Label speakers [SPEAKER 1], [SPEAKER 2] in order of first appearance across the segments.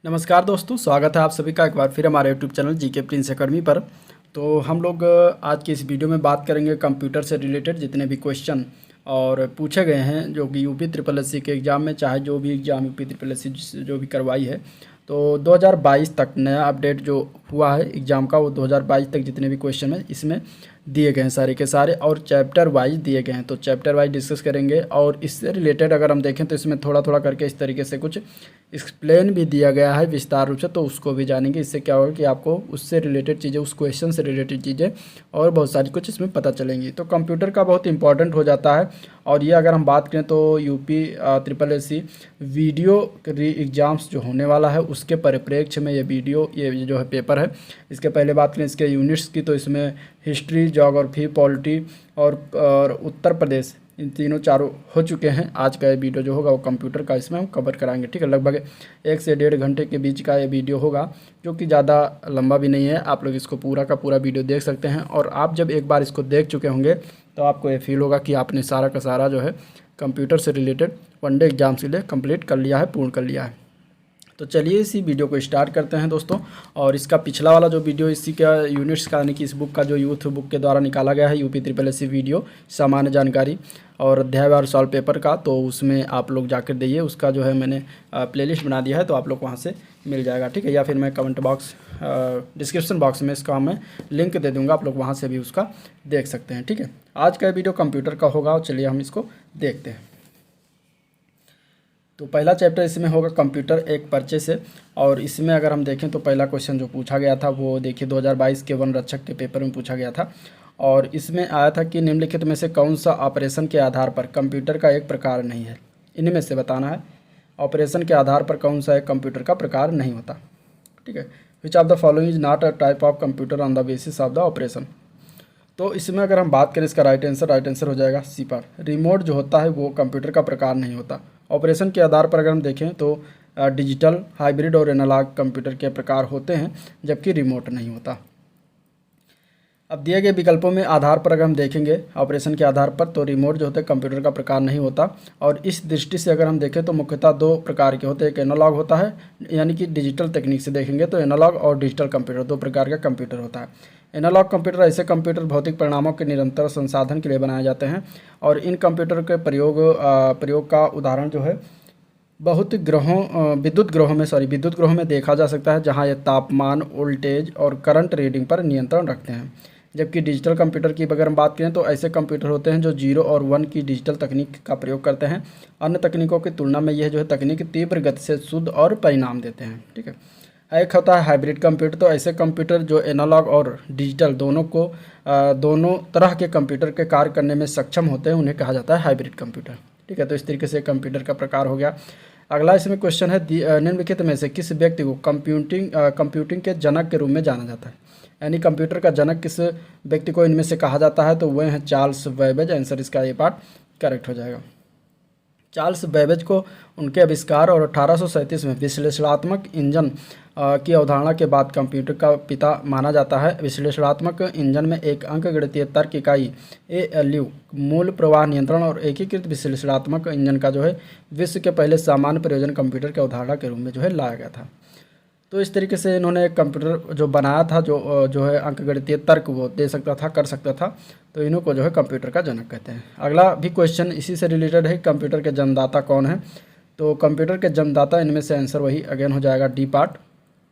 [SPEAKER 1] नमस्कार दोस्तों, स्वागत है आप सभी का एक बार फिर हमारे YouTube channel GK Prince academy पर। तो हम लोग आज की इस वीडियो में बात करेंगे कंप्यूटर से रिलेटेड जितने भी क्वेश्चन और पूछे गए हैं जो कि यूपी ट्रिपल एस सी के एग्ज़ाम में, चाहे जो भी exam UP triple S C जो भी करवाई है। तो 2022 तक नया अपडेट जो हुआ है एग्ज़ाम का, वो 2022 तक जितने भी क्वेश्चन हैं इसमें दिए गए हैं सारे के सारे, और चैप्टर वाइज दिए गए हैं। तो चैप्टर वाइज डिस्कस करेंगे और इससे रिलेटेड अगर हम देखें तो इसमें थोड़ा थोड़ा करके इस तरीके से कुछ एक्सप्लेन भी दिया गया है विस्तार रूप से, तो उसको भी जानेंगे। इससे क्या होगा कि आपको उससे रिलेटेड चीज़ें, उस क्वेश्चन से रिलेटेड चीज़ें और बहुत सारी कुछ इसमें पता चलेंगी। तो कंप्यूटर का बहुत इंपॉर्टेंट हो जाता है। और ये अगर हम बात करें तो UP triple S C video exams जो होने वाला है उसके परिप्रेक्ष्य में ये जो है पेपर है। इसके पहले बात करें इसके यूनिट्स की, तो इसमें हिस्ट्री, ज्योग्राफी, पॉलिटी और उत्तर प्रदेश, इन तीनों चारों हो चुके हैं। आज का ये वीडियो जो होगा वो कंप्यूटर का इसमें हम कवर कराएंगे, ठीक है। लगभग 1 से 1.5 घंटे के बीच का ये वीडियो होगा, जो कि ज़्यादा लंबा भी नहीं है। आप लोग इसको पूरा का पूरा वीडियो देख सकते हैं, और आप जब एक बार इसको देख चुके होंगे तो आपको ये फील होगा कि आपने सारा का सारा जो है कंप्यूटर से रिलेटेड वनडे एग्जाम्स के लिए कंप्लीट कर लिया है, पूर्ण कर लिया है। तो चलिए इसी वीडियो को स्टार्ट करते हैं दोस्तों। और इसका पिछला वाला जो वीडियो इसी का यूनिट्स का, यानी कि इस बुक का जो यूथ बुक के द्वारा निकाला गया है UP triple S C video सामान्य जानकारी और अध्यायवार सॉल्व पेपर का, तो उसमें आप लोग जाकर देखिए। उसका जो है मैंने प्लेलिस्ट बना दिया है, तो आप लोग वहाँ से मिल जाएगा, ठीक है। या फिर मैं कमेंट बॉक्स डिस्क्रिप्शन बॉक्स में इसका मैं लिंक दे दूँगा, आप लोग वहाँ से भी उसका देख सकते हैं, ठीक है। आज का वीडियो कंप्यूटर का होगा, और चलिए हम इसको देखते हैं। तो पहला चैप्टर इसमें होगा कंप्यूटर एक परिचय से। और इसमें अगर हम देखें तो पहला क्वेश्चन जो पूछा गया था वो देखिए 2022 के वन रक्षक के पेपर में पूछा गया था। और इसमें आया था कि निम्नलिखित में से कौन सा ऑपरेशन के आधार पर कंप्यूटर का एक प्रकार नहीं है। इनमें से बताना है ऑपरेशन के आधार पर कौन सा एक कंप्यूटर का प्रकार नहीं होता, ठीक है। Which of the following is not a type of computer on the basis of the operation. तो इसमें अगर हम बात करें इसका राइट आंसर हो जाएगा सी पर। रिमोट जो होता है वो कंप्यूटर का प्रकार नहीं होता। ऑपरेशन के आधार पर अगर हम देखें तो डिजिटल, हाइब्रिड और एनालॉग कंप्यूटर के प्रकार होते हैं, जबकि रिमोट नहीं होता। अब दिए गए विकल्पों में आधार पर अगर हम देखेंगे ऑपरेशन के आधार पर, तो रिमोट जो होता है कंप्यूटर का प्रकार नहीं होता। और इस दृष्टि से अगर हम देखें तो मुख्यतः 2 प्रकार के होते हैं। एक एनालॉग होता है, यानी कि डिजिटल तकनीक से देखेंगे तो एनालॉग और डिजिटल कंप्यूटर 2 प्रकार का कंप्यूटर होता है। एनालॉग कंप्यूटर ऐसे कंप्यूटर भौतिक परिणामों के निरंतर संसाधन के लिए बनाए जाते हैं, और इन कंप्यूटर के प्रयोग का उदाहरण जो है विद्युत ग्रहों में देखा जा सकता है, जहां ये तापमान, वोल्टेज और करंट रीडिंग पर नियंत्रण रखते हैं। जबकि डिजिटल कंप्यूटर की अगर हम बात करें तो ऐसे कंप्यूटर होते हैं जो 0 और 1 की डिजिटल तकनीक का प्रयोग करते हैं। अन्य तकनीकों की तुलना में यह जो है तकनीक तीव्र गति से शुद्ध और परिणाम देते हैं, ठीक है। एक होता है हाइब्रिड कंप्यूटर। तो ऐसे कंप्यूटर जो एनालॉग और डिजिटल दोनों तरह के कंप्यूटर के कार्य करने में सक्षम होते हैं, उन्हें कहा जाता है हाइब्रिड कंप्यूटर, ठीक है। तो इस तरीके से कंप्यूटर का प्रकार हो गया। अगला इसमें क्वेश्चन है निम्नलिखित में से किस व्यक्ति को कंप्यूटिंग के जनक के रूप में जाना जाता है। यानी कंप्यूटर का जनक किस व्यक्ति को इनमें से कहा जाता है, तो वह है चार्ल्स बेबेज। आंसर इसका ये पार्ट करेक्ट हो जाएगा। चार्ल्स बेबेज को उनके आविष्कार और 1837 में विश्लेषणात्मक इंजन की अवधारणा के बाद कंप्यूटर का पिता माना जाता है। विश्लेषणात्मक इंजन में एक अंकगणितीय तर्क इकाई ALU, मूल प्रवाह नियंत्रण और एकीकृत विश्लेषणात्मक इंजन का जो है विश्व के पहले सामान्य प्रयोजन कंप्यूटर की अवधारणा के रूप में जो है लाया गया था। तो इस तरीके से इन्होंने एक कंप्यूटर जो बनाया था, जो है अंकगणितीय तर्क वो दे सकता था, कर सकता था। तो इन्हों को जो है कंप्यूटर का जनक कहते हैं। अगला भी क्वेश्चन इसी से रिलेटेड है, कंप्यूटर के जन्मदाता कौन है। तो कंप्यूटर के जन्मदाता इनमें से आंसर वही अगेन हो जाएगा डी पार्ट,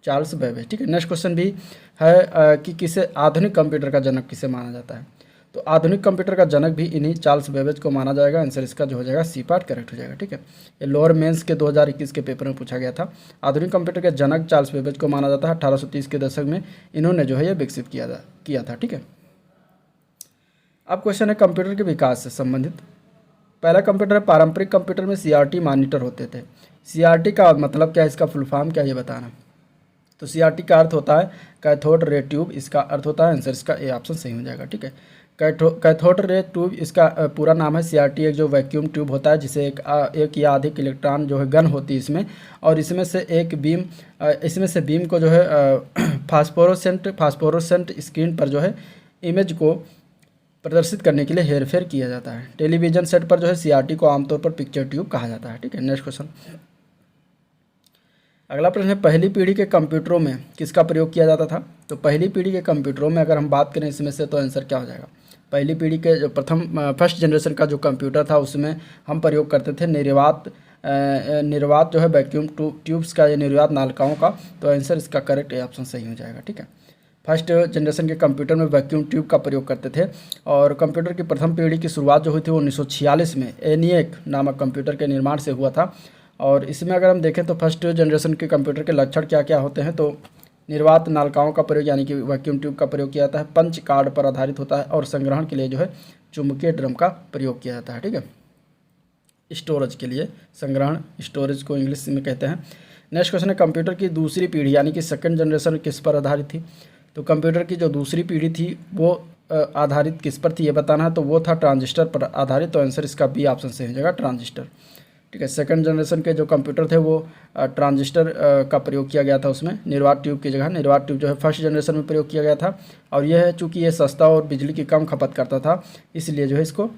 [SPEAKER 1] चार्ल्स बेबेज, ठीक है। नेक्स्ट क्वेश्चन भी है कि किसे आधुनिक कंप्यूटर का जनक किसे माना जाता है। तो आधुनिक कंप्यूटर का जनक भी इन्हीं चार्ल्स बेबेज को माना जाएगा। आंसर इसका जो हो जाएगा सी पार्ट करेक्ट हो जाएगा, ठीक है। ये लोअर मेंस के 2021 के पेपर में पूछा गया था। आधुनिक कंप्यूटर के जनक चार्ल्स बेबेज को माना जाता है। 1830 के दशक में इन्होंने जो है ये विकसित किया था, ठीक है। अब क्वेश्चन है कंप्यूटर के विकास से संबंधित। पहला कंप्यूटर है पारंपरिक कंप्यूटर में CRT मॉनिटर होते थे। CRT का मतलब क्या है, इसका फुल फॉर्म क्या है ये बताना। तो CRT का अर्थ होता है कैथोड रे ट्यूब, इसका अर्थ होता है आंसर इसका ए ऑप्शन सही हो जाएगा, ठीक है। कैथोड रे ट्यूब इसका पूरा नाम है। CRT एक जो वैक्यूम ट्यूब होता है जिसे एक या अधिक इलेक्ट्रॉन जो है गन होती है इसमें, और इसमें से बीम को जो है फास्फोरोसेंट स्क्रीन पर जो है इमेज को प्रदर्शित करने के लिए हेरफेर किया जाता है। टेलीविजन सेट पर जो है CRT को आमतौर पर पिक्चर ट्यूब कहा जाता है, ठीक है। नेक्स्ट क्वेश्चन, अगला प्रश्न है, पहली पीढ़ी के कंप्यूटरों में किसका प्रयोग किया जाता था? तो पहली पीढ़ी के कंप्यूटरों में अगर हम बात करें इसमें से, तो आंसर क्या हो जाएगा? पहली पीढ़ी के जो फर्स्ट जनरेशन का जो कंप्यूटर था उसमें हम प्रयोग करते थे निर्वात जो है वैक्यूम ट्यूब्स का या निर्वात नालिकाओं का। तो आंसर इसका करेक्ट ऑप्शन सही हो जाएगा। ठीक है, फर्स्ट जनरेशन के कंप्यूटर में वैक्यूम ट्यूब का प्रयोग करते थे। और कंप्यूटर की प्रथम पीढ़ी की शुरुआत जो हुई थी वो 1946 में ENIAC नामक कंप्यूटर के निर्माण से हुआ था। और इसमें अगर हम देखें तो फर्स्ट जनरेशन के कंप्यूटर के लक्षण क्या क्या होते हैं, तो निर्वात नालिकाओं का प्रयोग यानी कि वैक्यूम ट्यूब का प्रयोग किया जाता है, पंच कार्ड पर आधारित होता है, और संग्रहण के लिए जो है चुंबकीय ड्रम का प्रयोग किया जाता है। ठीक है, स्टोरेज के लिए, संग्रहण स्टोरेज को इंग्लिश में कहते हैं। नेक्स्ट क्वेश्चन है, कंप्यूटर की दूसरी पीढ़ी यानी कि सेकंड जनरेशन किस पर आधारित थी? तो कंप्यूटर की जो दूसरी पीढ़ी थी वो आधारित किस पर थी ये बताना है, तो वो था ट्रांजिस्टर पर आधारित। तो आंसर इसका बी ऑप्शन से हो जाएगा, ट्रांजिस्टर। ठीक है, सेकंड जनरेशन के जो कंप्यूटर थे वो ट्रांजिस्टर का प्रयोग किया गया था, उसमें निर्वात ट्यूब की जगह निर्वात ट्यूब जो है फर्स्ट जनरेशन में प्रयोग किया गया था। और यह है चूँकि ये सस्ता और बिजली की कम खपत करता था, इसलिए जो है इसको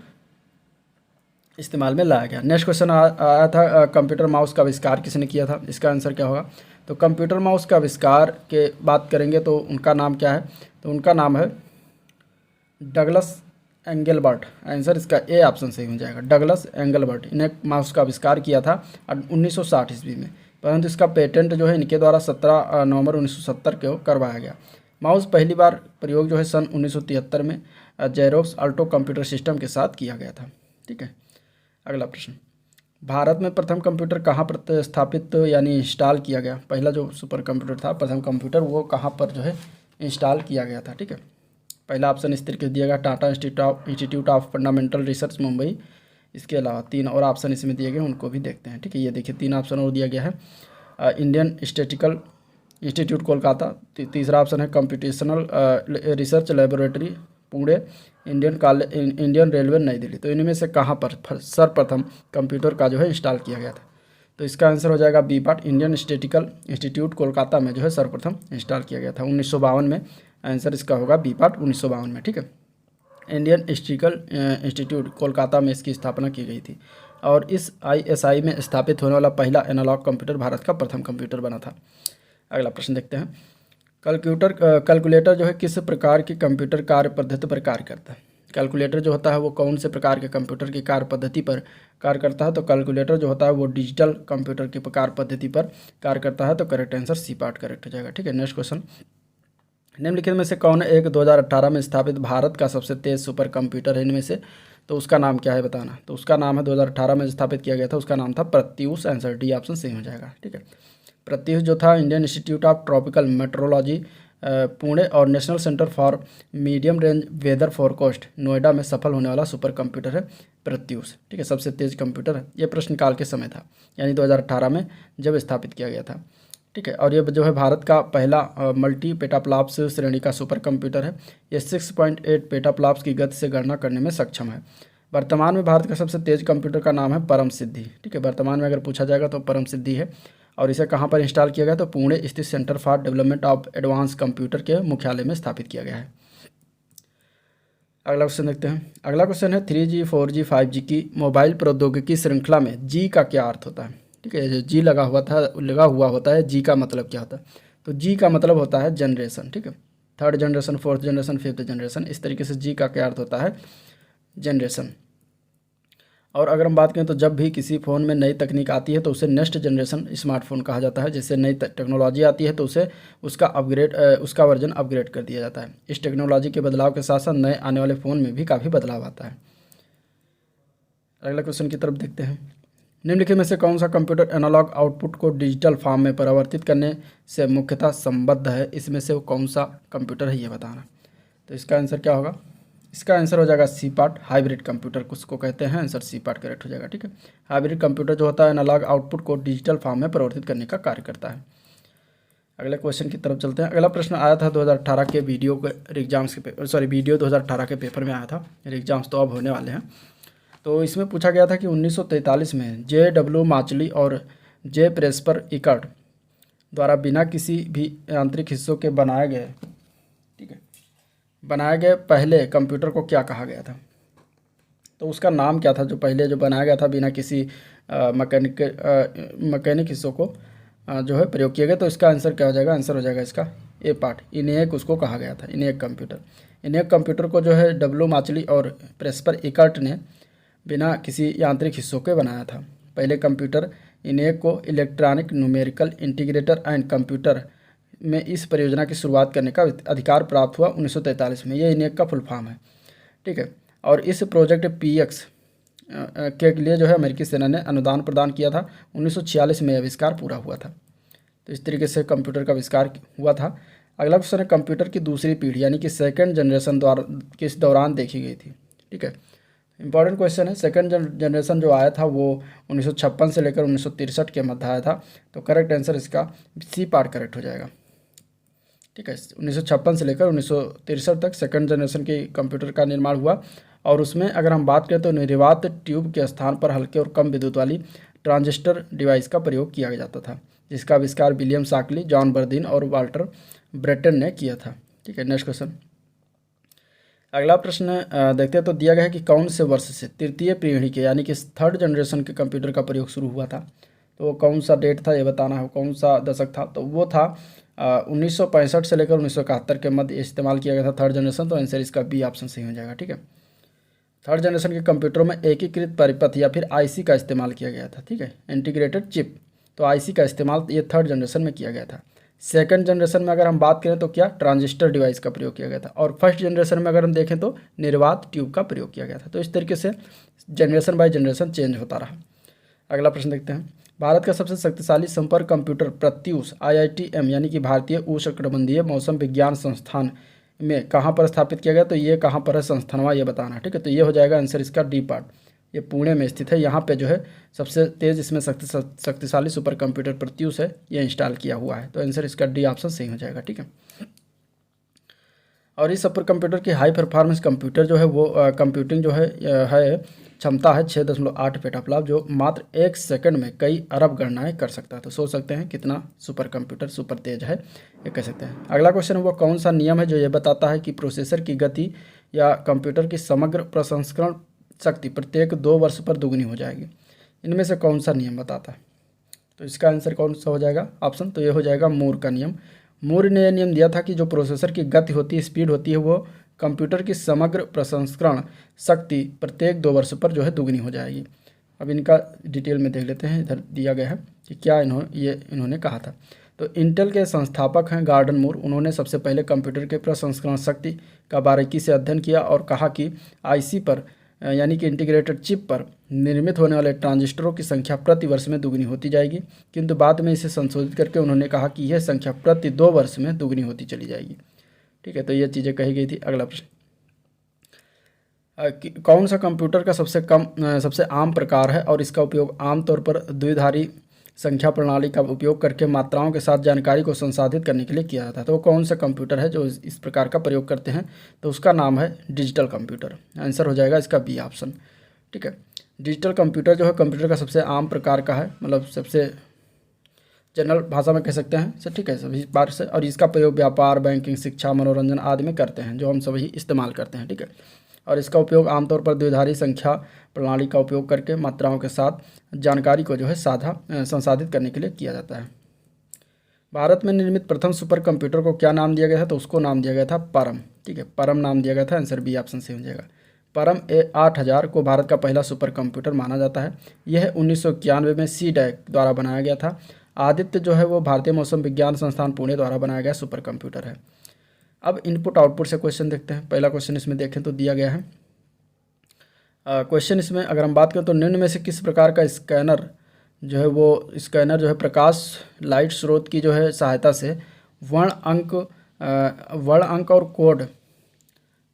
[SPEAKER 1] इस्तेमाल में लाया गया। नेक्स्ट क्वेश्चन आया था, कंप्यूटर माउस का आविष्कार किसने किया था? इसका आंसर क्या होगा? तो कंप्यूटर माउस का आविष्कार के बात करेंगे तो उनका नाम क्या है? तो उनका नाम है डगलस एंगलबर्ट। आंसर इसका ए ऑप्शन सही हो जाएगा, डगलस एंगलबर्ट। इन्हें माउस का आविष्कार किया था 1960 ईस्वी में, परंतु इसका पेटेंट जो है इनके द्वारा 17 नवंबर 1970 को करवाया गया। माउस पहली बार प्रयोग जो है सन 1973 में जेरोक्स अल्टो कंप्यूटर सिस्टम के साथ किया गया था। ठीक है, अगला प्रश्न, भारत में प्रथम कंप्यूटर कहाँ पर स्थापित यानी इंस्टॉल किया गया? पहला जो सुपर कंप्यूटर था, प्रथम कंप्यूटर, वो कहाँ पर जो है इंस्टॉल किया गया था? ठीक है, पहला ऑप्शन इस तरीके से दिया गया, Tata institute of fundamental research Mumbai. इसके अलावा 3 और ऑप्शन इसमें दिए गए, उनको भी देखते हैं। ठीक है, ये देखिए 3 ऑप्शन और दिया गया है, इंडियन स्टैटिस्टिकल इंस्टीट्यूट कोलकाता, तीसरा ऑप्शन है computational research laboratory Pune, Indian railway नई दिल्ली। तो इनमें से कहाँ पर सर्वप्रथम कंप्यूटर का जो है इंस्टॉल किया गया था? तो इसका आंसर हो जाएगा B part, Indian statistical institute Kolkata में जो है सर्वप्रथम इंस्टॉल किया गया था 1952 में। आंसर इसका होगा बी पार्ट, 1952 में। ठीक है, इंडियन स्टैटिस्टिकल इंस्टीट्यूट कोलकाता में इसकी स्थापना की गई थी। और इस ISI में स्थापित होने वाला पहला एनालॉग कंप्यूटर भारत का प्रथम कंप्यूटर बना था। अगला प्रश्न देखते हैं, कैलकुलेटर जो है किस प्रकार की कंप्यूटर कार्य पद्धति पर कार्य करता है? कैलकुलेटर जो होता है वो कौन से प्रकार के कंप्यूटर की कार्य पद्धति पर कार्य करता है? तो कैलकुलेटर जो होता है वो डिजिटल कंप्यूटर की कार्य पद्धति पर कार्य करता है। तो correct answer C part correct हो जाएगा। ठीक है, नेक्स्ट क्वेश्चन, निम्नलिखित में से कौन एक 2018 में स्थापित भारत का सबसे तेज सुपर कंप्यूटर है इनमें से? तो उसका नाम क्या है बताना। तो उसका नाम है 2018 में स्थापित किया गया था, उसका नाम था प्रत्यूष। आंसर डी ऑप्शन सही हो जाएगा। ठीक है, प्रत्यूष जो था Indian institute of tropical meteorology Pune और national centre for medium range weather forecast Noida में सफल होने वाला सुपर कंप्यूटर है प्रत्यूष। ठीक है, सबसे तेज कंप्यूटर है। ये प्रश्नकाल के समय था, यानी 2018 में जब स्थापित किया गया था। ठीक है, और ये जो है भारत का पहला मल्टी पेटाफ्लॉप्स श्रेणी का सुपर कंप्यूटर है। ये 6.8 पेटाफ्लॉप्स की गति से गणना करने में सक्षम है। वर्तमान में भारत का सबसे तेज कंप्यूटर का नाम है परम सिद्धि। ठीक है, वर्तमान में अगर पूछा जाएगा तो परम सिद्धि है। और इसे कहाँ पर इंस्टॉल किया गया? तो पुणे स्थित centre for development of advance computer के मुख्यालय में स्थापित किया गया है। अगला क्वेश्चन देखते हैं। अगला क्वेश्चन है 3G 4G 5G की मोबाइल प्रौद्योगिकी श्रृंखला में जी का क्या अर्थ होता है? ठीक है, जो जी लगा हुआ होता है, जी का मतलब क्या होता है? तो जी का मतलब होता है जनरेशन। ठीक है, 3rd generation, 4th generation, 5th generation, इस तरीके से जी का क्या अर्थ होता है? जनरेशन। और अगर हम बात करें तो जब भी किसी फ़ोन में नई तकनीक आती है तो उसे नेक्स्ट जनरेशन स्मार्टफोन कहा जाता है। जैसे नई टेक्नोलॉजी आती है तो उसे उसका वर्जन अपग्रेड कर दिया जाता है। इस टेक्नोलॉजी के बदलाव के साथ साथ नए आने वाले फ़ोन में भी काफ़ी बदलाव आता है। अगला क्वेश्चन की तरफ देखते हैं। निम्नलिखित में से कौन सा कंप्यूटर एनालॉग आउटपुट को डिजिटल फॉर्म में परिवर्तित करने से मुख्यतः संबद्ध है? इसमें से वो कौन सा कंप्यूटर है ये बताना। तो इसका आंसर क्या होगा? इसका आंसर हो जाएगा सी पार्ट, हाइब्रिड कंप्यूटर उसको कहते हैं। आंसर सी पार्ट करेक्ट हो जाएगा। ठीक है, हाइब्रिड कंप्यूटर जो होता है एनालॉग आउटपुट को डिजिटल फॉर्म में परिवर्तित करने का कार्य करता है। अगले क्वेश्चन की तरफ चलते हैं। अगला प्रश्न आया था 2018 के वीडियो 2018 के पेपर में आया था। एग्जाम्स तो अब होने वाले हैं। तो इसमें पूछा गया था कि 1943 में J.W. माचली और J. प्रेस्पर इकर्ट द्वारा बिना किसी भी यांत्रिक हिस्सों के बनाए गए पहले कंप्यूटर को क्या कहा गया था? तो उसका नाम क्या था जो पहले जो बनाया गया था बिना किसी मैकेनिक हिस्सों को जो है प्रयोग किए गए। तो इसका आंसर क्या हो जाएगा, आंसर हो जाएगा इसका ए पार्ट। इनेक उसको कहा गया था, इनेक कंप्यूटर। इनेक कंप्यूटर को जो है डब्ल्यू माचली और प्रेस्पर इकर्ट ने बिना किसी यांत्रिक हिस्सों के बनाया था। पहले कंप्यूटर इनेक को electronic numerical integrator and computer में इस परियोजना की शुरुआत करने का अधिकार प्राप्त हुआ 1943 में। ये इनेक का फुल फॉर्म है, ठीक है। और इस प्रोजेक्ट PX के लिए जो है अमेरिकी सेना ने अनुदान प्रदान किया था। 1946 में आविष्कार पूरा हुआ था। तो इस तरीके से कंप्यूटर का आविष्कार हुआ था। अगला क्वेश्चन है, कंप्यूटर की दूसरी पीढ़ी यानी कि सेकंड जनरेशन द्वारा किस दौरान देखी गई थी, ठीक है। इंपॉर्टेंट क्वेश्चन है। सेकंड जनरेशन जो आया था वो 1956 से लेकर 1963 के मध्य आया था। तो करेक्ट आंसर इसका सी पार्ट करेक्ट हो जाएगा, ठीक है। 1956 से लेकर 1963 तक सेकंड जनरेशन के कंप्यूटर का निर्माण हुआ। और उसमें अगर हम बात करें तो निर्वात ट्यूब के स्थान पर हल्के और कम विद्युत वाली ट्रांजिस्टर डिवाइस का प्रयोग किया जाता था, जिसका आविष्कार विलियम शाकली, जॉन बर्दिन और वाल्टर ब्रेटन ने किया था, ठीक है। नेक्स्ट क्वेश्चन, अगला प्रश्न देखते हैं। तो दिया गया है कि कौन से वर्ष से तृतीय पीढ़ी के यानी कि थर्ड जनरेशन के कंप्यूटर का प्रयोग शुरू हुआ था। तो वो कौन सा डेट था ये बताना है, कौन सा दशक था। तो वो था 1965 से लेकर 1971 के मध्य इस्तेमाल किया गया था थर्ड जनरेशन। तो आंसर इसका बी ऑप्शन सही हो जाएगा, ठीक है। थर्ड जनरेशन के कंप्यूटरों में एकीकृत परिपथ या फिर IC का इस्तेमाल किया गया था, ठीक है, इंटीग्रेटेड चिप। तो IC का इस्तेमाल ये थर्ड जनरेशन में किया गया था। सेकंड जनरेशन में अगर हम बात करें तो क्या ट्रांजिस्टर डिवाइस का प्रयोग किया गया था। और फर्स्ट जनरेशन में अगर हम देखें तो निर्वात ट्यूब का प्रयोग किया गया था। तो इस तरीके से जनरेशन बाय जनरेशन चेंज होता रहा। अगला प्रश्न देखते हैं। भारत का सबसे शक्तिशाली संपर्क कंप्यूटर प्रत्यूष IITM यानी कि भारतीय उष्णकटिबंधीय मौसम विज्ञान संस्थान में कहाँ पर स्थापित किया गया। तो ये कहाँ पर है संस्थानवा, ये बताना, ठीक है। तो ये हो जाएगा आंसर इसका डी पार्ट। ये पुणे में स्थित है। यहाँ पे जो है सबसे तेज़ इसमें शक्तिशाली सुपर कंप्यूटर प्रत्यूष है, ये इंस्टॉल किया हुआ है। तो आंसर इसका डी ऑप्शन सही हो जाएगा, ठीक है। और इस सुपर कंप्यूटर की हाई परफॉर्मेंस कंप्यूटर जो है वो कंप्यूटिंग जो है क्षमता है 6.8 पेटाफ्लॉप, जो मात्र 1 सेकंड में कई अरब गणनाएं कर सकता है। तो सोच सकते हैं कितना सुपर कंप्यूटर सुपर तेज है, ये कह सकते हैं। अगला क्वेश्चन वो कौन सा नियम है जो ये बताता है कि प्रोसेसर की गति या कंप्यूटर की समग्र प्रसंस्करण शक्ति प्रत्येक 2 वर्ष पर दुगनी हो जाएगी। इनमें से कौन सा नियम बताता है। तो इसका आंसर कौन सा हो जाएगा ऑप्शन, तो ये हो जाएगा मूर का नियम। मूर ने यह नियम दिया था कि जो प्रोसेसर की गति होती है, स्पीड होती है, वो कंप्यूटर की समग्र प्रसंस्करण शक्ति प्रत्येक 2 वर्ष पर जो है दुगनी हो जाएगी। अब इनका डिटेल में देख लेते हैं। इधर दिया गया है कि क्या इन्होंने कहा था। तो इंटेल के संस्थापक हैं गॉर्डन मूर। उन्होंने सबसे पहले कंप्यूटर के प्रसंस्करण शक्ति का बारीकी से अध्ययन किया और कहा कि IC पर यानी कि इंटीग्रेटेड चिप पर निर्मित होने वाले ट्रांजिस्टरों की संख्या प्रति वर्ष में दुगनी होती जाएगी। किंतु बाद में इसे संशोधित करके उन्होंने कहा कि यह संख्या प्रति 2 वर्ष में दुगनी होती चली जाएगी, ठीक है। तो ये चीज़ें कही गई थी। अगला प्रश्न, कौन सा कंप्यूटर का सबसे आम प्रकार है और इसका उपयोग आमतौर पर द्विधारी संख्या प्रणाली का उपयोग करके मात्राओं के साथ जानकारी को संसाधित करने के लिए किया जाता है। तो वो कौन सा कंप्यूटर है जो इस प्रकार का प्रयोग करते हैं। तो उसका नाम है डिजिटल कंप्यूटर। आंसर हो जाएगा इसका बी ऑप्शन, ठीक है। डिजिटल कंप्यूटर जो है कंप्यूटर का सबसे आम प्रकार का है, मतलब सबसे जनरल भाषा में कह सकते हैं सर, ठीक है, सभी बार से। और इसका प्रयोग व्यापार, बैंकिंग, शिक्षा, मनोरंजन आदि में करते हैं, जो हम सभी इस्तेमाल करते हैं, ठीक है। और इसका उपयोग आमतौर पर द्विधारी संख्या प्रणाली का उपयोग करके मात्राओं के साथ जानकारी को जो है संसाधित करने के लिए किया जाता है। भारत में निर्मित प्रथम सुपर कंप्यूटर को क्या नाम दिया गया था। तो उसको नाम दिया गया था परम, ठीक है, परम नाम दिया गया था। आंसर बी ऑप्शन से हो जाएगा। परम A8000 को भारत का पहला सुपर कंप्यूटर माना जाता है। यह 1991 में CDAC द्वारा बनाया गया था। आदित्य जो है वो भारतीय मौसम विज्ञान संस्थान पुणे द्वारा बनाया गया सुपर कंप्यूटर है। अब इनपुट आउटपुट से क्वेश्चन देखते हैं। पहला क्वेश्चन इसमें देखें तो दिया गया है क्वेश्चन इसमें अगर हम बात करें तो निम्न में से किस प्रकार का स्कैनर जो है प्रकाश लाइट स्रोत की जो है सहायता से वर्ण अंक और कोड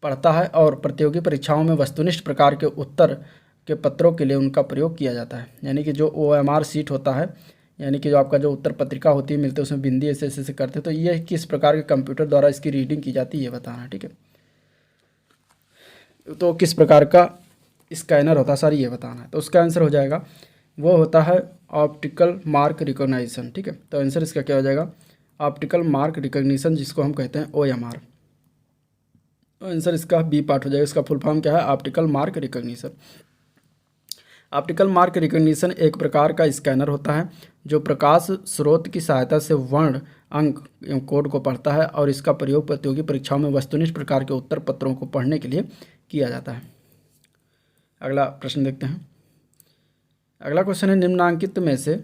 [SPEAKER 1] पढ़ता है और प्रतियोगी परीक्षाओं में वस्तुनिष्ठ प्रकार के उत्तर के पत्रों के लिए उनका प्रयोग किया जाता है। यानी कि जो OMR सीट होता है, यानी कि जो आपका जो उत्तर पत्रिका होती है मिलते उसमें बिंदी ऐसे करते, तो ये किस प्रकार के कंप्यूटर द्वारा इसकी रीडिंग की जाती है ये बताना, ठीक है। तो किस प्रकार का स्कैनर होता है सर ये बताना है। तो उसका आंसर हो जाएगा वो होता है ऑप्टिकल मार्क रिकॉग्निशन, ठीक है। तो आंसर इसका क्या हो जाएगा ऑप्टिकल मार्क रिकॉग्निशन, जिसको हम कहते हैं OMR। तो आंसर इसका बी पार्ट हो जाएगा। इसका फुल फॉर्म क्या है optical mark recognition. Optical mark recognition एक प्रकार का स्कैनर होता है जो प्रकाश स्रोत की सहायता से वर्ण, अंक एवं कोड को पढ़ता है और इसका प्रयोग प्रतियोगी परीक्षाओं में वस्तुनिष्ठ प्रकार के उत्तर पत्रों को पढ़ने के लिए किया जाता है। अगला प्रश्न देखते हैं। अगला क्वेश्चन है, निम्नांकित में से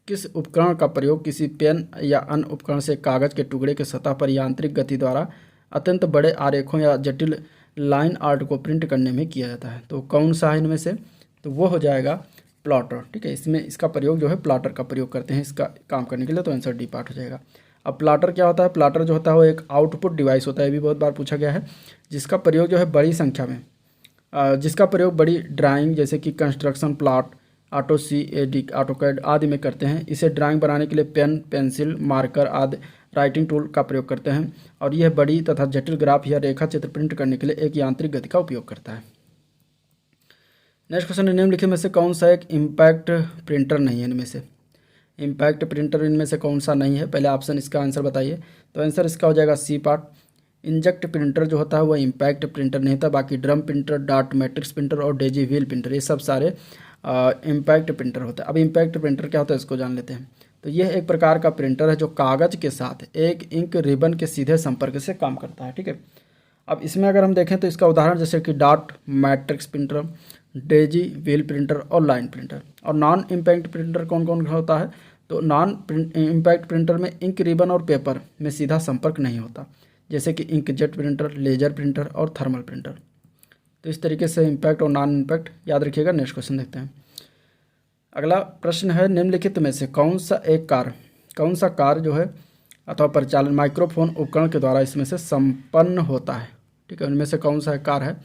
[SPEAKER 1] किस उपकरण का प्रयोग किसी पेन या अन्य उपकरण से कागज के टुकड़े के सतह पर यांत्रिक गति द्वारा अत्यंत बड़े आरेखों या जटिल लाइन आर्ट को प्रिंट करने में किया जाता है? तो कौन सा है इनमें से? तो वो हो जाएगा प्लॉटर। ठीक है, इसमें इसका प्रयोग जो है प्लॉटर का प्रयोग करते हैं इसका काम करने के लिए, तो आंसर डी पार्ट हो जाएगा। अब प्लॉटर क्या होता है? प्लॉटर जो होता है वो एक आउटपुट डिवाइस होता है, ये भी बहुत बार पूछा गया है, जिसका प्रयोग जो है बड़ी संख्या में जिसका प्रयोग बड़ी ड्राइंग जैसे कि construction plot, auto CAD, AutoCAD आदि में करते हैं। इसे ड्राइंग बनाने के लिए पेन, पेंसिल, मार्कर आदि राइटिंग टूल का प्रयोग करते हैं और यह बड़ी तथा जटिल ग्राफ या रेखा चित्र प्रिंट करने के लिए एक यांत्रिक गति का उपयोग करता है। नेक्स्ट क्वेश्चन है, निम्नलिखित में से कौन सा एक इम्पैक्ट प्रिंटर नहीं है? इनमें से इम्पैक्ट प्रिंटर इनमें से कौन सा नहीं है? पहले ऑप्शन इसका आंसर बताइए। तो आंसर इसका हो जाएगा सी पार्ट। इंजेक्ट प्रिंटर जो होता है वो इम्पैक्ट प्रिंटर नहीं था, बाकी drum printer, dot matrix printer और डेजी व्हील प्रिंटर ये सब सारे इम्पैक्ट प्रिंटर होता है। अब इम्पैक्ट प्रिंटर क्या होता है इसको जान लेते हैं। तो यह एक प्रकार का प्रिंटर है जो कागज़ के साथ एक इंक रिबन के सीधे संपर्क से काम करता है। ठीक है, अब इसमें अगर हम देखें तो इसका उदाहरण जैसे कि dot matrix printer, Daisy wheel printer और लाइन प्रिंटर। और नॉन इम्पैक्ट प्रिंटर कौन कौन होता है? तो नॉन इम्पैक्ट प्रिंटर में इंक रिबन और पेपर में सीधा संपर्क नहीं होता, जैसे कि इंकजेट प्रिंटर, लेजर प्रिंटर और थर्मल प्रिंटर। तो इस तरीके से इम्पैक्ट और नॉन इम्पैक्ट याद रखिएगा। नेक्स्ट क्वेश्चन देखते हैं। अगला प्रश्न है, निम्नलिखित में से कौन सा कार्य जो है अथवा परिचालन माइक्रोफोन उपकरण के द्वारा इसमें से संपन्न होता है? ठीक है, उनमें से कौन सा कार्य है?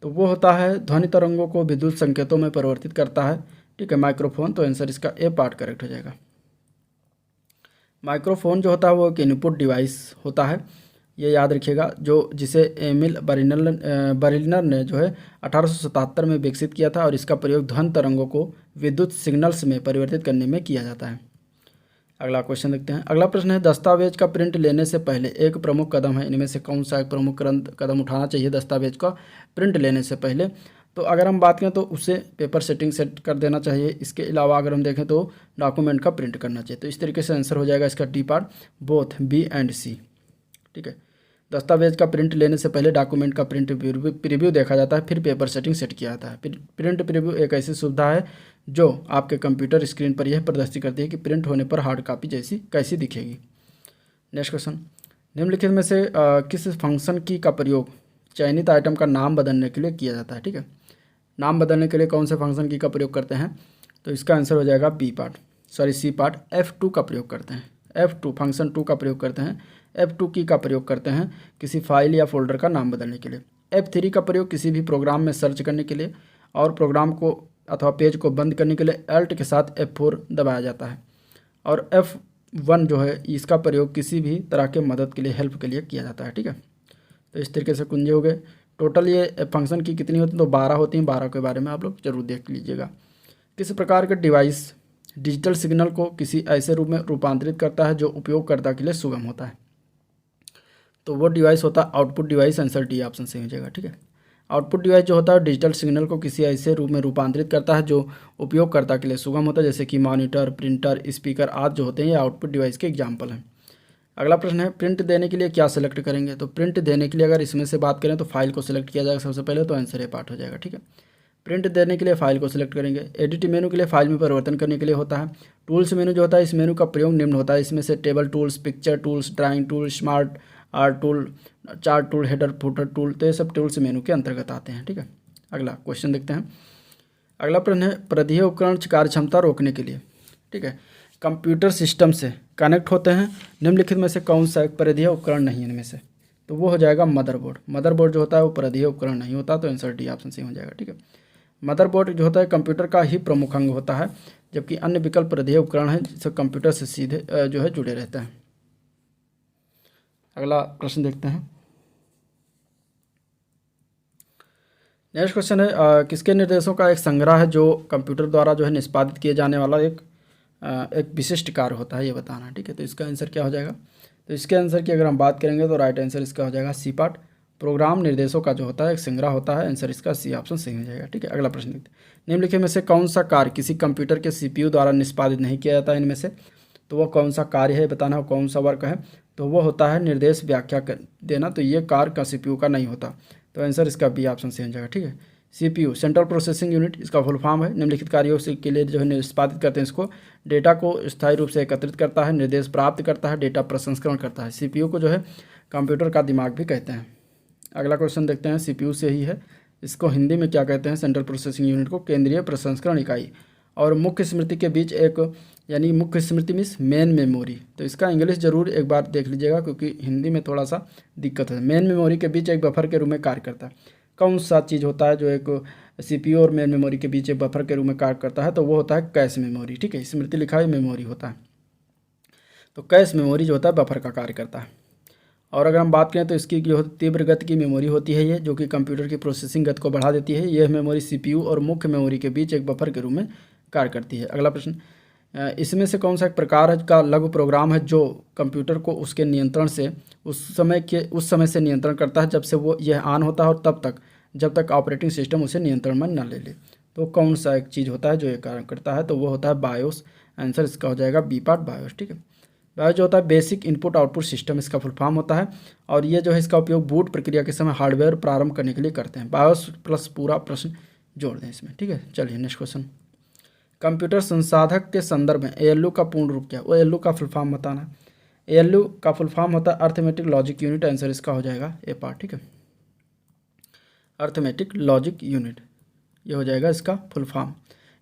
[SPEAKER 1] तो वो होता है ध्वनि तरंगों को विद्युत संकेतों में परिवर्तित करता है। ठीक है, माइक्रोफोन। तो आंसर इसका ए पार्ट करेक्ट हो जाएगा। माइक्रोफोन जो होता है वो एक इनपुट डिवाइस होता है, ये याद रखिएगा, जिसे एमिल बर्लिनर ने जो है 1877 में विकसित किया था और इसका प्रयोग ध्वनि तरंगों को विद्युत सिग्नल्स में परिवर्तित करने में किया जाता है। अगला क्वेश्चन देखते हैं। अगला प्रश्न है, दस्तावेज का प्रिंट लेने से पहले एक प्रमुख कदम है, इनमें से कौन सा एक प्रमुख कदम उठाना चाहिए दस्तावेज का प्रिंट लेने से पहले? तो अगर हम बात करें तो उसे पेपर सेटिंग सेट कर देना चाहिए। इसके अलावा अगर हम देखें तो डॉक्यूमेंट का प्रिंट करना चाहिए। तो इस तरीके से आंसर हो जाएगा इसका D part, both B and C. ठीक है, दस्तावेज का प्रिंट लेने से पहले डॉक्यूमेंट का प्रिंट प्रीव्यू देखा जाता है, फिर पेपर सेटिंग सेट किया जाता है। प्रिंट प्रीव्यू एक ऐसी सुविधा है जो आपके कंप्यूटर स्क्रीन पर यह प्रदर्शित करती है कि प्रिंट होने पर हार्ड कॉपी जैसी कैसी दिखेगी। नेक्स्ट क्वेश्चन, निम्नलिखित में से किस फंक्शन की का प्रयोग चयनित आइटम का नाम बदलने के लिए किया जाता है? ठीक है, नाम बदलने के लिए कौन से फंक्शन की का प्रयोग करते हैं? तो इसका आंसर हो जाएगा सी पार्ट। F2 का प्रयोग करते हैं। F2 फंक्शन 2 का प्रयोग करते हैं। F2 की का प्रयोग करते हैं किसी फाइल या फोल्डर का नाम बदलने के लिए। F3 का प्रयोग किसी भी प्रोग्राम में सर्च करने के लिए और प्रोग्राम को अथवा पेज को बंद करने के लिए Alt के साथ F4 दबाया जाता है। और F1 जो है इसका प्रयोग किसी भी तरह के मदद के लिए, हेल्प के लिए किया जाता है। ठीक है, तो इस तरीके से कुंजे हो गए। टोटल ये फंक्शन की कितनी होती है? तो 12 होती हैं। 12 के बारे में आप लोग जरूर देख लीजिएगा। किस प्रकार का डिवाइस डिजिटल सिग्नल को किसी ऐसे रूप में रूपांतरित करता है जो उपयोगकर्ता के लिए सुगम होता है? तो वो डिवाइस होता है output device. Answer D option सही हो जाएगा। ठीक है, आउटपुट डिवाइस जो होता है डिजिटल सिग्नल को किसी ऐसे रूप में रूपांतरित करता है जो उपयोगकर्ता के लिए सुगम होता है, जैसे कि मॉनिटर, प्रिंटर, स्पीकर आदि जो होते हैं, ये आउटपुट डिवाइस के एग्जाम्पल हैं। अगला प्रश्न है, प्रिंट देने के लिए क्या सेलेक्ट करेंगे? तो प्रिंट देने के लिए अगर इसमें से बात करें तो फाइल को सिलेक्ट किया जाएगा सबसे पहले, तो आंसर ए पार्ट हो जाएगा। ठीक है, प्रिंट देने के लिए फाइल को सिलेक्ट करेंगे। एडिट मेनू के लिए फाइल में परिवर्तन करने के लिए होता है। टूल्स मेनू जो होता है, इस मेनू का प्रयोग निम्न होता है, इसमें से table tools, picture tools, drawing tool, smart art tool, chart tool, header footer tool, तो ये सब टूल्स मेनू के अंतर्गत आते हैं। ठीक है, अगला क्वेश्चन देखते हैं। अगला प्रश्न है, परिधीय उपकरण कार्यक्षमता रोकने के लिए, ठीक है, कंप्यूटर सिस्टम से कनेक्ट होते हैं। निम्नलिखित में से कौन सा एक परिधीय उपकरण नहीं है इनमें से? तो वो हो जाएगा मदरबोर्ड। मदरबोर्ड जो होता है वो परिधीय उपकरण नहीं होता, तो आंसर डी ऑप्शन सही हो जाएगा। ठीक है, मदरबोर्ड जो होता है कंप्यूटर का ही प्रमुख अंग होता है, जबकि अन्य विकल्प परिधीय उपकरण है जिससे कंप्यूटर से सीधे जो है जुड़े रहते हैं। अगला प्रश्न देखते हैं। नेक्स्ट क्वेश्चन है, किसके निर्देशों का एक संग्रह है जो कंप्यूटर द्वारा जो है निष्पादित किए जाने वाला एक विशिष्ट कार्य होता है, ये बताना है। ठीक है, तो इसका आंसर क्या हो जाएगा? तो इसके आंसर की अगर हम बात करेंगे तो राइट आंसर इसका हो जाएगा सी पार्ट, प्रोग्राम निर्देशों का जो होता है एक संग्रह होता है। आंसर इसका सी ऑप्शन सही हो जाएगा। ठीक है, अगला प्रश्न देखते हैं। निम्नलिखित में से कौन सा कार्य किसी कंप्यूटर के सीपीयू द्वारा निष्पादित नहीं किया जाता है इनमें से? तो वो कौन सा कार्य है बताना है, कौन सा वर्क है? तो वो होता है निर्देश व्याख्या देना। तो ये कार्य का सीपीयू का नहीं होता। तो आंसर इसका बी ऑप्शन सही हो जाएगा। ठीक है, सीपीयू सेंट्रल प्रोसेसिंग यूनिट इसका फुल फॉर्म है। निम्नलिखित कार्यों से के लिए जो है निष्पादित करते हैं इसको। डेटा को स्थायी रूप से एकत्रित करता है, निर्देश प्राप्त करता है, डेटा प्रसंस्करण करता है। सीपीयू को जो है कंप्यूटर का दिमाग भी कहते हैं। अगला क्वेश्चन देखते हैं, सीपीयू से ही है। इसको हिंदी में क्या कहते हैं? सेंट्रल प्रोसेसिंग यूनिट को केंद्रीय प्रसंस्करण इकाई। और मुख्य स्मृति के बीच एक, यानी मुख्य स्मृति मीन्स मेन मेमोरी। तो इसका इंग्लिश जरूर एक बार देख लीजिएगा क्योंकि हिंदी में थोड़ा सा दिक्कत है। मेन मेमोरी के बीच एक बफर के रूप में कार्य करता है। कौन सा चीज़ होता है जो एक सीपीयू और मेन मेमोरी के बीच एक बफर के रूप में कार्य करता है? तो वो होता है कैश मेमोरी। ठीक है, स्मृति लिखा है मेमोरी होता है। तो कैश मेमोरी जो होता है बफर का कार्य करता है। और अगर हम बात करें तो इसकी जो तीव्र गति की मेमोरी होती है ये, जो कि कंप्यूटर की प्रोसेसिंग गति को बढ़ा देती है। यह मेमोरी सीपीयू और मुख्य मेमोरी के बीच एक बफर के रूप में कार्य करती है। अगला प्रश्न, इसमें से कौन सा एक प्रकार का लघु प्रोग्राम है जो कंप्यूटर को उसके नियंत्रण से उस समय से नियंत्रण करता है जब से वो यह ऑन होता है और तब तक जब तक ऑपरेटिंग सिस्टम उसे नियंत्रण में न ले ले? तो कौन सा एक चीज़ होता है जो ये कार्य करता है? तो वो होता है बायोस। आंसर इसका हो जाएगा बी पार्ट, बायोस। ठीक है, बायोस जो होता है बेसिक इनपुट आउटपुट सिस्टम इसका फुल फॉर्म होता है। और ये जो है इसका उपयोग बूट प्रक्रिया के समय हार्डवेयर प्रारंभ करने के लिए करते हैं। बायोस प्लस पूरा प्रश्न जोड़ दें इसमें। ठीक है, चलिए नेक्स्ट क्वेश्चन। कंप्यूटर संसाधक के संदर्भ में एएलयू का पूर्ण रूप क्या है? एएलयू का फुल फॉर्म बताना है। एएलयू का फुल फॉर्म होता है अर्थमेटिक लॉजिक यूनिट। आंसर इसका हो जाएगा ए पार्ट। ठीक है, अर्थमेटिक लॉजिक यूनिट ये हो जाएगा इसका फुल फॉर्म।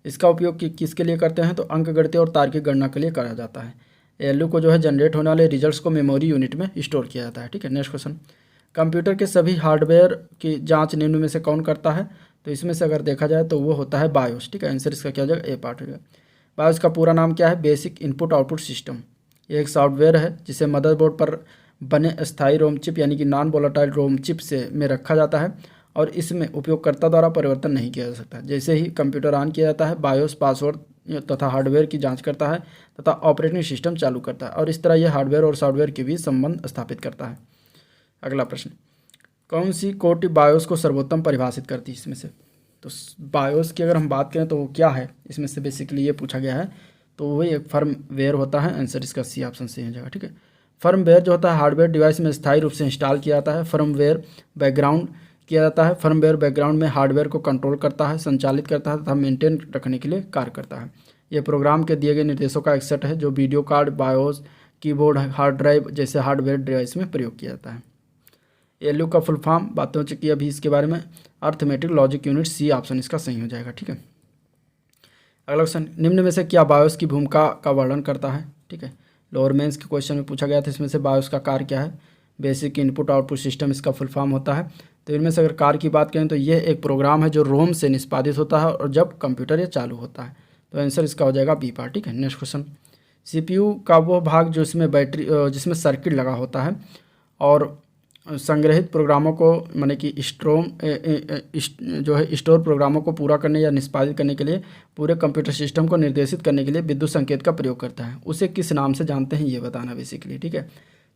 [SPEAKER 1] इसका उपयोग किसके लिए करते हैं? तो अंकगणितीय और तार्किक गणना के लिए करा जाता है। एएलयू को जो है जनरेट होने वाले रिजल्ट्स को मेमोरी यूनिट में स्टोर किया जाता है। ठीक है, नेक्स्ट क्वेश्चन। कंप्यूटर के सभी हार्डवेयर की जांच निम्न में से कौन करता है? तो इसमें से अगर देखा जाए तो वो होता है बायोस। ठीक है, आंसर इसका क्या हो जाएगा? ए पार्ट हो जाएगा। बायोस का पूरा नाम क्या है? Basic input output system. ये एक सॉफ्टवेयर है जिसे मदरबोर्ड पर बने अस्थायी रोम चिप यानी कि नॉन वोलेटाइल रोम चिप से में रखा जाता है और इसमें उपयोगकर्ता द्वारा परिवर्तन नहीं किया जा सकता। जैसे ही कंप्यूटर ऑन किया जाता है बायोस पासवर्ड तथा हार्डवेयर की जांच करता है तथा ऑपरेटिंग सिस्टम चालू करता है और इस तरह यह हार्डवेयर और सॉफ्टवेयर के बीच संबंध स्थापित करता है। अगला प्रश्न, कौन सी कोटि बायोस को सर्वोत्तम परिभाषित करती है इसमें से? तो बायोस की अगर हम बात करें तो वो क्या है इसमें से बेसिकली ये पूछा गया है। तो वही एक फर्मवेयर होता है। आंसर इसका सी ऑप्शन सही हो जाएगा। ठीक है, फर्मवेयर जो होता है हार्डवेयर डिवाइस में स्थायी रूप से इंस्टॉल किया जाता है। फर्मवेयर बैकग्राउंड किया जाता है। फर्मवेयर बैकग्राउंड में हार्डवेयर को कंट्रोल करता है, संचालित करता है तथा मेंटेन रखने के लिए कार्य करता है। यह प्रोग्राम के दिए गए निर्देशों का एक सेट है जो video card, BIOS, keyboard, hard drive जैसे हार्डवेयर डिवाइस में प्रयोग किया जाता है। एएलयू का फुल फॉर्म बात हो चुकी है अभी इसके बारे में, arithmetic logic unit. C option इसका सही हो जाएगा। ठीक है, अगला क्वेश्चन, निम्न में से क्या बायोस की भूमिका का वर्णन करता है? ठीक है, लोअर मेंस के क्वेश्चन में पूछा गया था इसमें से बायोस का कार्य क्या है? बेसिक इनपुट आउटपुट सिस्टम इसका फुल फॉर्म होता है। तो इनमें से अगर कार्य की बात करें तो यह एक प्रोग्राम है जो रोम से निष्पादित होता है और जब कंप्यूटर ये चालू होता है। तो आंसर इसका हो जाएगा बी पार्ट। ठीक है, नेक्स्ट क्वेश्चन, सीपीयू का वो भाग जो इसमें बैटरी जिसमें सर्किट लगा होता है और संग्रहित प्रोग्रामों को माने कि जो है स्टोर प्रोग्रामों को पूरा करने या निष्पादित करने के लिए पूरे कंप्यूटर सिस्टम को निर्देशित करने के लिए विद्युत संकेत का प्रयोग करता है। उसे किस नाम से जानते हैं ये बताना बेसिकली। ठीक है,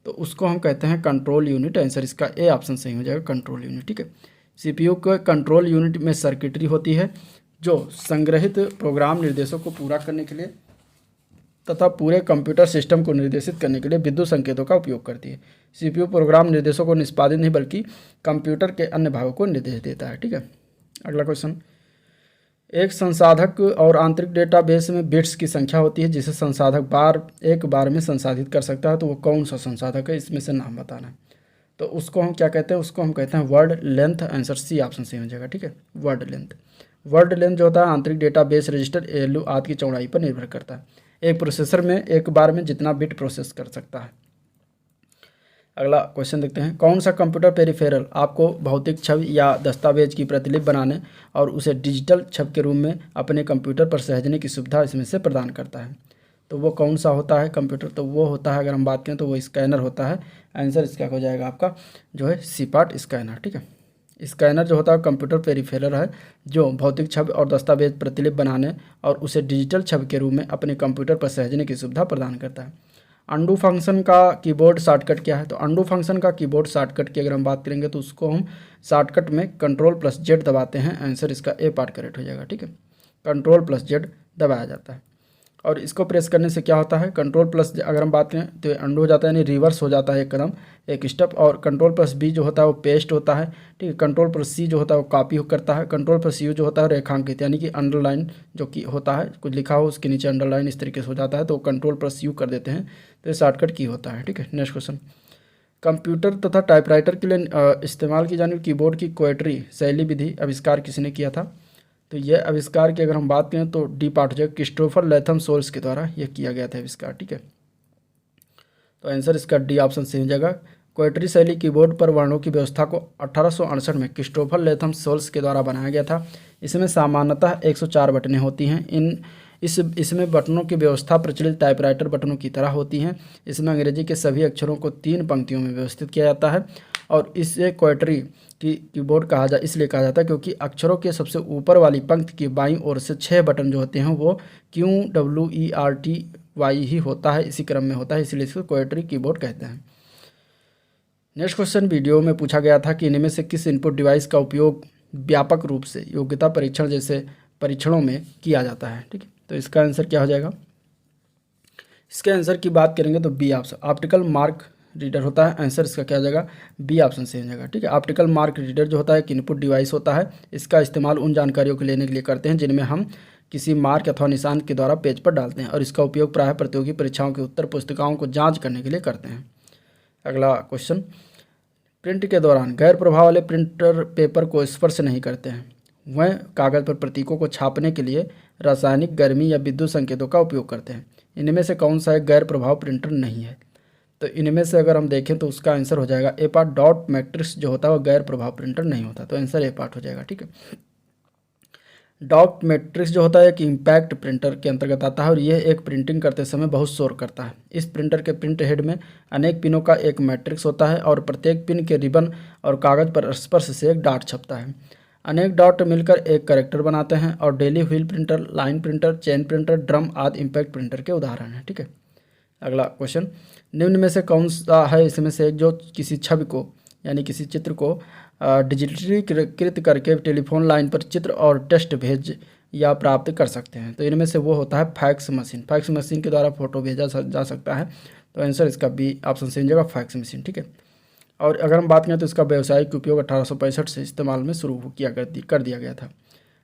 [SPEAKER 1] तो उसको हम कहते हैं कंट्रोल यूनिट। आंसर इसका ए ऑप्शन सही हो जाएगा, कंट्रोल यूनिट। ठीक है, सीपीयू के कंट्रोल यूनिट में सर्किटरी होती है जो संग्रहित प्रोग्राम निर्देशों को पूरा करने के लिए तथा पूरे कंप्यूटर सिस्टम को निर्देशित करने के लिए विद्युत संकेतों का उपयोग करती है। सीपीयू प्रोग्राम निर्देशों को निष्पादित नहीं बल्कि कंप्यूटर के अन्य भागों को निर्देश देता है। ठीक है, अगला क्वेश्चन, एक संसाधक और आंतरिक डेटाबेस में बिट्स की संख्या होती है जिसे संसाधक एक बार में संसाधित कर सकता है। तो वो कौन सा संसाधक है इसमें से नाम बताना है। तो उसको हम क्या कहते हैं? उसको हम कहते हैं word length. Answer C option सही हो जाएगा। ठीक है, वर्ड लेंथ। वर्ड लेंथ जो होता है आंतरिक डेटाबेस रजिस्टर एएलयू आदि की चौड़ाई पर निर्भर करता है। एक प्रोसेसर में एक बार में जितना बिट प्रोसेस कर सकता है। अगला क्वेश्चन देखते हैं, कौन सा कंप्यूटर पेरिफेरल आपको भौतिक छवि या दस्तावेज की प्रतिलिपि बनाने और उसे डिजिटल छवि के रूप में अपने कंप्यूटर पर सहेजने की सुविधा इसमें से प्रदान करता है? तो वो कौन सा होता है कंप्यूटर? तो वो होता है, अगर हम बात करें तो वो स्कैनर होता है। आंसर इसका हो जाएगा आपका जो है सी पार्ट, स्कैनर। ठीक है, स्कैनर जो होता है कंप्यूटर पेरिफेरल है जो भौतिक छवि और दस्तावेज प्रतिलिपि बनाने और उसे डिजिटल छवि के रूप में अपने कंप्यूटर पर सहेजने की सुविधा प्रदान करता है। अंडू फंक्शन का कीबोर्ड शॉर्टकट क्या है? तो अंडू फंक्शन का कीबोर्ड शॉर्टकट की अगर हम बात करेंगे तो उसको हम शॉर्टकट में Ctrl+Z दबाते हैं। आंसर इसका ए पार्ट करेक्ट हो जाएगा। ठीक है, Ctrl+Z दबाया जाता है और इसको प्रेस करने से क्या होता है, Ctrl+ अगर हम बात करें तो अंडू हो जाता है, यानी रिवर्स हो जाता है एक कदम, एक स्टेप। और Ctrl+B जो होता है वो पेस्ट होता है। ठीक है, Ctrl+C जो होता है वो कॉपी करता है। Ctrl+U जो होता है रेखांकित, यानी कि अंडरलाइन जो कि होता है, कुछ लिखा हो उसके नीचे अंडरलाइन इस तरीके से हो जाता है तो Ctrl+U कर देते हैं, तो ये शॉर्टकट की होता है। ठीक है, नेक्स्ट क्वेश्चन, कंप्यूटर तथा टाइपराइटर के लिए इस्तेमाल की जाने वाली कीबोर्ड की क्वेटरी शैली विधि आविष्कार किसने किया था? तो यह आविष्कार की अगर हम बात करें तो डी पार्ट हो जाएगा, क्रिस्टोफर लैथम सोल्स के द्वारा यह किया गया था आविष्कार। ठीक है, तो आंसर इसका डी ऑप्शन सही हो जाएगा। क्वेटरी शैली कीबोर्ड पर वर्णों की व्यवस्था को 1868 में क्रिस्टोफर लैथम सोल्स के द्वारा बनाया गया था। इसमें सामान्यतः 104 बटनें होती हैं। इसमें बटनों की व्यवस्था प्रचलित टाइपराइटर बटनों की तरह होती हैं। इसमें अंग्रेजी के सभी अक्षरों को 3 पंक्तियों में व्यवस्थित किया जाता है और इसे क्वेटरी कीबोर्ड इसलिए कहा जाता है क्योंकि अक्षरों के सबसे ऊपर वाली पंक्ति की बाईं ओर से 6 बटन जो होते हैं वो QWERTY ही होता है, इसी क्रम में होता है, इसलिए इसको क्वेटरी कीबोर्ड कहते हैं। नेक्स्ट क्वेश्चन, वीडियो में पूछा गया था कि इनमें से किस इनपुट डिवाइस का उपयोग व्यापक रूप से योग्यता परीक्षण जैसे परीक्षणों में किया जाता है? ठीक है, तो इसका आंसर क्या हो जाएगा? इसके आंसर की बात करेंगे तो B option, optical mark reader होता है। आंसर इसका क्या हो जाएगा? बी ऑप्शन से हो जाएगा। ठीक है, ऑप्टिकल मार्क रीडर जो होता है एक इनपुट डिवाइस होता है। इसका इस्तेमाल उन जानकारियों को लेने के लिए करते हैं जिनमें हम किसी मार्क अथवा निशान के द्वारा पेज पर डालते हैं और इसका उपयोग प्रायः प्रतियोगी परीक्षाओं के उत्तर पुस्तिकाओं को जाँच करने के लिए करते हैं। अगला क्वेश्चन, प्रिंट के दौरान गैर प्रभाव वाले प्रिंटर पेपर को स्पर्श नहीं करते हैं। वह कागज़ पर प्रतीकों को छापने के लिए रासायनिक, गर्मी या विद्युत संकेतों का उपयोग करते हैं। इनमें से कौन सा एक गैर प्रभाव प्रिंटर नहीं है? तो इनमें से अगर हम देखें तो उसका आंसर हो जाएगा ए पार्ट, डॉट मैट्रिक्स जो होता है वो गैर प्रभाव प्रिंटर नहीं होता, तो आंसर ए पार्ट हो जाएगा। ठीक है, डॉट मैट्रिक्स जो होता है एक इम्पैक्ट प्रिंटर के अंतर्गत आता है और यह एक प्रिंटिंग करते समय बहुत शोर करता है। इस प्रिंटर के प्रिंट हेड में अनेक पिनों का एक मैट्रिक्स होता है और प्रत्येक पिन के रिबन और कागज़ पर स्पर्श से एक डॉट छपता है। अनेक डॉट मिलकर एक कैरेक्टर बनाते हैं और daily wheel printer, line printer, chain printer, drum आदि इम्पैक्ट प्रिंटर के उदाहरण हैं। ठीक है, अगला क्वेश्चन, निम्न में से कौन सा है इसमें से एक जो किसी छवि को यानी किसी चित्र को डिजिटलीकृत करके टेलीफोन लाइन पर चित्र और टेक्स्ट भेज या प्राप्त कर सकते हैं? तो इनमें से वो होता है फैक्स मशीन। फैक्स मशीन के द्वारा फोटो भेजा जा सकता है, तो आंसर इसका बी ऑप्शन से जगह फैक्स मशीन। ठीक है, और अगर हम बात करें तो इसका व्यावसायिक उपयोग 1865 से इस्तेमाल में शुरू कर दिया गया था।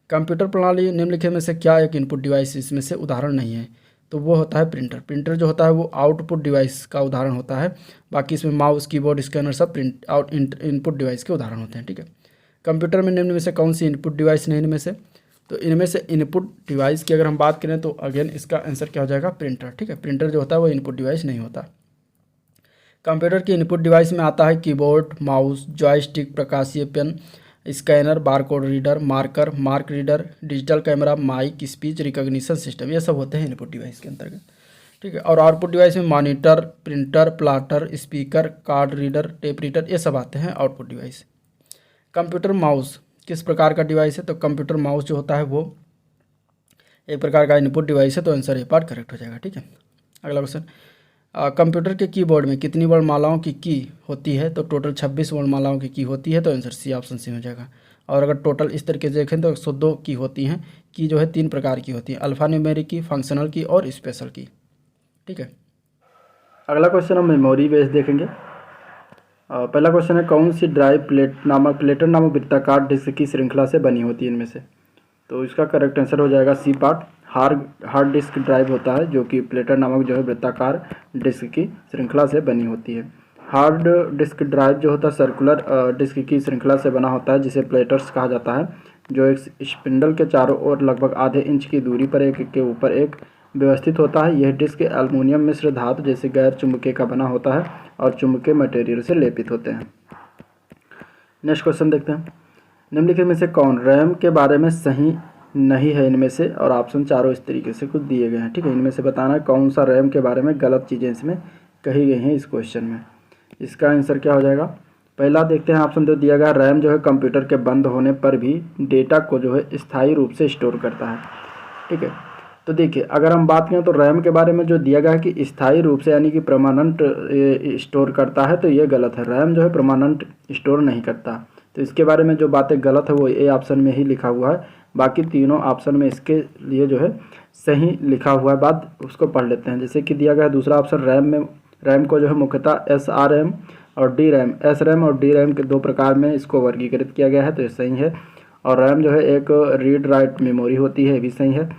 [SPEAKER 1] कंप्यूटर प्रणाली निम्नलिखित में से क्या एक इनपुट डिवाइस इसमें से उदाहरण नहीं है? तो वो होता है प्रिंटर। प्रिंटर जो होता है वो आउटपुट डिवाइस का उदाहरण होता है, बाकी इसमें माउस, कीबोर्ड, स्कैनर सब इनपुट डिवाइस के उदाहरण होते हैं। ठीक है, कंप्यूटर में निम्न में से कौन सी इनपुट डिवाइस नहीं इनमें से? तो इनमें से इनपुट डिवाइस की अगर हम बात करें तो अगेन इसका आंसर क्या हो जाएगा? प्रिंटर। ठीक है, प्रिंटर जो होता है वो इनपुट डिवाइस नहीं होता। कंप्यूटर की इनपुट डिवाइस में आता है कीबोर्ड, माउस, जॉयस्टिक, प्रकाशीय pen, scanner, barcode reader, marker, mark reader, digital camera, mic, speech recognition system, ये सब होते हैं इनपुट डिवाइस के अंतर्गत। ठीक है, और आउटपुट डिवाइस में monitor, printer, plotter, speaker, card reader, tape reader, ये सब आते हैं आउटपुट डिवाइस। कंप्यूटर माउस किस प्रकार का डिवाइस है? तो कंप्यूटर माउस जो होता है वो एक प्रकार का इनपुट डिवाइस है, तो आंसर ए पार्ट करेक्ट हो जाएगा। ठीक है, अगला क्वेश्चन, कंप्यूटर के कीबोर्ड में कितनी वर्णमालाओं की की होती है? तो टोटल 26 वर्णमालाओं की होती है, तो आंसर सी ऑप्शन सी हो जाएगा। और अगर टोटल इस तरीके से देखें तो 102 की होती हैं। की जो है 3 प्रकार की होती है, अल्फा न्यूमेरिक की, फंक्शनल की और स्पेशल की। ठीक है, अगला क्वेश्चन हम मेमोरी बेस देखेंगे। पहला क्वेश्चन है, कौन सी ड्राइव प्लेटर नामक वृत्ताकार डिस्क की श्रृंखला से बनी होती है इनमें से? तो इसका करेक्ट आंसर हो जाएगा C part, hard disk drive होता है जो कि प्लेटर नामक जो है वृत्ताकार डिस्क की श्रृंखला से बनी होती है। हार्ड डिस्क ड्राइव जो होता है सर्कुलर डिस्क की श्रृंखला से बना होता है जिसे प्लेटर्स कहा जाता है, जो एक स्पिंडल के चारों ओर लगभग आधे इंच की दूरी पर एक के ऊपर एक व्यवस्थित होता है। यह डिस्क एल्युमिनियम मिश्र धातु जैसे गैर चुंबकीय का बना होता है और चुंबकीय मटेरियल से लेपित होते हैं। नेक्स्ट क्वेश्चन देखते हैं, निम्नलिखित में से कौन रैम के बारे में सही नहीं है इनमें से? और ऑप्शन चारों इस तरीके से कुछ दिए गए हैं। ठीक है, इनमें से बताना है कौन सा रैम के बारे में गलत चीज़ें इसमें कही गई हैं इस क्वेश्चन में। इसका आंसर क्या हो जाएगा? पहला देखते हैं, ऑप्शन जो दिया गया, रैम जो है कंप्यूटर के बंद होने पर भी डेटा को जो है स्थायी रूप से स्टोर करता है। ठीक है, तो देखिए अगर हम बात करें तो रैम के बारे में जो दिया गया है कि स्थायी रूप से यानी कि परमानेंट स्टोर करता है, तो ये गलत है। रैम जो है परमानेंट स्टोर नहीं करता। तो इसके बारे में जो बातें गलत है वो ए ऑप्शन में ही लिखा हुआ है। बाकी तीनों ऑप्शन में इसके लिए जो है सही लिखा हुआ है। बात उसको पढ़ लेते हैं। जैसे कि दिया गया है दूसरा ऑप्शन, रैम को जो है मुख्यतः SRM और DRAM, SRAM और DRAM के 2 प्रकार में इसको वर्गीकृत किया गया है, तो ये सही है। और रैम जो है एक रीड राइट मेमोरी होती है, ये भी सही है।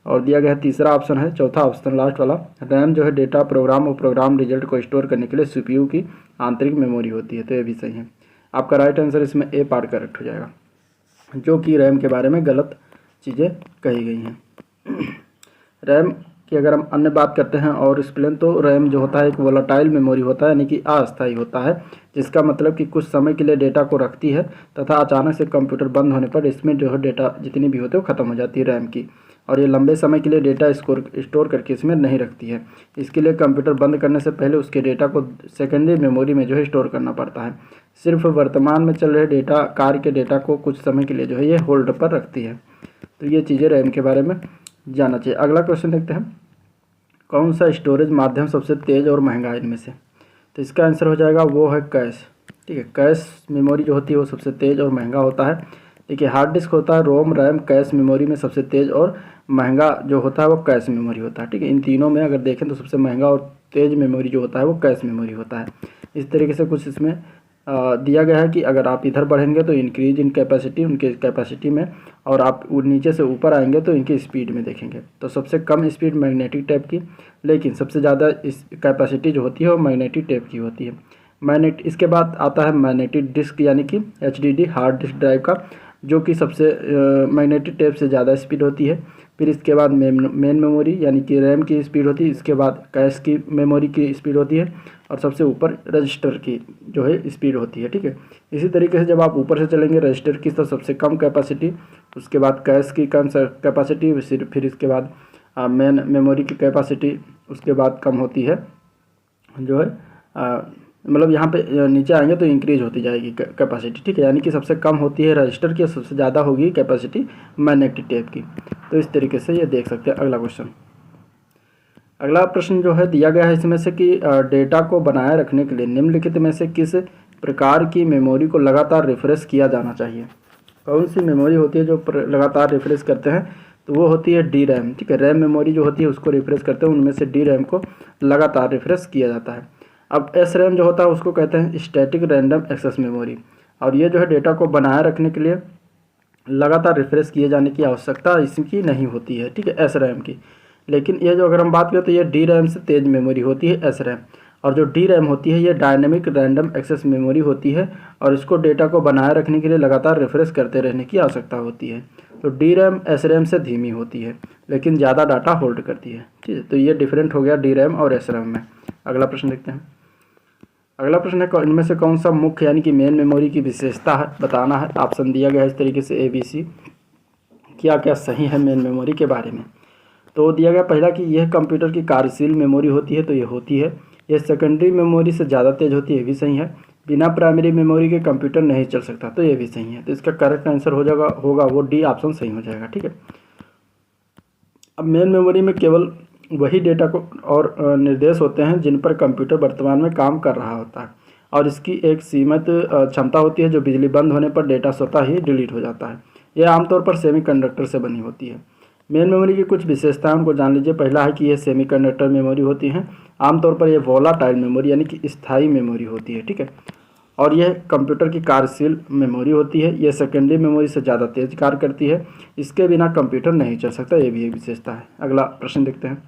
[SPEAKER 1] और दिया गया है तीसरा ऑप्शन है, चौथा ऑप्शन लास्ट वाला, रैम जो है डेटा प्रोग्राम और प्रोग्राम रिजल्ट को स्टोर करने के लिए CPU की आंतरिक मेमोरी होती है, तो ये भी सही है। आपका राइट आंसर इसमें ए पार्ट करेक्ट हो जाएगा, जो कि रैम के बारे में गलत चीज़ें कही गई हैं। रैम की अगर हम अन्य बात करते हैं और एक्सप्लेन, तो रैम जो होता है एक वोलाटाइल मेमोरी होता है, यानी कि अस्थायी होता है, जिसका मतलब कि कुछ समय के लिए डेटा को रखती है तथा अचानक से कंप्यूटर बंद होने पर इसमें जो है डेटा जितनी भी होते हैं वो ख़त्म हो जाती है रैम की। और ये लंबे समय के लिए डेटा स्टोर करके इसमें नहीं रखती है। इसके लिए कंप्यूटर बंद करने से पहले उसके डेटा को सेकेंडरी मेमोरी में जो है स्टोर करना पड़ता है। सिर्फ वर्तमान में चल रहे डेटा कार्य के डेटा को कुछ समय के लिए जो है ये होल्ड पर रखती है। तो ये चीज़ें रैम के बारे में जाना चाहिए। अगला क्वेश्चन देखते हैं, कौन सा स्टोरेज माध्यम सबसे तेज़ और महंगा है इनमें से? तो इसका आंसर हो जाएगा वो है कैश। ठीक है, कैश मेमोरी जो होती है वो सबसे तेज़ और महंगा होता है। देखिए हार्ड डिस्क होता है, रोम, रैम, कैश मेमोरी में सबसे तेज़ और महंगा जो होता है वो कैश मेमोरी होता है। ठीक है, इन तीनों में अगर देखें तो सबसे महंगा और तेज़ मेमोरी जो होता है वो कैश मेमोरी होता है। इस तरीके से कुछ इसमें दिया गया है कि अगर आप इधर बढ़ेंगे तो इंक्रीज इन कैपेसिटी, उनके कैपेसिटी में, और आप नीचे से ऊपर आएंगे तो इनकी स्पीड में देखेंगे। तो सबसे कम स्पीड मैग्नेटिक टेप की, लेकिन सबसे ज़्यादा इस कैपेसिटी जो होती है वो मैग्नेटिक टेप की होती है। इसके बाद आता है मैग्नेटिक डिस्क यानी कि HDD हार्ड डिस्क ड्राइव का, जो कि सबसे मैग्नेटिक टेप से ज़्यादा स्पीड होती है। फिर इसके बाद मेन मेमोरी यानी कि रैम की स्पीड होती है। इसके बाद कैश की मेमोरी की स्पीड होती है, और सबसे ऊपर रजिस्टर की जो है स्पीड होती है। ठीक है, इसी तरीके से जब आप ऊपर से चलेंगे रजिस्टर की तो सबसे कम कैपेसिटी, उसके बाद कैश की कम कैपेसिटी, फिर इसके बाद मेन मेमोरी की कैपेसिटी उसके बाद कम होती है जो है मतलब यहाँ पे नीचे आएंगे तो इंक्रीज होती जाएगी कैपेसिटी। ठीक है, यानी कि सबसे कम होती है रजिस्टर की, सबसे ज़्यादा होगी कैपेसिटी मैग्नेटिक टेप की। तो इस तरीके से ये देख सकते हैं। अगला क्वेश्चन, अगला प्रश्न जो है दिया गया है इसमें से कि डेटा को बनाए रखने के लिए निम्नलिखित में से किस प्रकार की मेमोरी को लगातार रिफ्रेश किया जाना चाहिए? कौन सी मेमोरी होती है जो लगातार रिफ्रेश करते हैं? तो वो होती है DRAM। ठीक है, रैम मेमोरी जो होती है उसको रिफ्रेश करते हैं, उनमें से DRAM को लगातार रिफ्रेश किया जाता है। अब SRAM जो होता है उसको कहते हैं स्टैटिक रैंडम एक्सेस मेमोरी, और ये जो है डेटा को बनाए रखने के लिए लगातार रिफ्रेश किए जाने की आवश्यकता इसकी नहीं होती है। ठीक है, SRAM की। लेकिन ये जो अगर हम बात करें तो ये DRAM से तेज़ मेमोरी होती है SRAM, और जो DRAM होती है ये डायनेमिक रैंडम एक्सेस मेमोरी होती है, और इसको डेटा को बनाए रखने के लिए लगातार रिफ्रेश करते रहने की आवश्यकता होती है। तो DRAM SRAM से धीमी होती है लेकिन ज़्यादा डाटा होल्ड करती है। ठीक है, तो ये डिफरेंट हो गया DRAM और SRAM में। अगला प्रश्न देखते हैं। अगला प्रश्न है, इनमें से कौन सा मुख्य यानी कि मेन मेमोरी की विशेषता है बताना है। ऑप्शन दिया गया है इस तरीके से ABC, क्या क्या सही है मेन मेमोरी के बारे में। तो दिया गया पहला कि यह कंप्यूटर की कार्यशील मेमोरी होती है, तो ये होती है। यह सेकेंडरी मेमोरी से ज़्यादा तेज होती है, ये भी सही है। बिना प्राइमरी मेमोरी के कंप्यूटर नहीं चल सकता, तो ये भी सही है। तो इसका करेक्ट आंसर होगा वो D ऑप्शन सही हो जाएगा। ठीक है, अब मेन मेमोरी में केवल वही डेटा को और निर्देश होते हैं जिन पर कंप्यूटर वर्तमान में काम कर रहा होता है, और इसकी एक सीमित क्षमता होती है जो बिजली बंद होने पर डेटा स्वतः ही डिलीट हो जाता है। यह आमतौर पर सेमीकंडक्टर से बनी होती है। मेन मेमोरी की कुछ विशेषताओं को जान लीजिए। पहला है कि यह सेमीकंडक्टर मेमोरी होती है। आमतौर पर यह वोलाटाइल मेमोरी यानी कि स्थायी मेमोरी होती है। ठीक है, और यह कंप्यूटर की कार्यशील मेमोरी होती है। यह सेकेंडरी मेमोरी से ज़्यादा तेज कार्य करती है। इसके बिना कंप्यूटर नहीं चल सकता, ये भी एक विशेषता है। अगला प्रश्न देखते हैं,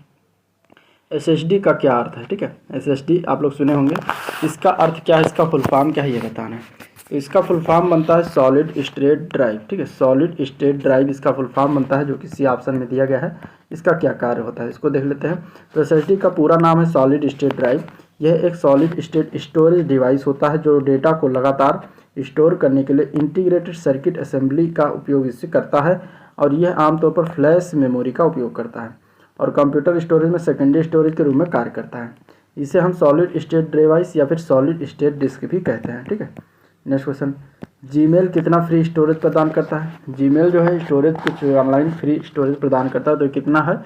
[SPEAKER 1] SSD का क्या अर्थ है? ठीक है, SSD आप लोग सुने होंगे, इसका अर्थ क्या है, इसका फुल फॉर्म क्या है ये बताना है। इसका फुल फॉर्म बनता है सॉलिड स्टेट ड्राइव। ठीक है, सॉलिड स्टेट ड्राइव इसका फुल फॉर्म बनता है, जो कि C ऑप्शन में दिया गया है। इसका क्या कार्य होता है इसको देख लेते हैं। तो SSD का पूरा नाम है सॉलिड स्टेट ड्राइव। यह एक सॉलिड स्टेट स्टोरेज डिवाइस होता है जो डेटा को लगातार स्टोर करने के लिए इंटीग्रेटेड सर्किट असेंबली का उपयोग इससे करता है, और यह आमतौर पर फ्लैश मेमोरी का उपयोग करता है और कंप्यूटर स्टोरेज में सेकेंडरी स्टोरेज के रूप में कार्य करता है। इसे हम सॉलिड स्टेट डिवाइस या फिर सॉलिड स्टेट डिस्क भी कहते हैं। ठीक है, नेक्स्ट क्वेश्चन, जीमेल कितना फ्री स्टोरेज प्रदान करता है? जीमेल जो है स्टोरेज कुछ ऑनलाइन फ्री स्टोरेज प्रदान करता है, तो कितना है?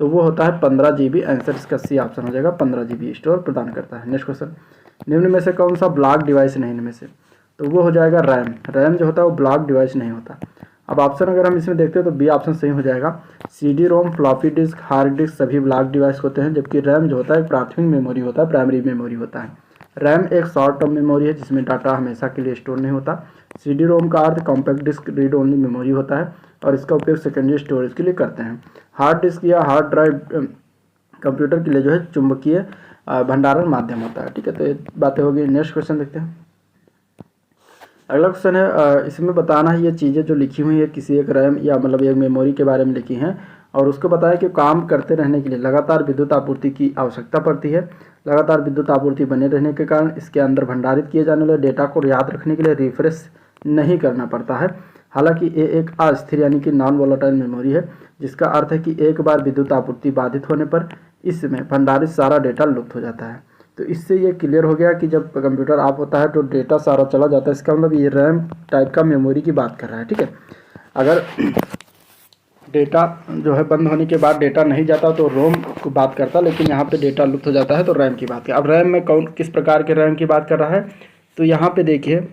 [SPEAKER 1] तो वो होता है 15 GB। आंसर इसका सी ऑप्शन हो जाएगा, 15 GB स्टोर प्रदान करता है। नेक्स्ट क्वेश्चन, निम्न में से कौन सा ब्लॉक डिवाइस नहीं इनमें से? तो वो हो जाएगा रैम। रैम जो होता है वो ब्लॉक डिवाइस नहीं होता। अब ऑप्शन अगर हम इसमें देखते हैं तो बी ऑप्शन सही हो जाएगा। CD रोम, फ्लॉपी डिस्क, हार्ड डिस्क सभी ब्लॉक डिवाइस होते हैं, जबकि रैम जो होता है प्राथमिक मेमोरी होता है, प्राइमरी मेमोरी होता है। रैम एक शॉर्ट टर्म मेमोरी है जिसमें डाटा हमेशा के लिए स्टोर नहीं होता। CD रोम का अर्थ compact disc read only memory होता है और इसका उपयोग सेकेंडरी स्टोरेज के लिए करते हैं। हार्ड डिस्क या हार्ड ड्राइव कंप्यूटर के लिए जो है चुंबकीय भंडारण माध्यम होता है। ठीक है, तो ये बातें होगी। नेक्स्ट क्वेश्चन देखते हैं। अगला क्वेश्चन है, इसमें बताना है ये चीज़ें जो लिखी हुई है किसी एक रैम या मतलब एक मेमोरी के बारे में लिखी हैं, और उसको बताया कि काम करते रहने के लिए लगातार विद्युत आपूर्ति की आवश्यकता पड़ती है। लगातार विद्युत आपूर्ति बने रहने के कारण इसके अंदर भंडारित किए जाने वाले डेटा को याद रखने के लिए रिफ्रेश नहीं करना पड़ता है। हालांकि ये एक अस्थिर यानी कि नॉन वोलेटाइल मेमोरी है, जिसका अर्थ है कि एक बार विद्युत आपूर्ति बाधित होने पर इसमें भंडारित सारा डेटा लुप्त हो जाता है। तो इससे ये क्लियर हो गया कि जब कंप्यूटर ऑफ होता है तो डेटा सारा चला जाता है। इसका मतलब ये रैम टाइप का मेमोरी की बात कर रहा है। ठीक है, अगर डेटा जो है बंद होने के बाद डेटा नहीं जाता तो रोम को बात करता, लेकिन यहाँ पे डेटा लुप्त हो जाता है तो रैम की बात कर। अब रैम में किस प्रकार के रैम की बात कर रहा है? तो यहाँ पे देखिए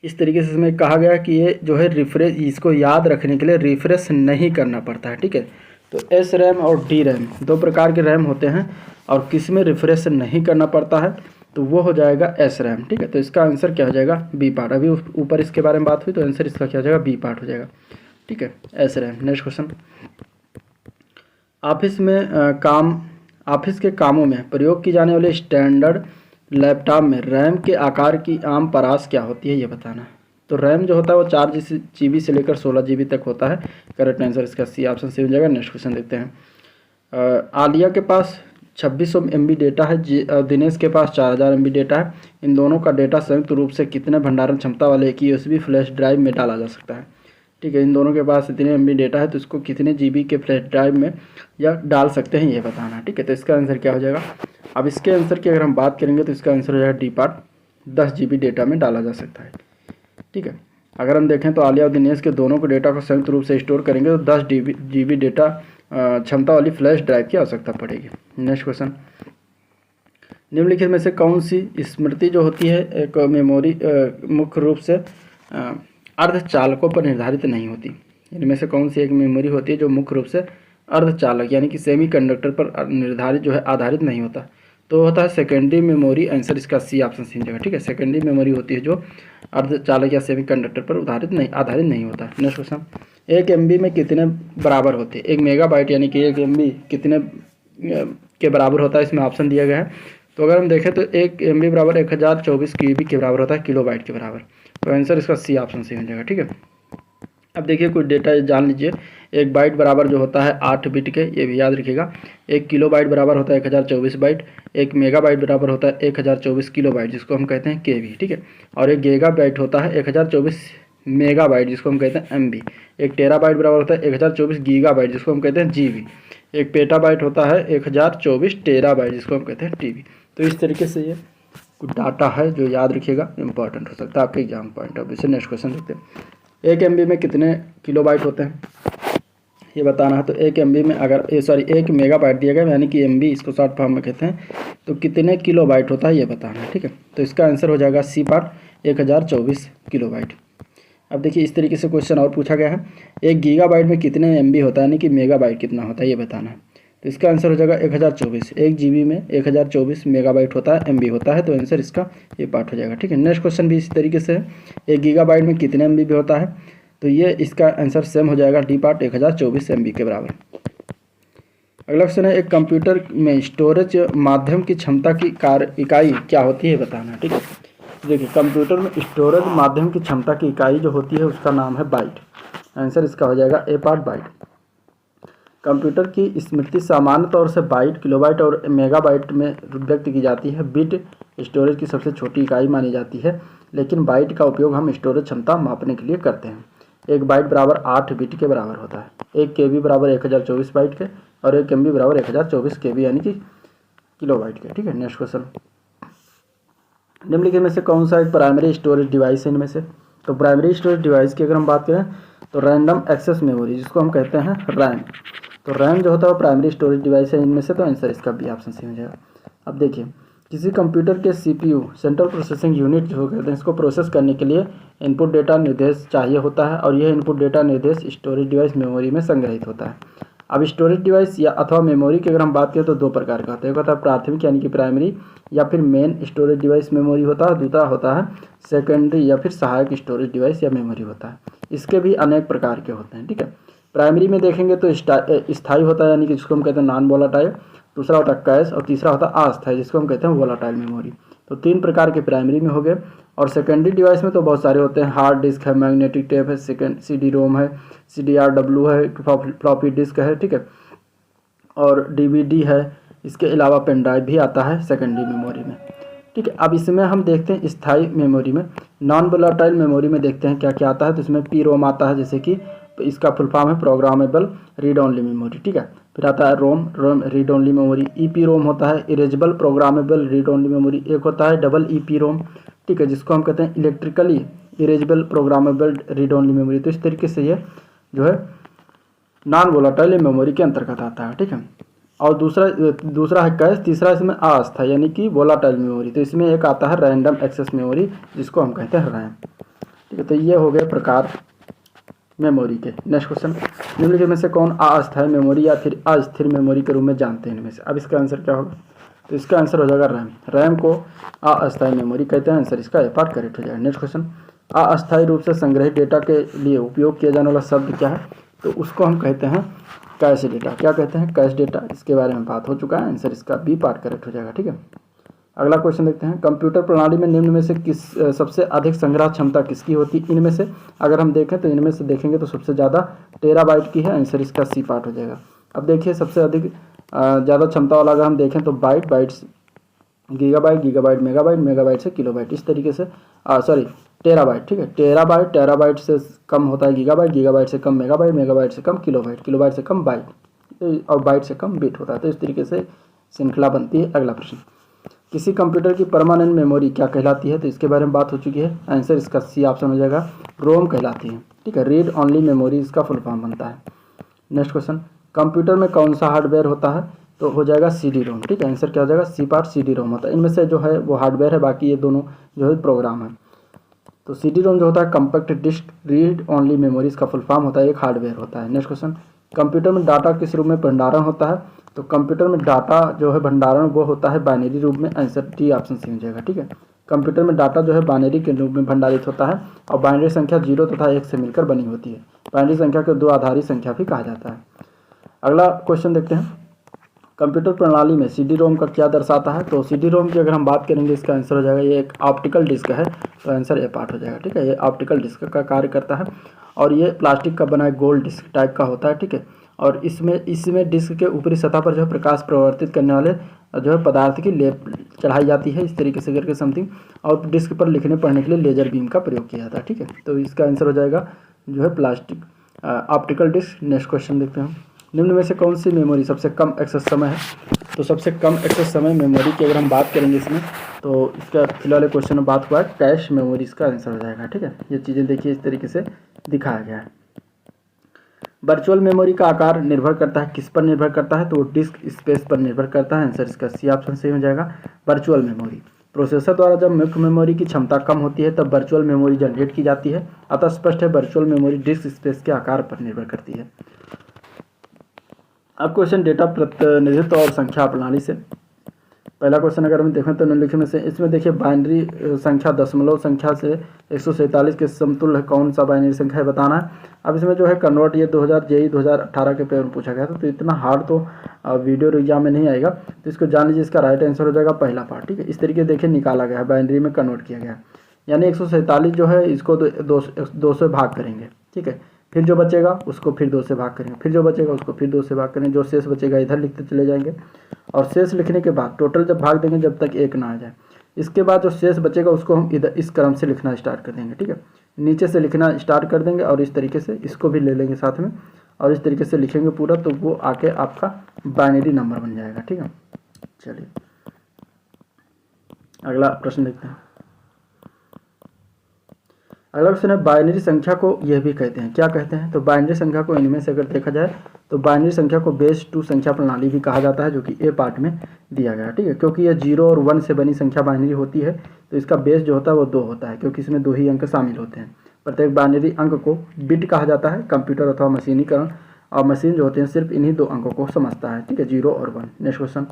[SPEAKER 1] इस तरीके से इसमें कहा गया कि ये जो है रिफ्रेश, इसको याद रखने के लिए रिफ्रेश नहीं करना पड़ता है। ठीक है, तो एस रैम और डी रैम दो प्रकार के रैम होते हैं, और किस में रिफ्रेश नहीं करना पड़ता है तो वो हो जाएगा एस रैम। ठीक है, तो इसका आंसर क्या हो जाएगा? B part. अभी ऊपर इसके बारे में बात हुई तो आंसर इसका क्या हो जाएगा? बी पार्ट हो जाएगा। ठीक है, S RAM. Next question, office के कामों में प्रयोग की जाने वाले स्टैंडर्ड लैपटॉप में रैम के आकार की आम परास क्या होती है, ये बताना है। तो रैम जो होता है वो 4 GB से लेकर 16 GB तक होता है। करेक्ट आंसर इसका सी ऑप्शन से हो जाएगा। नेक्स्ट क्वेश्चन देखते हैं। आलिया के पास 2600 MB डेटा है, दिनेश के पास 4000 MB डेटा है। इन दोनों का डेटा संयुक्त रूप से कितने भंडारण क्षमता वाले एक USB फ्लैश ड्राइव में डाला जा सकता है? ठीक है, इन दोनों के पास इतने MB डेटा है तो इसको कितने GB के फ्लैश ड्राइव में या डाल सकते हैं ये बताना है। ठीक है, तो इसका आंसर क्या हो जाएगा? अब इसके आंसर की अगर हम बात करेंगे तो इसका आंसर हो जाएगा डी पार्ट, 10 GB डेटा में डाला जा सकता है। ठीक है, अगर हम देखें तो आलिया और दिनेश के दोनों को डेटा को संयुक्त रूप से स्टोर करेंगे तो 10 GB डेटा क्षमता वाली फ्लैश ड्राइव की आवश्यकता पड़ेगी। नेक्स्ट क्वेश्चन, निम्नलिखित में से कौन सी स्मृति जो होती है एक मेमोरी मुख्य रूप से अर्धचालकों पर निर्धारित नहीं होती? इनमें से कौन सी एक मेमोरी होती है जो मुख्य रूप से अर्धचालक यानी कि सेमीकंडक्टर पर निर्धारित जो है आधारित नहीं होता? तो होता है सेकेंडरी मेमोरी। आंसर इसका सी ऑप्शन सी जगह। ठीक है, सेकेंडरी मेमोरी होती है जो अर्धचालक या सेमीकंडक्टर पर आधारित नहीं होता। नेक्स्ट क्वेश्चन, 1 MB में कितने बराबर होते हैं? 1 मेगाबाइट यानी कि 1 MB कितने के बराबर होता है? इसमें ऑप्शन दिया गया है। तो अगर हम देखें तो 1 MB बराबर 1024 KB के बराबर होता है, किलोबाइट के बराबर। तो आंसर इसका सी ऑप्शन सी हो जाएगा। ठीक है, अब देखिए कुछ डेटा जान लीजिए। 1 बाइट बराबर जो होता है 8 बिट के, ये भी याद रखिएगा। 1 किलोबाइट बराबर होता है 1024 बाइट। 1 मेगाबाइट बराबर होता है 1024 किलोबाइट, जिसको हम कहते हैं KB। ठीक है, और 1 गीगाबाइट होता है 1024 मेगाबाइट, जिसको हम कहते हैं MB। 1 टेराबाइट बराबर होता है 1024 गीगाबाइट, जिसको हम कहते हैं GB। 1 पेटाबाइट होता है 1024 टेराबाइट, जिसको हम कहते हैं TB। तो इस तरीके से ये कुछ डाटा है जो याद रखिएगा, इंपॉर्टेंट हो सकता है आपके एग्जाम पॉइंट ऑफ व्यू से। नेक्स्ट क्वेश्चन देखते हैं। 1 MB में कितने किलोबाइट होते हैं ये बताना है। तो 1 MB में अगर 1 मेगाबाइट दिया गया यानी कि MB इसको शॉर्ट फॉर्म में कहते हैं, तो कितने किलोबाइट होता है ये बताना है। ठीक है, तो इसका आंसर हो जाएगा सी पार्ट, 1024 किलोबाइट। अब देखिए इस तरीके से क्वेश्चन और पूछा गया है। 1 गीगाबाइट में कितने MB होता है यानी कि मेगाबाइट कितना होता है ये बताना है। तो इसका आंसर हो जाएगा 1024। 1 GB में 1024 मेगाबाइट होता है, MB होता है, तो आंसर इसका ये पार्ट हो जाएगा। ठीक है, नेक्स्ट क्वेश्चन भी इसी तरीके से है। 1 गीगाबाइट में कितने MB भी होता है, तो ये इसका आंसर सेम हो जाएगा डी पार्ट, 1024 MB के बराबर। अगला क्वेश्चन है, एक कंप्यूटर में स्टोरेज माध्यम की क्षमता की इकाई क्या होती है बताना है। ठीक है, देखिए कंप्यूटर में स्टोरेज माध्यम की क्षमता की इकाई जो होती है उसका नाम है बाइट। आंसर इसका हो जाएगा ए पार्ट, बाइट। कंप्यूटर की स्मृति सामान्य तौर से बाइट, किलोबाइट और मेगाबाइट में व्यक्त की जाती है। बिट स्टोरेज की सबसे छोटी इकाई मानी जाती है, लेकिन बाइट का उपयोग हम स्टोरेज क्षमता मापने के लिए करते हैं। 1 बाइट बराबर 8 बिट के बराबर होता है। 1 KB बराबर 1024 बाइट के, और 1 MB बराबर 1024 KB यानी कि किलोबाइट के। ठीक है, नेक्स्ट क्वेश्चन, निम्नलिखित में से कौन सा एक प्राइमरी स्टोरेज डिवाइस है इनमें से? तो प्राइमरी स्टोरेज डिवाइस की अगर हम बात करें तो रैंडम एक्सेस मेमोरी, जिसको हम कहते हैं रैम। तो रैम जो होता है वो प्राइमरी स्टोरेज डिवाइस है इनमें से, तो आंसर इसका बी ऑप्शन सी हो जाएगा। अब देखिए, किसी कंप्यूटर के सीपीयू सेंट्रल प्रोसेसिंग यूनिट जो कहते हैं, इसको प्रोसेस करने के लिए इनपुट डेटा निर्देश चाहिए होता है और यह इनपुट डेटा निर्देश स्टोरेज डिवाइस मेमोरी में संग्रहित होता है। अब स्टोरेज डिवाइस या अथवा मेमोरी की अगर हम बात करें तो दो प्रकार का होता है। एक होता है प्राथमिक यानी कि प्राइमरी या फिर मेन स्टोरेज डिवाइस मेमोरी होता है, दूसरा होता है सेकेंडरी या फिर सहायक स्टोरेज डिवाइस या मेमोरी होता है। इसके भी अनेक प्रकार के होते हैं, ठीक है। प्राइमरी में देखेंगे तो स्थायी होता है यानी कि जिसको हम कहते हैं नॉन वोलाटाइल, दूसरा होता है कैश और तीसरा होता है अस्थायी जिसको हम कहते हैं वोलाटाइल मेमोरी। तो तीन प्रकार के प्राइमरी में हो गए। और सेकेंडरी डिवाइस में तो बहुत सारे होते हैं, हार्ड डिस्क है, मैग्नेटिक टेप है, सेकेंड CD रोम है, CDRW है, फ्लॉपी डिस्क है, ठीक है, और DVD है। इसके अलावा पेन ड्राइव भी आता है सेकेंडरी मेमोरी में, ठीक है। अब इसमें हम देखते हैं स्थायी मेमोरी में, नॉन वोलाटाइल मेमोरी में देखते हैं क्या क्या आता है। तो इसमें PROM आता है, जैसे कि इसका फुल फॉर्म है प्रोग्रामेबल रीड ओनली मेमोरी, ठीक है। फिर आता है रोम रीड ओनली मेमोरी। EPROM होता है erasable programmable read only memory. एक होता है डबल EPROM, ठीक है, जिसको हम कहते हैं electrically erasable programmable read only memory. तो इस तरीके से ये जो है नॉन वोलाटाइल मेमोरी के अंतर्गत आता है, ठीक है। और दूसरा है कैश, तीसरा इसमें अस्थायी यानी कि वोलाटाइल मेमोरी। तो इसमें एक आता है रैंडम एक्सेस मेमोरी जिसको हम कहते हैं रैम, ठीक है। तो ये हो गए प्रकार मेमोरी के। नेक्स्ट क्वेश्चन, निम्नलिखित में से कौन अस्थायी मेमोरी या फिर अस्थिर मेमोरी के रूप में जानते हैं इनमें से। अब इसका आंसर क्या होगा, तो इसका आंसर हो जाएगा रैम। रैम को अस्थायी मेमोरी कहते हैं, आंसर इसका ए पार्ट करेक्ट हो जाएगा। नेक्स्ट क्वेश्चन, अस्थायी रूप से संग्रहित डेटा के लिए उपयोग किया जाने वाला शब्द क्या है, तो उसको हम कहते हैं कैश डेटा। क्या कहते हैं, कैश डेटा। इसके बारे में बात हो चुका है, आंसर इसका बी पार्ट करेक्ट हो जाएगा, ठीक है। अगला क्वेश्चन देखते हैं, कंप्यूटर प्रणाली में निम्न में से सबसे अधिक संग्रह क्षमता किसकी होती है। इनमें से अगर हम देखें तो इनमें से देखेंगे तो सबसे ज़्यादा टेराबाइट की है, आंसर इसका सी पार्ट हो जाएगा। अब देखिए सबसे अधिक ज़्यादा क्षमता वाला अगर हम देखें तो बाइट्स, गीगाबाइट, मेगाबाइट से किलोबाइट, इस तरीके से टेराबाइट, ठीक है। टेराबाइट से कम होता है गीगाबाइट से कम मेगाबाइट से कम किलोबाइट से कम बाइट और बाइट से कम बिट होता है। तो इस तरीके से श्रृंखला बनती है। अगला प्रश्न, किसी कंप्यूटर की परमानेंट मेमोरी क्या कहलाती है, तो इसके बारे में बात हो चुकी है, आंसर इसका सी ऑप्शन हो जाएगा, रोम कहलाती है, ठीक है। रीड ओनली मेमोरी इसका फुल फॉर्म बनता है। नेक्स्ट क्वेश्चन, कंप्यूटर में कौन सा हार्डवेयर होता है, तो हो जाएगा CD रोम, ठीक है। आंसर क्या हो जाएगा, सी पार्ट CD रोम होता है। इनमें से जो है वो हार्डवेयर है, बाकी ये दोनों जो है प्रोग्राम है। तो CD रोम जो होता है compact disc read only memory इसका फुल फॉर्म होता है, एक हार्डवेयर होता है। नेक्स्ट क्वेश्चन, कंप्यूटर में डाटा किस रूप में भंडारण होता है, तो कंप्यूटर में डाटा जो है भंडारण वो होता है बाइनरी रूप में, आंसर डी ऑप्शन सी हो जाएगा, ठीक है। कंप्यूटर में डाटा जो है बाइनरी के रूप में भंडारित होता है और बाइनरी संख्या 0 तथा 1 से मिलकर बनी होती है। बाइनरी संख्या को दो आधारी संख्या भी कहा जाता है। अगला क्वेश्चन देखते हैं, कंप्यूटर प्रणाली में CD रोम का क्या दर्शाता है, तो CD रोम की अगर हम बात करेंगे इसका आंसर हो जाएगा, ये एक ऑप्टिकल डिस्क है, तो आंसर ए पार्ट हो जाएगा, ठीक है। ये ऑप्टिकल डिस्क का कार्य करता है और ये प्लास्टिक का बना गोल्ड डिस्क टाइप का होता है, ठीक है। और इसमें डिस्क के ऊपरी सतह पर जो है प्रकाश प्रवर्तित करने वाले जो है पदार्थ की लेप चढ़ाई जाती है, इस तरीके से करके समथिंग, और डिस्क पर लिखने पढ़ने के लिए लेजर बीम का प्रयोग किया जाता है, ठीक है। तो इसका आंसर हो जाएगा जो है plastic optical disc. Next question देखते हैं, निम्न में से कौन सी मेमोरी सबसे कम एक्सेस समय है, तो सबसे कम एक्सेस समय मेमोरी की अगर हम बात करेंगे इसमें, तो इसका फिलहाल क्वेश्चन में बात हुआ है कैश मेमोरी, इसका आंसर हो जाएगा, ठीक है। ये चीज़ें देखिए इस तरीके से दिखाया गया है। वर्चुअल मेमोरी का आकार निर्भर करता है किस पर निर्भर करता है, तो वो डिस्क स्पेस पर निर्भर करता है, आंसर इसका सी ऑप्शन सही हो जाएगा। वर्चुअल मेमोरी प्रोसेसर द्वारा जब मुख्य मेमोरी की क्षमता कम होती है तब वर्चुअल मेमोरी जनरेट की जाती है, अतः स्पष्ट है वर्चुअल मेमोरी डिस्क स्पेस के आकार पर निर्भर करती है। अब क्वेश्चन डेटा प्रतिनिधित्व और संख्या प्रणाली से, पहला क्वेश्चन अगर हम देखें तो निम्नलिखित में से इसमें देखिए बाइनरी संख्या दशमलव संख्या से 147 के समतुल्य कौन सा बाइनरी संख्या है बताना है। अब इसमें जो है कन्वर्ट ये 2018 के पेपर में पूछा गया था, तो इतना हार्ड तो वीडियो एग्जाम में नहीं आएगा, तो इसको जान लीजिए। इसका राइट आंसर हो जाएगा पहला पार्ट, ठीक है। इस तरीके देखिए निकाला गया है, बाइनरी में कन्वर्ट किया गया, यानी 147 जो है इसको 2 से भाग करेंगे, ठीक है। फिर जो बचेगा उसको फिर 2 से भाग करेंगे, फिर जो बचेगा उसको फिर 2 से भाग करेंगे, जो शेष बचेगा इधर लिखते चले जाएंगे, और शेष लिखने के बाद टोटल जब भाग देंगे जब तक 1 ना आ जाए, इसके बाद जो शेष बचेगा उसको हम इधर इस क्रम से लिखना स्टार्ट कर देंगे, ठीक है। नीचे से लिखना स्टार्ट कर देंगे और इस तरीके से इसको भी ले लेंगे साथ में, और इस तरीके से लिखेंगे पूरा, तो वो आके आपका बाइनरी नंबर बन जाएगा, ठीक है। चलिए अगला प्रश्न देखते हैं, अगला क्वेश्चन है बाइनरी संख्या को यह भी कहते हैं, क्या कहते हैं? तो बाइनरी संख्या को इनमें से अगर देखा जाए तो बाइनरी संख्या को बेस 2 संख्या प्रणाली भी कहा जाता है, जो कि ए पार्ट में दिया गया है, ठीक है। क्योंकि यह 0 और 1 से बनी संख्या बाइनरी होती है, तो इसका बेस जो होता है वो 2 होता है, क्योंकि इसमें 2 ही अंक शामिल होते हैं। प्रत्येक बाइनरी अंक को बिट कहा जाता है। कंप्यूटर अथवा मशीनीकरण और मशीन जो होते हैं सिर्फ इन्हीं 2 अंकों को समझता है, ठीक है, 0 और 1। नेक्स्ट क्वेश्चन,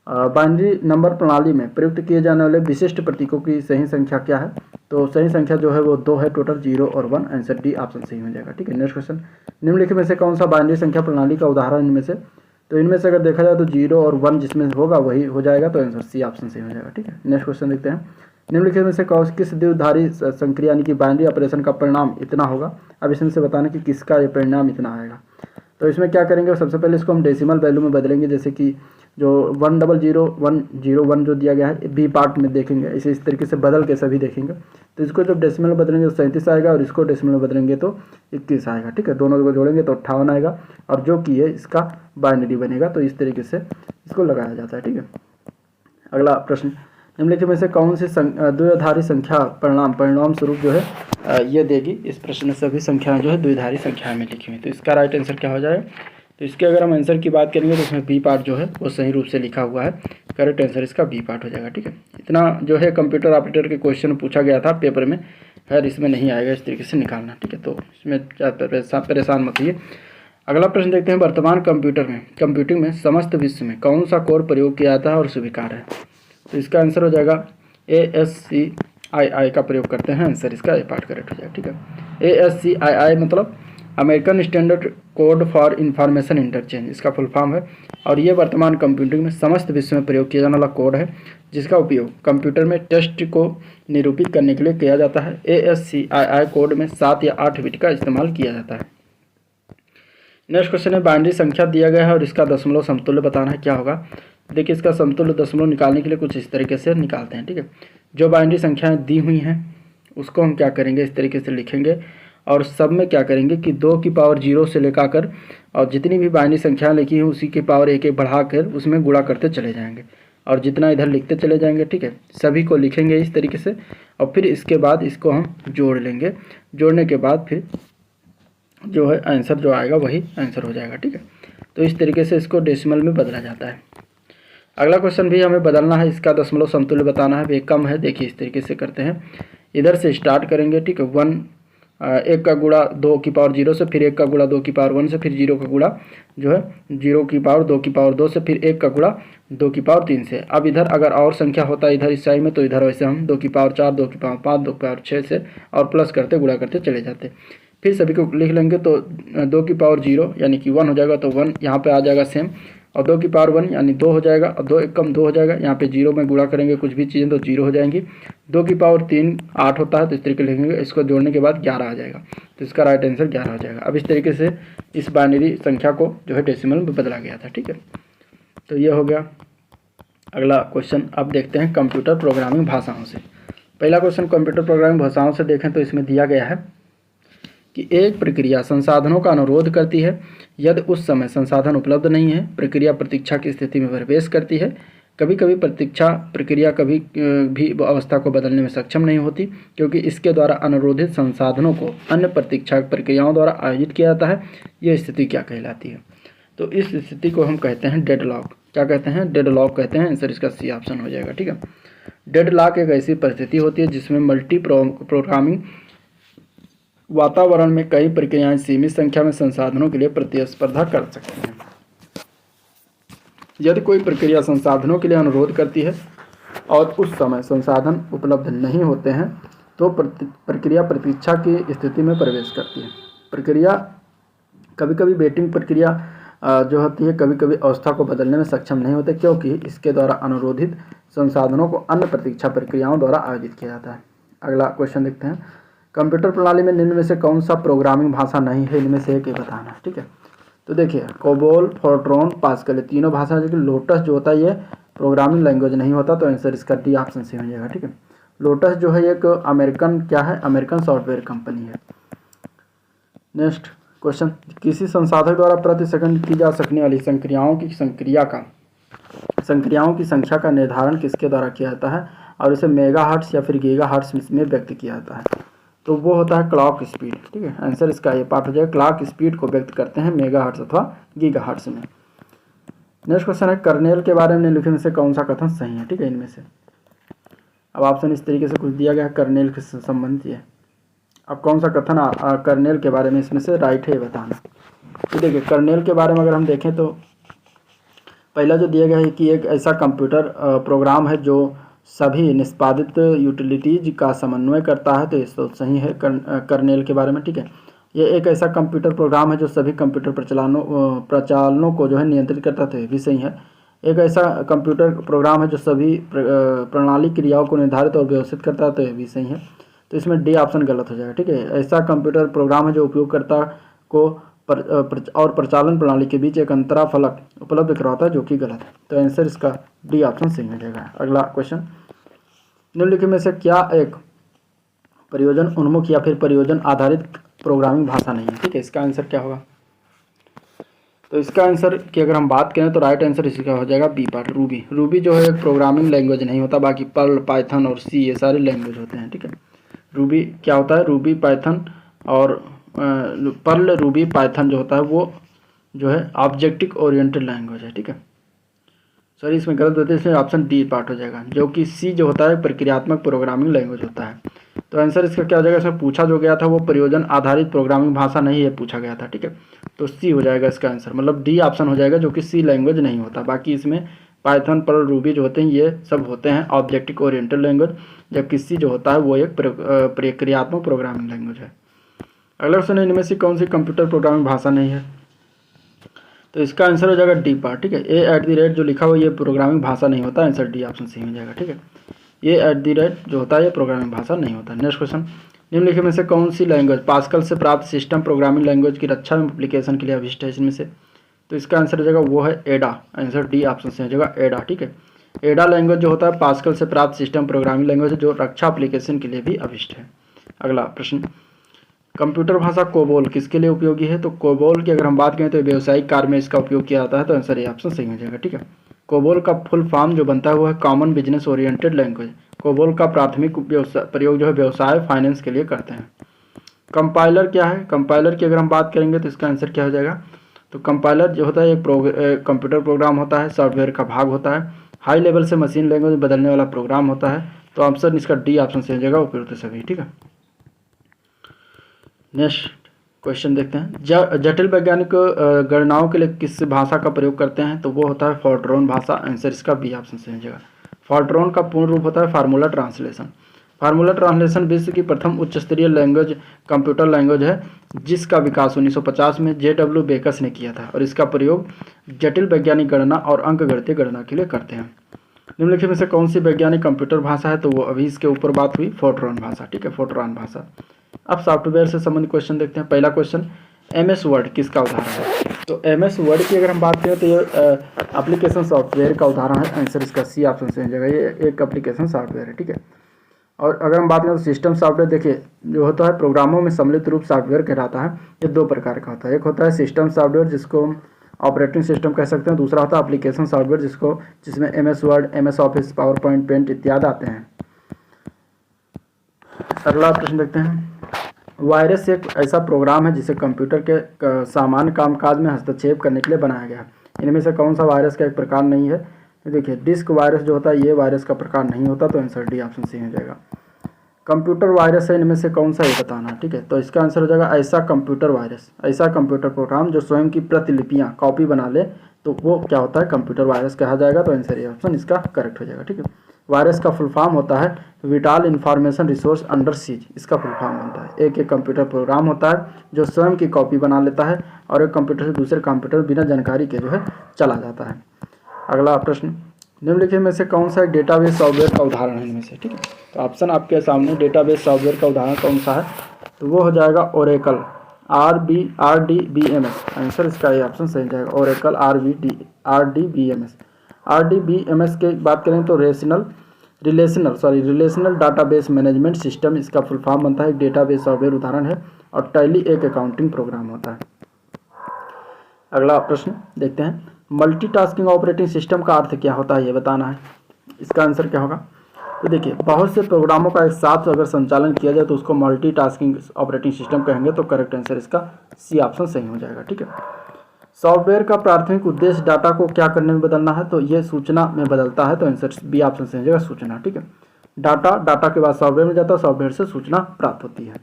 [SPEAKER 1] बाइनरी नंबर प्रणाली में प्रयुक्त किए जाने वाले विशिष्ट प्रतीकों की सही संख्या क्या है? तो सही संख्या जो है वो 2 है, टोटल 0 और 1। आंसर डी ऑप्शन सही हो जाएगा, ठीक है। नेक्स्ट क्वेश्चन, निम्नलिखित में से कौन सा बाइनरी संख्या प्रणाली का उदाहरण इनमें से? तो इनमें से अगर देखा जाए तो 0 और 1 जिसमें होगा वही हो जाएगा, तो आंसर सी ऑप्शन सही हो जाएगा, ठीक है। नेक्स्ट क्वेश्चन देखते हैं, निम्नलिखित में से किस द्विधारी संक्रिया यानी कि बाइनरी ऑपरेशन का परिणाम इतना होगा? अब इसमें से बताना कि किसका ये परिणाम इतना आएगा। तो इसमें क्या करेंगे, सबसे पहले इसको हम डेसिमल वैल्यू में बदलेंगे, जैसे कि जो 1000101 जो दिया गया है बी पार्ट में देखेंगे, इस तरीके से बदल के सभी देखेंगे। तो इसको जब डेसिमल में बदलेंगे तो 37 आएगा, और इसको डेसिमल में बदलेंगे तो 21 आएगा, ठीक है। दोनों को जोड़ेंगे तो 58 आएगा, और जो कि है इसका बाइनरी बनेगा। तो इस तरीके से इसको लगाया जाता है, ठीक है। अगला प्रश्न, निम्नलिखित में से कौन सी द्विधारी संख्या परिणाम स्वरूप जो है ये देगी? इस प्रश्न में सभी संख्याएं जो है द्विधारी संख्या में लिखी हुई, तो इसका राइट आंसर क्या हो जाएगा? तो इसके अगर हम आंसर की बात करेंगे तो इसमें बी पार्ट जो है वो सही रूप से लिखा हुआ है, करेक्ट आंसर इसका बी पार्ट हो जाएगा, ठीक है। इतना जो है कंप्यूटर ऑपरेटर के क्वेश्चन पूछा गया था पेपर में, खैर इसमें नहीं आएगा इस तरीके से निकालना, ठीक है। तो इसमें परेशान मत होइए। अगला प्रश्न देखते हैं, वर्तमान कंप्यूटिंग में समस्त विश्व में कौन सा कोर प्रयोग किया जाता है और स्वीकार है? तो इसका आंसर हो जाएगा ASCII का प्रयोग करते हैं, आंसर इसका ए पार्ट करेक्ट हो जाएगा, ठीक है। ASCII मतलब American standard code for information interchange, इसका फुल फॉर्म है। और ये वर्तमान कंप्यूटिंग में समस्त विश्व में प्रयोग किया जाने वाला कोड है, जिसका उपयोग कंप्यूटर में टेक्स्ट को निरूपित करने के लिए किया जाता है। ASCII कोड में 7 या 8 बिट का इस्तेमाल किया जाता है। नेक्स्ट क्वेश्चन है, बाइनरी संख्या दिया गया है और इसका दशमलव समतुल्य बताना है, क्या होगा? देखिए इसका समतुल्य दशमलव निकालने के लिए कुछ इस तरीके से निकालते हैं, ठीक है। जो बाइनरी संख्याएं दी हुई हैं उसको हम क्या करेंगे, इस तरीके से लिखेंगे, और सब में क्या करेंगे कि 2 की पावर 0 से लेकर और जितनी भी बाइनरी संख्याएं लिखी हैं उसी की पावर 1 बढ़ाकर उसमें गुणा करते चले जाएंगे, और जितना इधर लिखते चले जाएंगे, ठीक है। सभी को लिखेंगे इस तरीके से, और फिर इसके बाद इसको हम जोड़ लेंगे। जोड़ने के बाद फिर जो है आंसर जो आएगा वही आंसर हो जाएगा, ठीक है। तो इस तरीके से इसको डेसिमल में बदला जाता है। अगला क्वेश्चन भी हमें बदलना है, इसका दशमलव समतुल्य बताना है, वे कम है। देखिए इस तरीके से करते हैं, इधर से स्टार्ट करेंगे, ठीक है। 1 का गुणा 2 की पावर 0 से, फिर 1 का गुणा 2 की पावर 1 से, फिर 0 का गुणा जो है 0 की पावर 2 की पावर 2 से, फिर 1 का गुणा 2 की पावर 3 से। अब इधर अगर और संख्या होता है इधर इस साइड में, तो इधर वैसे हम 2 की पावर 4, 2 की पावर 5, 2 की पावर 6 से और प्लस करते गुणा करते चले जाते। फिर सभी को लिख लेंगे, तो 2 की पावर 0 यानी कि 1 हो जाएगा, तो 1 यहाँ पे आ जाएगा सेम, और 2 की पावर 1 यानी 2 हो जाएगा, और 2 एक कम 2 हो जाएगा। यहाँ पे 0 में गुणा करेंगे कुछ भी चीज़ें तो 0 हो जाएंगी। 2 की पावर 3 8 होता है, तो इस तरीके लिखेंगे, इसको जोड़ने के बाद 11 आ जाएगा, तो इसका राइट आंसर 11 हो जाएगा। अब इस तरीके से इस बाइनरी संख्या को जो है डेसिमल में बदला गया था, ठीक है। तो ये हो गया। अगला क्वेश्चन अब देखते हैं कंप्यूटर प्रोग्रामिंग भाषाओं से। पहला क्वेश्चन कंप्यूटर प्रोग्रामिंग भाषाओं से देखें तो इसमें दिया गया है कि एक प्रक्रिया संसाधनों का अनुरोध करती है, यदि उस समय संसाधन उपलब्ध नहीं है, प्रक्रिया प्रतीक्षा की स्थिति में प्रवेश करती है। कभी कभी प्रक्रिया कभी भी अवस्था को बदलने में सक्षम नहीं होती, क्योंकि इसके द्वारा अनुरोधित संसाधनों को अन्य प्रतीक्षा प्रक्रियाओं द्वारा आयोजित किया जाता है। यह स्थिति क्या कहलाती है? तो इस स्थिति को हम कहते हैं डेडलॉक। क्या कहते हैं? डेडलॉक कहते हैं, आंसर इसका सी ऑप्शन हो जाएगा, ठीक है। डेडलॉक एक ऐसी परिस्थिति होती है जिसमें मल्टी प्रोग्रामिंग वातावरण में कई प्रक्रियाएं सीमित संख्या में संसाधनों के लिए प्रतिस्पर्धा कर सकती हैं। यदि कोई प्रक्रिया संसाधनों के लिए अनुरोध करती है और उस समय संसाधन उपलब्ध नहीं होते हैं, तो प्रक्रिया प्रतीक्षा की स्थिति में प्रवेश करती है। प्रक्रिया कभी कभी वेटिंग प्रक्रिया जो होती है कभी कभी अवस्था को बदलने में सक्षम नहीं होते, क्योंकि इसके द्वारा अनुरोधित संसाधनों को अन्य प्रतीक्षा प्रक्रियाओं द्वारा आयोजित किया जाता है। अगला क्वेश्चन देखते हैं, कंप्यूटर प्रणाली में निम्न में से कौन सा प्रोग्रामिंग भाषा नहीं है? इनमें से एक बताना है, ठीक है। तो देखिए कोबोल, फोर्ट्रॉन, पास्कल, तीनों भाषा, लेकिन लोटस जो होता है ये प्रोग्रामिंग लैंग्वेज नहीं होता, तो आंसर इसका डी ऑप्शन से हो जाएगा, ठीक है। लोटस जो है एक अमेरिकन क्या है? अमेरिकन सॉफ्टवेयर कंपनी है। नेक्स्ट क्वेश्चन, किसी संसाधक द्वारा प्रति सेकंड की जा सकने वाली संक्रियाओं की संख्या का निर्धारण किसके द्वारा किया जाता है? और इसे मेगाहर्ट्ज या फिर गीगाहर्ट्ज में व्यक्त किया जाता है। तो वो होता है क्लॉक स्पीड। ठीक है, आंसर इसका ये पार्ट हो जाएगा। क्लॉक स्पीड को व्यक्त करते हैं मेगाहर्ट्ज अथवा गीगाहर्ट्ज में। नेक्स्ट क्वेश्चन है कर्नेल के बारे में निम्नलिखित में से कौन सा कथन सही है। ठीक है, इनमें से अब ऑप्शन इस तरीके से कुछ दिया गया है कर्नेल के संबंधित है। अब कौन सा कथन कर्नेल के बारे में इसमें से राइट है बताना। तो देखिए कर्नेल के बारे में अगर हम देखें तो पहला जो दिया गया है कि एक ऐसा कंप्यूटर प्रोग्राम है जो सभी निष्पादित यूटिलिटीज का समन्वय करता है, तो ये तो सही है कर्नेल के बारे में। ठीक है, ये एक ऐसा कंप्यूटर प्रोग्राम है जो सभी कंप्यूटर प्रचालनों को जो है नियंत्रित करता है, तो ये भी सही है। एक ऐसा कंप्यूटर प्रोग्राम है जो सभी प्रणाली क्रियाओं को निर्धारित और व्यवस्थित करता है, तो ये भी सही है। तो इसमें डी ऑप्शन गलत हो जाएगा। ठीक है, ऐसा कंप्यूटर प्रोग्राम है जो उपयोगकर्ता को और प्रचालन प्रणाली के बीच एक अंतरा फलक उपलब्ध करवाता है, जो कि गलत है। तो आंसर इसका डी ऑप्शन सही हो जाएगा। अगला क्वेश्चन, निम्नलिखित में से क्या एक परियोजन उन्मुख या फिर परियोजन आधारित प्रोग्रामिंग भाषा नहीं है। ठीक है, इसका आंसर क्या होगा। तो इसका आंसर की अगर हम बात करें तो राइट आंसर इसका हो जाएगा बी पार्ट, रूबी। रूबी जो है एक प्रोग्रामिंग लैंग्वेज नहीं होता, बाकी पर्ल, पाइथन और सी ये सारे लैंग्वेज होते हैं। ठीक है, रूबी क्या होता है, रूबी, पाइथन और पर्ल, रूबी, पाइथन जो होता है वो जो है ऑब्जेक्टिव ओरिएंटेड लैंग्वेज है। ठीक है, सॉरी इसमें गलत होता है, इसमें ऑप्शन डी पार्ट हो जाएगा, जो कि सी जो होता है प्रक्रियात्मक प्रोग्रामिंग लैंग्वेज होता है। तो आंसर इसका क्या हो जाएगा, इसमें पूछा जो गया था वो परियोजन आधारित प्रोग्रामिंग भाषा नहीं है पूछा गया था। ठीक है, तो सी हो जाएगा इसका आंसर, मतलब डी ऑप्शन हो जाएगा, जो कि सी लैंग्वेज नहीं होता। बाकी इसमें पाइथन, पर्ल, रूबी जो होते हैं ये सब होते हैं ऑब्जेक्टिव ओरिएंटेड लैंग्वेज, जबकि सी जो होता है वो एक प्रक्रियात्मक प्रोग्रामिंग लैंग्वेज है। अगला क्वेश्चन है, इनमें से कौन सी कंप्यूटर प्रोग्रामिंग भाषा नहीं है। तो इसका आंसर हो जाएगा डी पार्ट। ठीक है, ए @ जो लिखा हुआ ये प्रोग्रामिंग भाषा नहीं होता, आंसर डी ऑप्शन सही हो जाएगा। ठीक है, ए @ जो होता है ये प्रोग्रामिंग भाषा नहीं होता। नेक्स्ट क्वेश्चन, निम्नलिखित में से कौन सी लैंग्वेज पास्कल से प्राप्त सिस्टम प्रोग्रामिंग लैंग्वेज की रक्षा में एप्लीकेशन के लिए अभिष्ट है इनमें से। तो इसका आंसर हो जाएगा वो है एडा, आंसर डी ऑप्शन से हो जाएगा एडा। ठीक है, एडा लैंग्वेज जो होता है पास्कल से प्राप्त सिस्टम प्रोग्रामिंग लैंग्वेज है, जो रक्षा एप्लीकेशन के लिए भी अभिष्ट है। अगला प्रश्न, कंप्यूटर भाषा कोबोल किसके लिए उपयोगी है। तो कोबोल की अगर हम बात करें तो व्यावसायिक कार्य में इसका उपयोग किया जाता है, तो आंसर ए ऑप्शन सही हो जाएगा। ठीक है, कोबोल का फुल फॉर्म जो बनता है वो है common business oriented language. COBOL का प्राथमिक प्रयोग जो है व्यवसाय फाइनेंस के लिए करते हैं। कंपाइलर क्या है, कंपाइलर की अगर हम बात करेंगे तो इसका आंसर क्या हो जाएगा। तो कंपाइलर जो होता है एक कंप्यूटर प्रोग्राम होता है, सॉफ्टवेयर का भाग होता है, हाई लेवल से मशीन लैंग्वेज में बदलने वाला प्रोग्राम होता है। तो ऑप्शन इसका डी ऑप्शन से हो जाएगा उपयुक्त सभी। ठीक है, नेक्स्ट क्वेश्चन देखते हैं, जटिल वैज्ञानिक गणनाओं के लिए किस भाषा का प्रयोग करते हैं। तो वो होता है फोर्ट्रॉन भाषा, आंसर इसका बी ऑप्शन से हो जाएगा। फोर्ट्रॉन का पूर्ण रूप होता है फार्मूला ट्रांसलेशन। फार्मूला ट्रांसलेशन विश्व की प्रथम उच्च स्तरीय लैंग्वेज कंप्यूटर लैंग्वेज है, जिसका विकास 1950 में जे.डब्ल्यू. बेकस ने किया था, और इसका प्रयोग जटिल वैज्ञानिक गणना और अंकगणितीय गणना के लिए करते हैं। निम्नलिखित में से कौन सी वैज्ञानिक कंप्यूटर भाषा है। तो वो अभी इसके ऊपर बात हुई, फोर्ट्रॉन भाषा। ठीक है, फोर्ट्रॉन भाषा। अब सॉफ्टवेयर से संबंधित क्वेश्चन देखते हैं। पहला क्वेश्चन, MS वर्ड किसका उदाहरण है। तो MS वर्ड की अगर हम बात करें तो ये एप्लीकेशन सॉफ्टवेयर का उदाहरण है, आंसर इसका सी ऑप्शन से हो जाएगा। ये एक एप्लीकेशन सॉफ्टवेयर है। ठीक है, और अगर हम बात करें तो सिस्टम सॉफ्टवेयर, देखिए जो होता है प्रोग्रामों में सम्मिलित रूप सॉफ्टवेयर कहलाता है। ये दो प्रकार का होता है, एक होता है सिस्टम सॉफ्टवेयर जिसको हम ऑपरेटिंग सिस्टम कह सकते हैं, दूसरा होता है एप्लीकेशन सॉफ्टवेयर जिसमें MS Word, MS Office, PowerPoint, Paint इत्यादि आते हैं। अगला प्रश्न देखते हैं, वायरस एक ऐसा प्रोग्राम है जिसे कंप्यूटर के सामान्य कामकाज में हस्तक्षेप करने के लिए बनाया गया है। इनमें से कौन सा वायरस का एक प्रकार नहीं है। देखिए डिस्क वायरस जो होता है ये वायरस का प्रकार नहीं होता, तो आंसर डी ऑप्शन सही हो जाएगा। कंप्यूटर वायरस है, इनमें से कौन सा ये बताना। ठीक है, तो इसका आंसर हो जाएगा ऐसा कंप्यूटर वायरस, ऐसा कंप्यूटर प्रोग्राम जो स्वयं की प्रतिलिपियाँ कॉपी बना ले, तो वो क्या होता है, कंप्यूटर वायरस कहा जाएगा। तो आंसर ये ऑप्शन इसका करेक्ट हो जाएगा। ठीक है, वायरस का फुल फॉर्म होता है vital information resource under seize, इसका फुल फॉर्म बनता है। एक कंप्यूटर प्रोग्राम होता है जो स्वयं की कॉपी बना लेता है और एक कंप्यूटर से दूसरे कंप्यूटर बिना जानकारी के जो है चला जाता है। अगला प्रश्न, निम्नलिखित में से कौन सा एक डेटाबेस सॉफ्टवेयर का उदाहरण है इनमें से। ठीक है, तो ऑप्शन आपके सामने डेटाबेस सॉफ्टवेयर का उदाहरण कौन सा है। तो वो हो जाएगा ओरेकल, RDBMS, आंसर इसका ये ऑप्शन सही जाएगा। Oracle RDBMS। RDBMS की बात करें तो रिलेशनल डाटाबेस मैनेजमेंट सिस्टम इसका फुल फॉर्म बनता है। एक डेटाबेस सॉफ्टवेयर उदाहरण है, और टैली एक अकाउंटिंग प्रोग्राम होता है। अगला प्रश्न देखते हैं, मल्टीटास्किंग ऑपरेटिंग सिस्टम का अर्थ क्या होता है ये बताना है। इसका आंसर क्या होगा। तो देखिए बहुत से प्रोग्रामों का एक साथ अगर संचालन किया जाए तो उसको मल्टीटास्किंग ऑपरेटिंग सिस्टम कहेंगे। तो करेक्ट आंसर इसका सी ऑप्शन सही हो जाएगा। ठीक है, सॉफ्टवेयर का प्राथमिक उद्देश्य डाटा को क्या करने में बदलना है, तो ये सूचना में बदलता है। तो आंसर बी ऑप्शन सही हो जाएगा, सूचना। ठीक है, डाटा के बाद सॉफ्टवेयर में जाता है, सॉफ्टवेयर से सूचना प्राप्त होती है।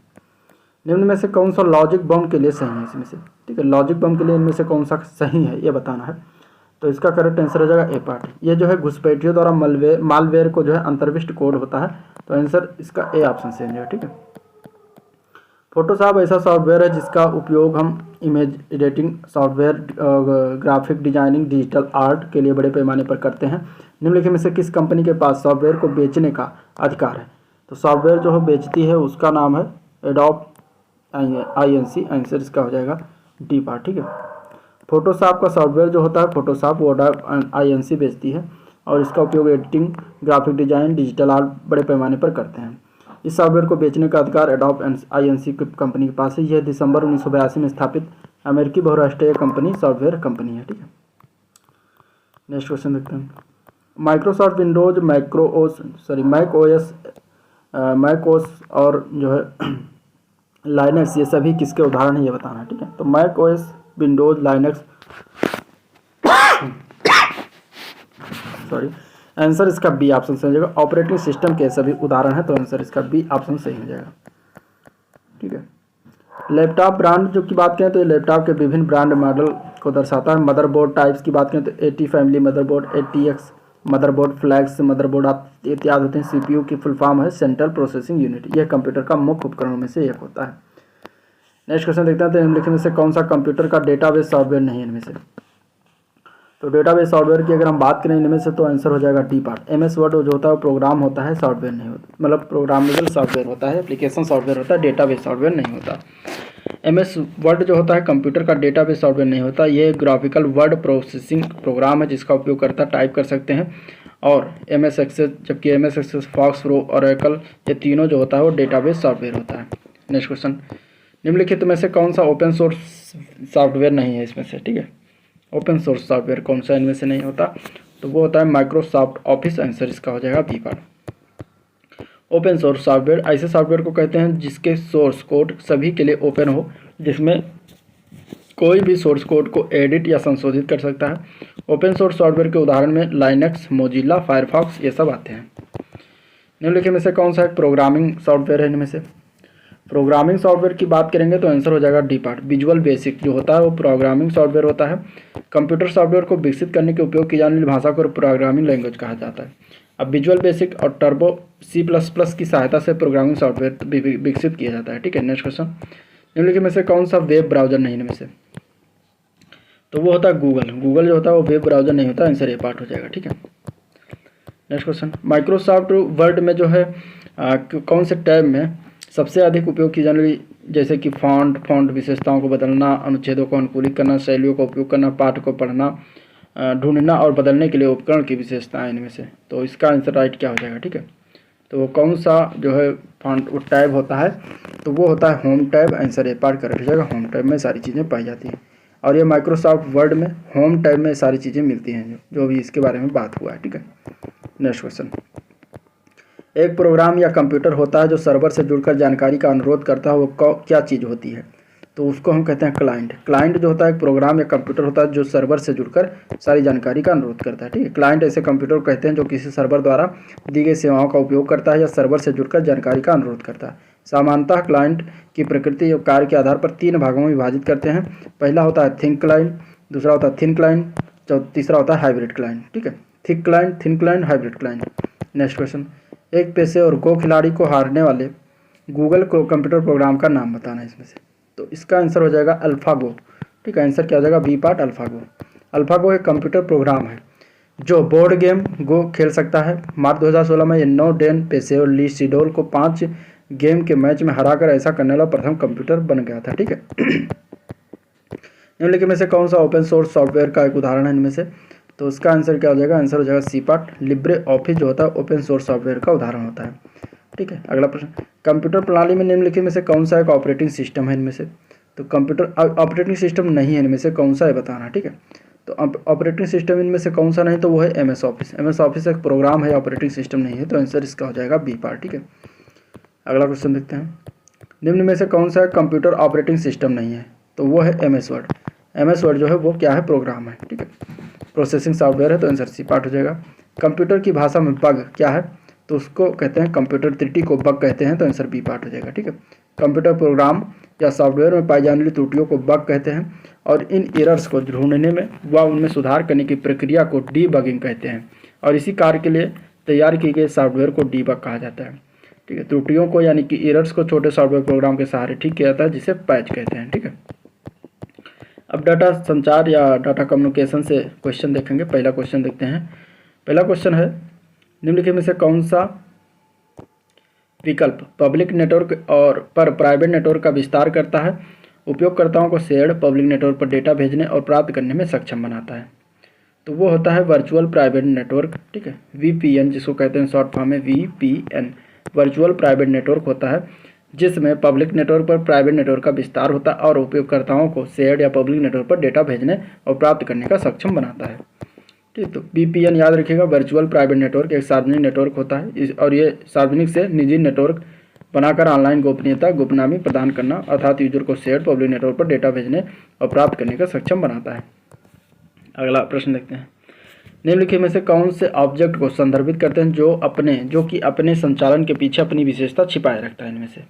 [SPEAKER 1] निम्न में से कौन सा लॉजिक बम के लिए सही है इसमें से? ठीक है, लॉजिक बम के लिए इनमें से कौन सा सही है ये बताना है। तो इसका करेक्ट आंसर हो जाएगा ए पार्ट। ये जो है घुसपैठियों द्वारा मालवेयर को जो है अंतर्विष्ट कोड होता है। तो आंसर इसका ए ऑप्शन से है। ठीक है, फोटोशॉप ऐसा सॉफ्टवेयर है जिसका उपयोग हम image editing software, graphic designing, digital art के लिए बड़े पैमाने पर करते हैं। निम्नलिखित में से किस कंपनी के पास सॉफ्टवेयर को बेचने का अधिकार है? तो सॉफ्टवेयर जो है बेचती है उसका नाम है एडोब INC। आंसर इसका हो जाएगा डी पार्ट। ठीक है, फोटोशॉप का सॉफ्टवेयर जो होता है फोटोशॉप वो एडोब INC बेचती है और इसका उपयोग editing, graphic design, digital art बड़े पैमाने पर करते हैं। इस सॉफ्टवेयर को बेचने का अधिकार एडोब INC कंपनी के पास है। यह दिसंबर 1982 में स्थापित अमेरिकी बहुराष्ट्रीय कंपनी सॉफ्टवेयर कंपनी है। ठीक है, नेक्स्ट क्वेश्चन देखते हैं। माइक्रोसॉफ्ट विंडोज, मैक ओएस और जो है लाइनक्स, ये सभी किसके उदाहरण है ये बताना है। ठीक है, तो Mac OS, Windows, Linux answer इसका बी ऑप्शन सही हो जाएगा। ऑपरेटिंग सिस्टम के सभी उदाहरण है। तो आंसर इसका बी ऑप्शन सही हो जाएगा। ठीक है, लैपटॉप ब्रांड जो की बात करें तो लैपटॉप के विभिन्न ब्रांड मॉडल को दर्शाता है। मदरबोर्ड टाइप्स की बात करें तो AT family motherboard, ATX motherboard, flex motherboard इत्यादि होते हैं। CPU की फुल फॉर्म है सेंट्रल प्रोसेसिंग यूनिट। यह कंप्यूटर का मुख्य उपकरणों में से एक होता है। नेक्स्ट क्वेश्चन देखते हैं। तो निम्नलिखित में से कौन सा कंप्यूटर का डेटाबेस सॉफ्टवेयर नहीं है इनमें से? तो डेटाबेस सॉफ्टवेयर की अगर हम बात करें इनमें से तो आंसर हो जाएगा डी पार्ट। MS वर्ड जो होता है वो प्रोग्राम होता है, सॉफ्टवेयर नहीं होता, मतलब प्रोग्रामेबल सॉफ्टवेयर होता है, एप्लीकेशन सॉफ्टवेयर होता है, डेटाबेस सॉफ्टवेयर नहीं होता। MS वर्ड जो होता है कंप्यूटर का डेटाबेस सॉफ्टवेयर नहीं होता। ये ग्राफिकल वर्ड प्रोसेसिंग प्रोग्राम है जिसका उपयोग करता टाइप कर सकते हैं। और MS एक्सेस, जबकि MS Access, FoxPro, Oracle, ये तीनों जो होता है वो डेटाबेस सॉफ्टवेयर होता है। नेक्स्ट क्वेश्चन, निम्नलिखित में से कौन सा ओपन सोर्स सॉफ्टवेयर नहीं है इसमें से? ठीक है, ओपन सोर्स सॉफ्टवेयर कौन सा इनमें से नहीं होता? तो वो होता है माइक्रोसॉफ्ट ऑफिस। आंसर इसका हो जाएगा B part. Open source software ऐसे सॉफ्टवेयर को कहते हैं जिसके सोर्स कोड सभी के लिए ओपन हो, जिसमें कोई भी सोर्स कोड को एडिट या संशोधित कर सकता है। ओपन सोर्स सॉफ्टवेयर के उदाहरण में लाइनक्स, मोजिला, फायरफॉक्स ये सब आते हैं। निम्नलिखित में से कौन सा एक प्रोग्रामिंग सॉफ्टवेयर है इनमें से? प्रोग्रामिंग सॉफ्टवेयर की बात करेंगे तो आंसर हो जाएगा डी पार्ट। विजुअल बेसिक जो होता है वो प्रोग्रामिंग सॉफ्टवेयर होता है। कंप्यूटर सॉफ्टवेयर को विकसित करने के उपयोग की जाने वाली भाषा को प्रोग्रामिंग लैंग्वेज कहा जाता है। अब विजुअल बेसिक और टर्बो C++ की सहायता से प्रोग्रामिंग सॉफ्टवेयर विकसित किया जाता है। ठीक है, नेक्स्ट क्वेश्चन, निम्नलिखित में से कौन सा वेब ब्राउजर नहीं इनमें से? तो वो होता है गूगल जो होता है वो वेब ब्राउजर नहीं होता। आंसर ए पार्ट हो जाएगा। ठीक है, नेक्स्ट क्वेश्चन, माइक्रोसॉफ्ट वर्ड में जो है कौन से टैब में सबसे अधिक उपयोग की जाने वाली, जैसे कि फॉन्ट विशेषताओं को बदलना, अनुच्छेदों को अनुकूलित करना, शैलियों का उपयोग करना, पाठ को पढ़ना, ढूंढना और बदलने के लिए उपकरण की विशेषताएं इनमें से? तो इसका आंसर राइट क्या हो जाएगा? ठीक है, तो वो कौन सा जो है फॉन्ट वो टैब होता है? तो वो होता है home tab. Answer A part correct हो जाएगा। होम टैब में सारी चीज़ें पाई जाती हैं और ये माइक्रोसॉफ्ट वर्ड में होम टैब में सारी चीज़ें मिलती हैं जो भी इसके बारे में बात हुआ है। ठीक है, नेक्स्ट क्वेश्चन, एक प्रोग्राम या कंप्यूटर होता है जो सर्वर से जुड़कर जानकारी का अनुरोध करता है, वो क्या चीज़ होती है? तो उसको हम कहते हैं क्लाइंट। क्लाइंट जो होता है एक प्रोग्राम या कंप्यूटर होता है जो सर्वर से जुड़कर सारी जानकारी का अनुरोध करता है। ठीक है, क्लाइंट ऐसे कंप्यूटर को कहते हैं जो किसी सर्वर द्वारा दी गई सेवाओं का उपयोग करता है या सर्वर से जुड़कर जानकारी का अनुरोध करता है। सामान्यतः क्लाइंट की प्रकृति और कार्य के आधार पर 3 भागों में विभाजित करते हैं। पहला होता है थिंक क्लाइंट, दूसरा होता है थिन क्लाइंट, तीसरा होता है हाइब्रिड क्लाइंट। ठीक है, thick client, thin client, hybrid client. Next question, एक पेशे और गो खिलाड़ी को हारने वाले गूगल को कंप्यूटर प्रोग्राम का नाम बताना है इसमें से? तो इसका आंसर हो जाएगा अल्फागो। ठीक है, आंसर क्या हो जाएगा? B part AlphaGo. अल्फागो एक कंप्यूटर प्रोग्राम है जो बोर्ड गेम गो खेल सकता है। मार्च 2016 में ये 9 डेन पेशेवर ली सीडोल को 5 गेम के मैच में हराकर ऐसा करने वाला प्रथम कंप्यूटर बन गया था। ठीक है, निम्नलिखित में से कौन सा ओपन सोर्स सॉफ्टवेयर का एक उदाहरण है इनमें से? तो उसका आंसर क्या हो जाएगा? आंसर हो जाएगा सी पार्ट। लिब्रे ऑफिस जो होता है ओपन सोर्स सॉफ्टवेयर का उदाहरण होता है। ठीक है, अगला प्रश्न, कंप्यूटर प्रणाली में निम्नलिखित में से कौन सा एक ऑपरेटिंग सिस्टम है इनमें से? तो कंप्यूटर ऑपरेटिंग सिस्टम नहीं है इनमें से कौन सा है बताना। ठीक है, तो ऑपरेटिंग सिस्टम इनमें से कौन सा नहीं, तो वो है MS ऑफिस। MS ऑफिस एक प्रोग्राम है, ऑपरेटिंग सिस्टम नहीं है, तो आंसर इसका हो जाएगा बी पार्ट। ठीक है, अगला क्वेश्चन देखते हैं। निम्न में से कौन सा कंप्यूटर ऑपरेटिंग सिस्टम नहीं है, तो वो है MS वर्ड। MS वर्ड जो है वो क्या है, प्रोग्राम है। ठीक है, प्रोसेसिंग सॉफ्टवेयर है, तो आंसर सी पार्ट हो जाएगा। कंप्यूटर की भाषा में बग क्या है, तो उसको कहते हैं कंप्यूटर त्रुटि को बग कहते हैं, तो आंसर बी पार्ट हो जाएगा। ठीक है, कंप्यूटर प्रोग्राम या सॉफ्टवेयर में पाई जाने वाली त्रुटियों को बग कहते हैं और इन एरर्स को ढूंढने में व उनमें सुधार करने की प्रक्रिया को डीबगिंग कहते हैं और इसी कार्य के लिए तैयार किए गए सॉफ्टवेयर को डीबग कहा जाता है। ठीक है, त्रुटियों को यानी कि एरर्स को छोटे सॉफ्टवेयर प्रोग्राम के सहारे ठीक किया जाता है, जिसे पैच कहते हैं। ठीक है, अब डाटा संचार या डाटा कम्युनिकेशन से क्वेश्चन देखेंगे। पहला क्वेश्चन देखते हैं। पहला क्वेश्चन है, निम्नलिखित में से कौन सा विकल्प पब्लिक नेटवर्क और पर प्राइवेट नेटवर्क का विस्तार करता है, उपयोगकर्ताओं को शेयर्ड पब्लिक नेटवर्क पर डेटा भेजने और प्राप्त करने में सक्षम बनाता है, तो वो होता है वर्चुअल प्राइवेट नेटवर्क। ठीक है, VPN जिसको कहते हैं शॉर्ट फॉर्म में VPN, वर्चुअल प्राइवेट नेटवर्क होता है जिसमें पब्लिक नेटवर्क पर प्राइवेट नेटवर्क का विस्तार होता है और उपयोगकर्ताओं को शेयर्ड या पब्लिक नेटवर्क पर डेटा भेजने और प्राप्त करने का सक्षम बनाता है। ठीक, तो VPN याद रखिएगा, वर्चुअल प्राइवेट नेटवर्क एक सार्वजनिक नेटवर्क होता है और ये सार्वजनिक से निजी नेटवर्क बनाकर ऑनलाइन गोपनीयता गुपनामी प्रदान करना अर्थात यूजर को शेयर्ड पब्लिक नेटवर्क पर डेटा भेजने और प्राप्त करने का सक्षम बनाता है। अगला प्रश्न देखते हैं। निम्नलिखित में से कौन से ऑब्जेक्ट को संदर्भित करते हैं जो कि अपने संचालन के पीछे अपनी विशेषता छिपाए रखता है इनमें से।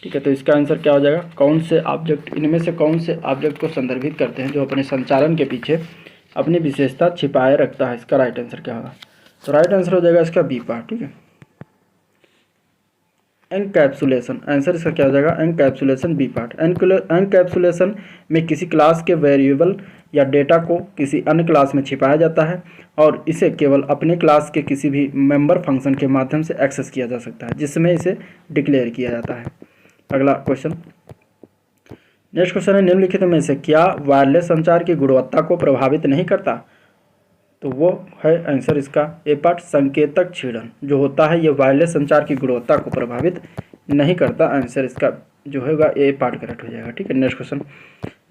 [SPEAKER 1] ठीक है, तो इसका आंसर क्या हो जाएगा, कौन से ऑब्जेक्ट, इनमें से कौन से ऑब्जेक्ट को संदर्भित करते हैं जो अपने संचालन के पीछे अपनी विशेषता छिपाए रखता है। इसका राइट आंसर क्या होगा, तो राइट आंसर हो जाएगा इसका बी पार्ट। ठीक है, एनकैप्सुलेशन, आंसर इसका क्या हो जाएगा, एनकैप्सुलेशन बी पार्ट। एनकैप्सुलेशन में किसी क्लास के वेरिएबल या डेटा को किसी अन्य क्लास में छिपाया जाता है और इसे केवल अपने क्लास के किसी भी मेंबर फंक्शन के माध्यम से एक्सेस किया जा सकता है जिसमें इसे डिक्लेयर किया जाता है। अगला क्वेश्चन, नेक्स्ट क्वेश्चन है, निम्नलिखित में से क्या वायरलेस संचार की गुणवत्ता को प्रभावित नहीं करता, तो वो है आंसर इसका ए पार्ट, संकेतक छीड़न जो होता है ये वायरलेस संचार की गुणवत्ता को प्रभावित नहीं करता। आंसर इसका जो होगा ए पार्ट करेक्ट हो जाएगा। ठीक है, नेक्स्ट क्वेश्चन,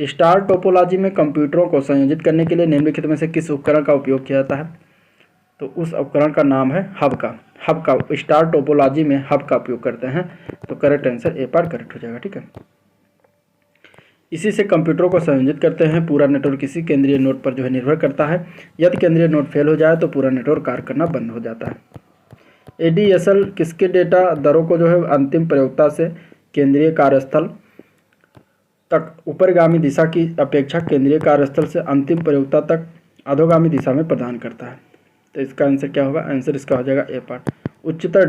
[SPEAKER 1] स्टार टोपोलॉजी में कंप्यूटरों को संयोजित करने के लिए निम्नलिखित में से किस उपकरण का उपयोग किया जाता है, तो उस उपकरण का नाम है हब का स्टार टोपोलॉजी में हब का उपयोग करते हैं, तो correct answer A part correct हो जाएगा। ठीक है, इसी से कंप्यूटरों को संयोजित करते हैं। पूरा नेटवर्क किसी केंद्रीय नोड पर जो है निर्भर करता है, यदि केंद्रीय नोड फेल हो जाए तो पूरा नेटवर्क कार्य करना बंद हो जाता है। ADSL किसके डेटा दरों को जो है अंतिम प्रयोक्ता से केंद्रीय कार्यस्थल तक ऊपरगामी दिशा की अपेक्षा केंद्रीय कार्यस्थल से अंतिम प्रयोक्ता तक अधोगामी दिशा में प्रदान करता है, तो इसका आंसर क्या होगा, आंसर इसका हो जाएगा ए पार्ट। उच्चतर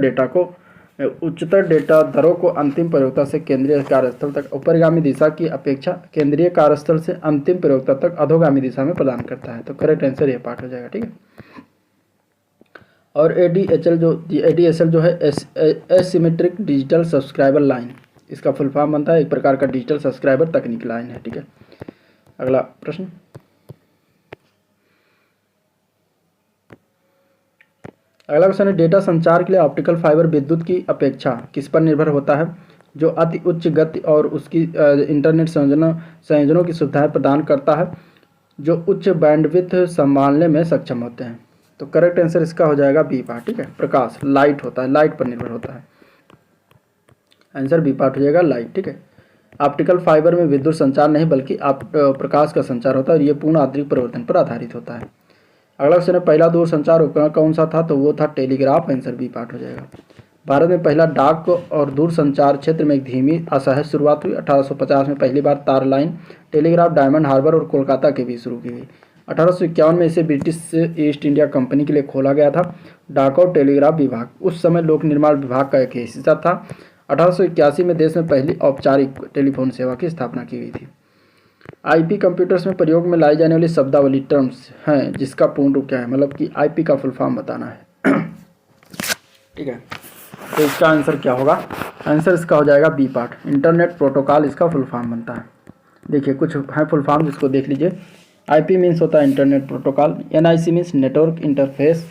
[SPEAKER 1] डेटा दरों को अंतिम प्रयोक्ता से केंद्रीय कार्यस्थल तक ऊपरगामी दिशा की अपेक्षा केंद्रीय कार्यस्थल से अंतिम प्रयोक्ता तक अधोगामी दिशा में प्रदान करता है, तो करेक्ट आंसर ये पार्ट हो जाएगा। ठीक है, और ADSL जो है एसिमेट्रिक डिजिटल सब्सक्राइबर लाइन, इसका फुल फॉर्म बनता है एक प्रकार का डिजिटल सब्सक्राइबर तकनीक लाइन है। ठीक है, अगला प्रश्न, अगला क्वेश्चन है, डेटा संचार के लिए ऑप्टिकल फाइबर विद्युत की अपेक्षा किस पर निर्भर होता है, जो अति उच्च गति और उसकी इंटरनेट संयोजनों की सुविधाएं प्रदान करता है, जो उच्च बैंडविड्थ संभालने में सक्षम होते हैं, तो करेक्ट आंसर इसका हो जाएगा बी पार्ट। ठीक है, प्रकाश, लाइट होता है, लाइट पर निर्भर होता है, आंसर बी पार्ट हो जाएगा लाइट। ठीक है, ऑप्टिकल फाइबर में विद्युत संचार नहीं बल्कि प्रकाश का संचार होता है और ये पूर्ण आंतरिक परिवर्तन पर आधारित होता है। अगला क्वेश्चन है, पहला दूरसंचार उपकरण कौन सा था, तो वो था टेलीग्राफ, आंसर बी पार्ट हो जाएगा। भारत में पहला डाक और दूरसंचार क्षेत्र में एक धीमी असहज शुरुआत हुई। 1850 में पहली बार तार लाइन टेलीग्राफ डायमंड हार्बर और कोलकाता के बीच शुरू की गई। 1851 में इसे ब्रिटिश ईस्ट इंडिया कंपनी के लिए खोला गया था। डाक और टेलीग्राफ विभाग उस समय लोक निर्माण विभाग का एक हिस्सा था। 1881 में देश में पहली औपचारिक टेलीफोन सेवा की स्थापना की गई थी। आईपी कंप्यूटर्स में प्रयोग में लाई जाने वाली शब्दावली टर्म्स हैं जिसका पूर्ण रूप क्या है, मतलब कि आईपी का फुल फॉर्म बताना है। ठीक है, तो इसका आंसर क्या होगा, आंसर इसका हो जाएगा बी पार्ट, इंटरनेट प्रोटोकॉल इसका फुल फॉर्म बनता है। देखिए कुछ है फुल फॉर्म जिसको देख लीजिए। आईपी मीन्स होता है internet protocol, NIC means network interface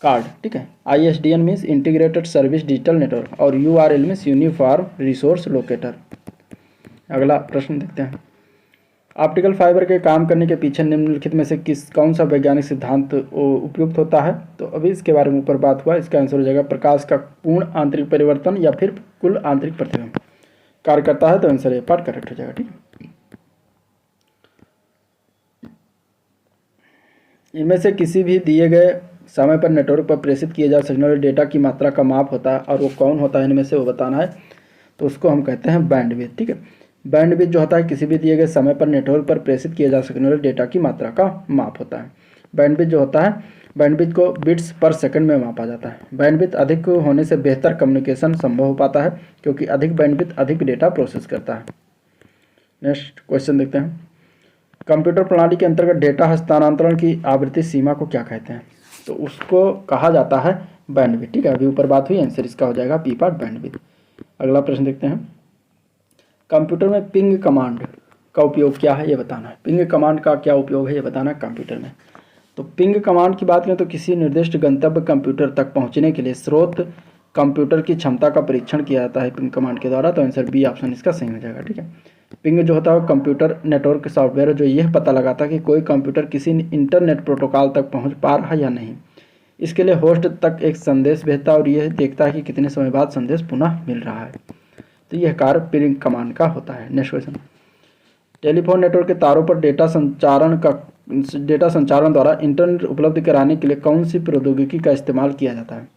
[SPEAKER 1] card, ठीक है, ISDN means integrated service digital network और URL means uniform resource locator. अगला प्रश्न देखते हैं, ऑप्टिकल फाइबर के काम करने के पीछे निम्नलिखित में से कौन सा वैज्ञानिक सिद्धांत उपयुक्त होता है? तो अभी इसके बारे में ऊपर बात हुआ, इसका आंसर हो जाएगा प्रकाश का पूर्ण आंतरिक परिवर्तन या फिर कुल आंतरिक प्रतिबिंब कार्य करता है, तो आंसर ए पार्ट करेक्ट हो जाएगा। ठीक है, इनमें से किसी भी दिए गए समय पर नेटवर्क पर प्रेषित किए जा सकने वाले डेटा की मात्रा का माप होता है, और वो कौन होता है इनमें से वो बताना है, तो उसको हम कहते हैं बैंडविड्थ। ठीक है, बैंडविड्थ जो होता है किसी भी दिए गए समय पर नेटवर्क पर प्रेषित किए जा सकने वाले डेटा की मात्रा का माप होता है। बैंडविड्थ जो होता है, बैंडविड्थ को बिट्स पर सेकंड में मापा जाता है। बैंडविड्थ अधिक होने से बेहतर कम्युनिकेशन संभव हो पाता है, क्योंकि अधिक बैंडविड्थ अधिक डेटा प्रोसेस करता है। नेक्स्ट क्वेश्चन देखते हैं, कंप्यूटर प्रणाली के अंतर्गत डेटा हस्तांतरण की आवृत्ति सीमा को क्या कहते हैं? तो उसको कहा जाता है बैंडविड्थ। ठीक है, अभी ऊपर बात हुई, आंसर इसका हो जाएगा पी पार्ट बैंडविड्थ। अगला प्रश्न देखते हैं, कंप्यूटर में पिंग कमांड का उपयोग क्या है ये बताना है। पिंग कमांड का क्या उपयोग है ये बताना है कंप्यूटर में। तो पिंग कमांड की बात करें तो किसी निर्दिष्ट गंतव्य कंप्यूटर तक पहुंचने के लिए स्रोत कंप्यूटर की क्षमता का परीक्षण किया जाता है पिंग कमांड के द्वारा, तो आंसर बी ऑप्शन इसका सही हो जाएगा। ठीक है, पिंग जो होता है कंप्यूटर नेटवर्क सॉफ्टवेयर है जो यह पता लगाता है कि कोई कंप्यूटर किसी इंटरनेट प्रोटोकॉल तक पहुंच पा रहा है या नहीं। इसके लिए होस्ट तक एक संदेश भेजता है और यह देखता है कि कितने समय बाद संदेश पुनः मिल रहा है। तो यह कार्य पिंग कमांड का होता है। नेक्स्ट क्वेश्चन, टेलीफोन नेटवर्क के तारों पर डेटा संचारण द्वारा इंटरनेट उपलब्ध कराने के लिए कौन सी प्रौद्योगिकी का इस्तेमाल किया जाता है?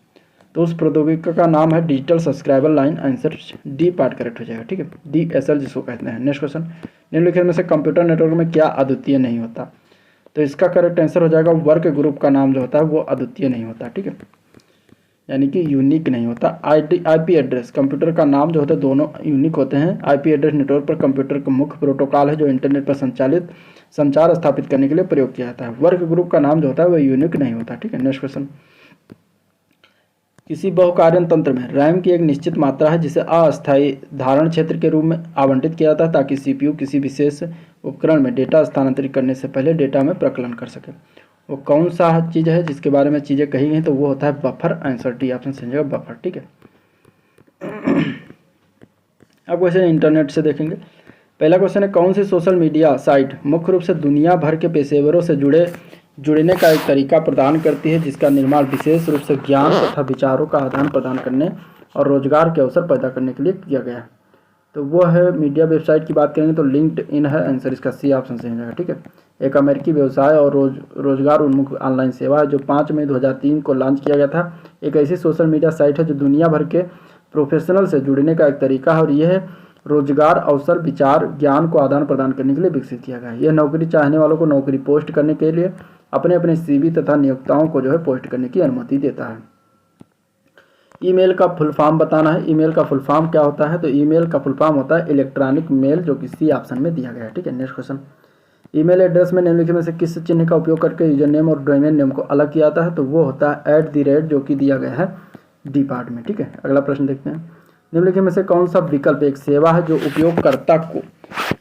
[SPEAKER 1] तो उस प्रौद्योगिकी का नाम है digital subscriber line, answer D part correct हो जाएगा। ठीक है, DSL जिसको कहते हैं। नेक्स्ट क्वेश्चन, निम्नलिखित में से कंप्यूटर नेटवर्क में क्या अद्वितीय नहीं होता? तो इसका करेक्ट आंसर हो जाएगा वर्क ग्रुप का नाम जो होता है वो अद्वितीय नहीं होता। ठीक है, यानी कि यूनिक नहीं होता। IP एड्रेस, कंप्यूटर का नाम जो होता है दोनों यूनिक होते हैं। IP एड्रेस नेटवर्क पर कंप्यूटर का मुख्य प्रोटोकॉल है जो इंटरनेट पर संचार स्थापित करने के लिए प्रयोग किया जाता है। वर्क ग्रुप का नाम जो होता है वह यूनिक नहीं होता। ठीक है, नेक्स्ट क्वेश्चन, किसी बहुकार्यन तंत्र में रैम की एक निश्चित मात्रा है जिसे अस्थायी धारण क्षेत्र के रूप में आवंटित किया जाता है ताकि CPU किसी विशेष उपकरण में डेटा स्थानांतरित करने से पहले डेटा में प्रकलन कर सके। वो कौन सा चीज़ है जिसके बारे में चीज़ें कही गई, तो वो होता है बफर, आंसर डी ऑप्शन सही जगह बफर। ठीक है, अब क्वेश्चन इंटरनेट से देखेंगे। पहला क्वेश्चन है, कौन सी सोशल मीडिया साइट मुख्य रूप से दुनिया भर के पेशेवरों से जुड़ने का एक तरीका प्रदान करती है जिसका निर्माण विशेष रूप से ज्ञान तथा विचारों का आदान प्रदान करने और रोजगार के अवसर पैदा करने के लिए किया गया है? तो वो है मीडिया वेबसाइट की बात करेंगे तो लिंक्डइन है, आंसर इसका सी ऑप्शन सही हो जाएगा। ठीक है, एक अमेरिकी व्यवसाय और रोजगार उन्मुख ऑनलाइन सेवा है जो 5 मई 2003 को लॉन्च किया गया था। एक ऐसी सोशल मीडिया साइट है जो दुनिया भर के प्रोफेशनल से जुड़ने का एक तरीका है और यह रोजगार अवसर, विचार, ज्ञान को आदान प्रदान करने के लिए विकसित किया गया है। यह नौकरी चाहने वालों को नौकरी पोस्ट करने के लिए अपने अपने CV तथा नियोक्ताओं को जो है पोस्ट करने की अनुमति देता है। ईमेल का फुल फॉर्म बताना है। ईमेल का फुल फॉर्म क्या होता है? तो ईमेल का फुल फॉर्म होता है इलेक्ट्रॉनिक मेल, जो कि सी ऑप्शन में दिया गया है। ठीक है, नेक्स्ट क्वेश्चन, ईमेल एड्रेस में निम्नलिखित में से किस चिन्ह का उपयोग करके यूजर नेम और डोमेन नेम को अलग किया जाता है? तो वो होता है @ जो कि दिया गया है डी पार्ट में। ठीक है, अगला प्रश्न देखते हैं, निम्नलिखित में से कौन सा विकल्प एक सेवा है जो उपयोगकर्ता को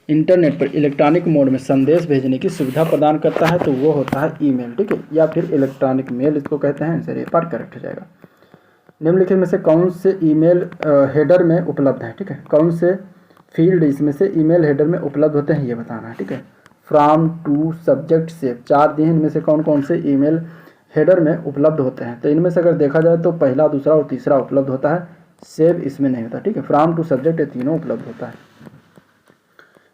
[SPEAKER 1] इंटरनेट पर इलेक्ट्रॉनिक मोड में संदेश भेजने की सुविधा प्रदान करता है? तो वो होता है ईमेल। ठीक है, या फिर इलेक्ट्रॉनिक मेल इसको कहते हैं, आंसर ए पार्ट करेक्ट हो जाएगा। निम्नलिखित में से कौन से ईमेल हेडर में उपलब्ध है? ठीक है, कौन से फील्ड इसमें से ईमेल हेडर में उपलब्ध होते हैं ये बताना है। ठीक है, फ्रॉम, टू, सब्जेक्ट, सेव, 4 दिए हैं। इनमें से कौन कौन से ईमेल हेडर में उपलब्ध होते हैं? तो इनमें से अगर देखा जाए तो पहला, दूसरा और तीसरा उपलब्ध होता है, सेव इसमें नहीं होता। ठीक है, फ्रॉम टू सब्जेक्ट ये तीनों उपलब्ध होता है।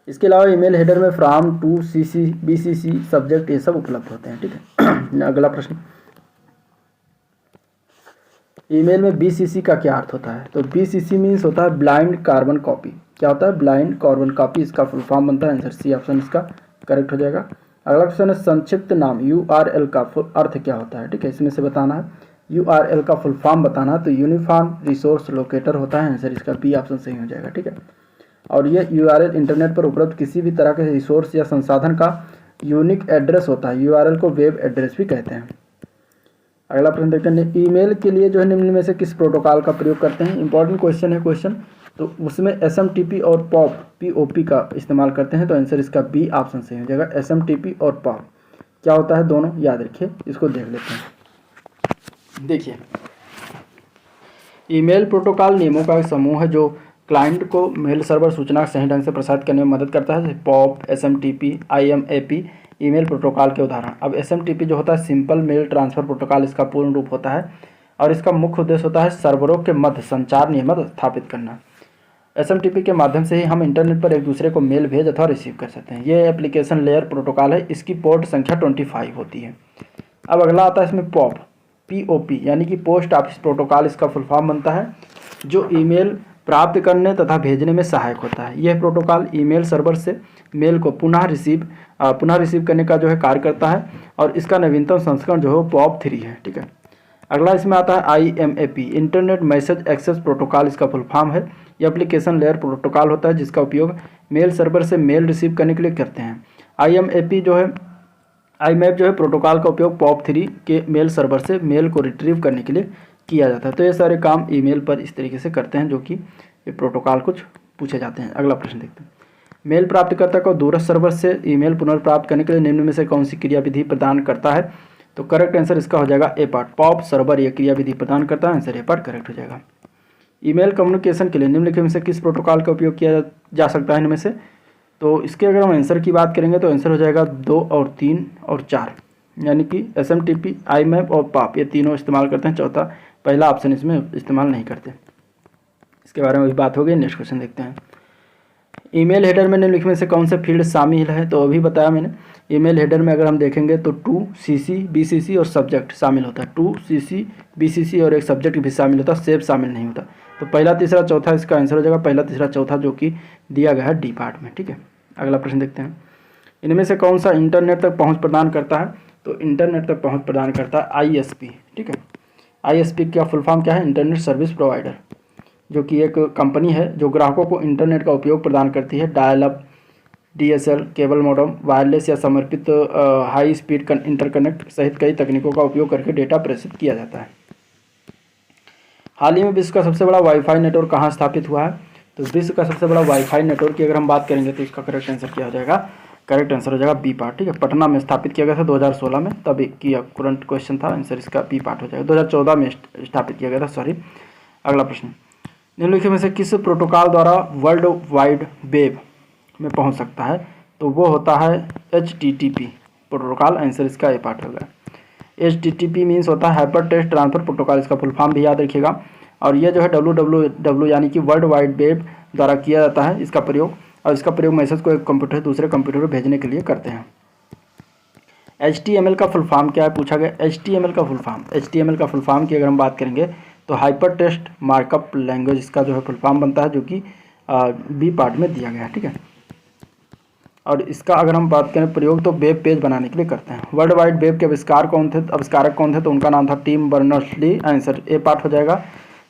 [SPEAKER 1] इसके अलावा ईमेल हेडर में from to, CC, BCC, subject ये सब उपलब्ध होते हैं। ठीक है, अगला प्रश्न, ईमेल में BCC का क्या अर्थ होता है? तो BCC मीन्स होता है ब्लाइंड कार्बन कॉपी। क्या होता है? ब्लाइंड कार्बन कॉपी, इसका फुल फॉर्म बनता है, आंसर सी ऑप्शन इसका करेक्ट हो जाएगा। अगला क्वेश्चन है, संक्षिप्त नाम URL का अर्थ क्या होता है? ठीक है, इसमें से बताना है। URL का फुल फॉर्म बताना है, तो यूनिफॉर्म रिसोर्स लोकेटर होता है, आंसर इसका बी ऑप्शन सही हो जाएगा। ठीक है, और ये URL इंटरनेट पर उपलब्ध किसी भी तरह के रिसोर्स या संसाधन का यूनिक एड्रेस होता है। URL को वेब एड्रेस भी कहते हैं। अगला प्रश्न देखते हैं, ईमेल के लिए जो है निम्न में से किस प्रोटोकॉल का प्रयोग करते हैं? इंपॉर्टेंट क्वेश्चन है क्वेश्चन, तो उसमें SMTP और POP का इस्तेमाल करते हैं, तो आंसर इसका बी ऑप्शन सही हो जाएगा। SMTP और POP क्या होता है दोनों याद रखिए, इसको देख लेते हैं। देखिए, ईमेल प्रोटोकॉल नियमों का एक समूह है जो क्लाइंट को मेल सर्वर सूचना सही ढंग से प्रसारित करने में मदद करता है, जैसे pop, SMTP, IMAP email protocol के उदाहरण। अब SMTP जो होता है सिंपल मेल ट्रांसफ़र प्रोटोकॉल इसका पूर्ण रूप होता है और इसका मुख्य उद्देश्य होता है सर्वरों के मध्य संचार नियमित स्थापित करना। SMTP के माध्यम से ही हम इंटरनेट पर एक दूसरे को मेल भेज अथवा रिसीव कर सकते हैं। ये एप्लीकेशन लेयर प्रोटोकॉल है, इसकी पोर्ट संख्या 25 होती है। अब अगला आता है इसमें पॉप, POP यानी कि पोस्ट ऑफिस प्रोटोकॉल इसका फुल फॉर्म बनता है, जो ईमेल प्राप्त करने तथा भेजने में सहायक होता है। यह प्रोटोकॉल ईमेल सर्वर से मेल को पुनः रिसीव करने का जो है कार्य करता है और इसका नवीनतम संस्करण जो है POP 3 है। ठीक है, अगला इसमें आता है IMAP, internet message access protocol इसका फुल फॉर्म है। यह एप्लीकेशन लेयर प्रोटोकॉल होता है जिसका उपयोग मेल सर्वर से मेल रिसीव करने के लिए करते हैं। IMAP जो है प्रोटोकॉल का उपयोग POP 3 के मेल सर्वर से मेल को रिट्रीव करने के लिए किया जाता है। तो ये सारे काम ईमेल पर इस तरीके से करते हैं, जो कि ये प्रोटोकॉल कुछ पूछे जाते हैं। अगला प्रश्न देखते हैं, मेल प्राप्तकर्ता को दूरस्थ सर्वर से ईमेल पुनर्प्राप्त करने के लिए निम्न में से कौन सी क्रियाविधि प्रदान करता है? तो करेक्ट आंसर इसका हो जाएगा ए पार्ट, पॉप सर्वर ये क्रियाविधि प्रदान करता है। आंसर ए पार्ट करेक्ट हो जाएगा। ईमेल कम्युनिकेशन के लिए निम्नलिखित में से किस प्रोटोकॉल का उपयोग किया जा सकता है इनमें से? तो इसके अगर हम आंसर की बात करेंगे तो आंसर हो जाएगा 2 और 3 और 4, यानी कि SMTP, IMAP और POP ये तीनों इस्तेमाल करते हैं। चौथा पहला ऑप्शन इसमें इस्तेमाल नहीं करते। इसके बारे में भी बात हो गई। नेक्स्ट क्वेश्चन देखते हैं, ईमेल हेडर में निम्नलिखित में से कौन से फील्ड शामिल है? तो अभी बताया मैंने, ईमेल हेडर में अगर हम देखेंगे तो टू, CC, BCC और सब्जेक्ट शामिल होता है। टू, CC, BCC और एक सब्जेक्ट भी शामिल होता है, सेव शामिल नहीं होता। तो पहला, तीसरा, चौथा इसका आंसर हो जाएगा पहला, तीसरा, चौथा, जो कि दिया गया है डी पार्ट में। ठीक है, अगला प्रश्न देखते हैं, इनमें से कौन सा इंटरनेट तक पहुँच प्रदान करता है? तो इंटरनेट तक पहुँच प्रदान करता है ISP। ठीक है, ISP का फुल फॉर्म क्या है? इंटरनेट सर्विस प्रोवाइडर, जो कि एक कंपनी है जो ग्राहकों को इंटरनेट का उपयोग प्रदान करती है। Dial up, DSL, cable modem, wireless या समर्पित हाई स्पीड इंटरकनेक्ट सहित कई तकनीकों का उपयोग करके डेटा प्रेषित किया जाता है। हाल ही में विश्व का सबसे बड़ा वाईफाई नेटवर्क कहाँ स्थापित हुआ है? तो विश्व का सबसे बड़ा वाईफाई नेटवर्क की अगर हम बात करेंगे तो इसका करेक्ट आंसर क्या हो जाएगा? करेक्ट आंसर हो जाएगा बी पार्ट। ठीक है, पटना में स्थापित किया गया था 2016 में, तब किया करंट क्वेश्चन था। आंसर इसका बी पार्ट हो जाएगा। 2014 में स्थापित किया गया था, सॉरी। अगला प्रश्न, निम्नलिखित में से किस प्रोटोकॉल द्वारा वर्ल्ड वाइड वेब में पहुंच सकता है? तो वो होता है HTTP प्रोटोकॉल। आंसर इसका ए पार्ट होगा। HTTP मीन्स होता है हाइपर टेक्स्ट ट्रांसफर प्रोटोकॉल, इसका फुल फॉर्म भी याद रखिएगा। और ये जो है WWW यानी कि वर्ल्ड वाइड वेब द्वारा किया जाता है इसका प्रयोग, और इसका प्रयोग मैसेज को एक कंप्यूटर से दूसरे कंप्यूटर पर भेजने के लिए करते हैं। HTML का फुल फॉर्म क्या है पूछा गया? HTML का फुल फॉर्म की अगर हम बात करेंगे तो हाइपर टेक्स्ट मार्कअप लैंग्वेज इसका जो है फुल फॉर्म बनता है, जो कि बी पार्ट में दिया गया है। ठीक है, और इसका अगर हम बात करें प्रयोग तो वेब पेज बनाने के लिए करते हैं। वर्ल्ड वाइड वेब के आविष्कारक कौन थे? तो उनका नाम था Tim Berners-Lee. Answer A part हो जाएगा।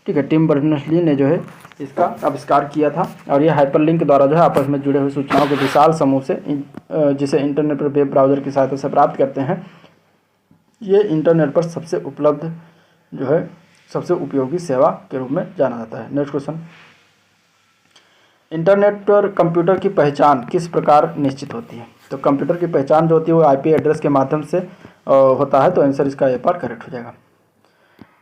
[SPEAKER 1] ठीक है, टिम बर्नर्स-ली ने जो है इसका आविष्कार किया था, और यह हाइपरलिंक द्वारा जो है आपस में जुड़े हुए सूचनाओं के विशाल समूह से जिसे इंटरनेट पर वेब ब्राउज़र की सहायता से प्राप्त करते हैं, ये इंटरनेट पर सबसे उपलब्ध जो है सबसे उपयोगी सेवा के रूप में जाना जाता है। नेक्स्ट क्वेश्चन, इंटरनेट पर कंप्यूटर की पहचान किस प्रकार निश्चित होती है? तो कंप्यूटर की पहचान जो होती है वो IP एड्रेस के माध्यम से होता है। तो आंसर इसका ए पार्ट करेक्ट हो जाएगा।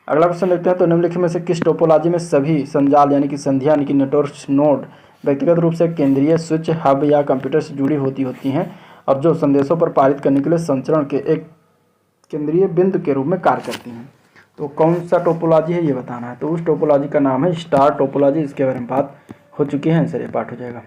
[SPEAKER 1] अगला क्वेश्चन देखते हैं, तो निम्नलिखित में से किस टोपोलॉजी में सभी संजाल यानी कि संधियाँ यानी कि नेटवर्क नोड व्यक्तिगत रूप से केंद्रीय स्विच, हब या कंप्यूटर से जुड़ी होती हैं और जो संदेशों पर पारित करने के लिए संचरण के एक केंद्रीय बिंदु के रूप में कार्य करती हैं? तो कौन सा टोपोलॉजी है ये बताना है। तो उस टोपोलॉजी का नाम है स्टार टोपोलॉजी। इसके बारे में बात हो चुकी है, आंसर ये पार्ट हो जाएगा।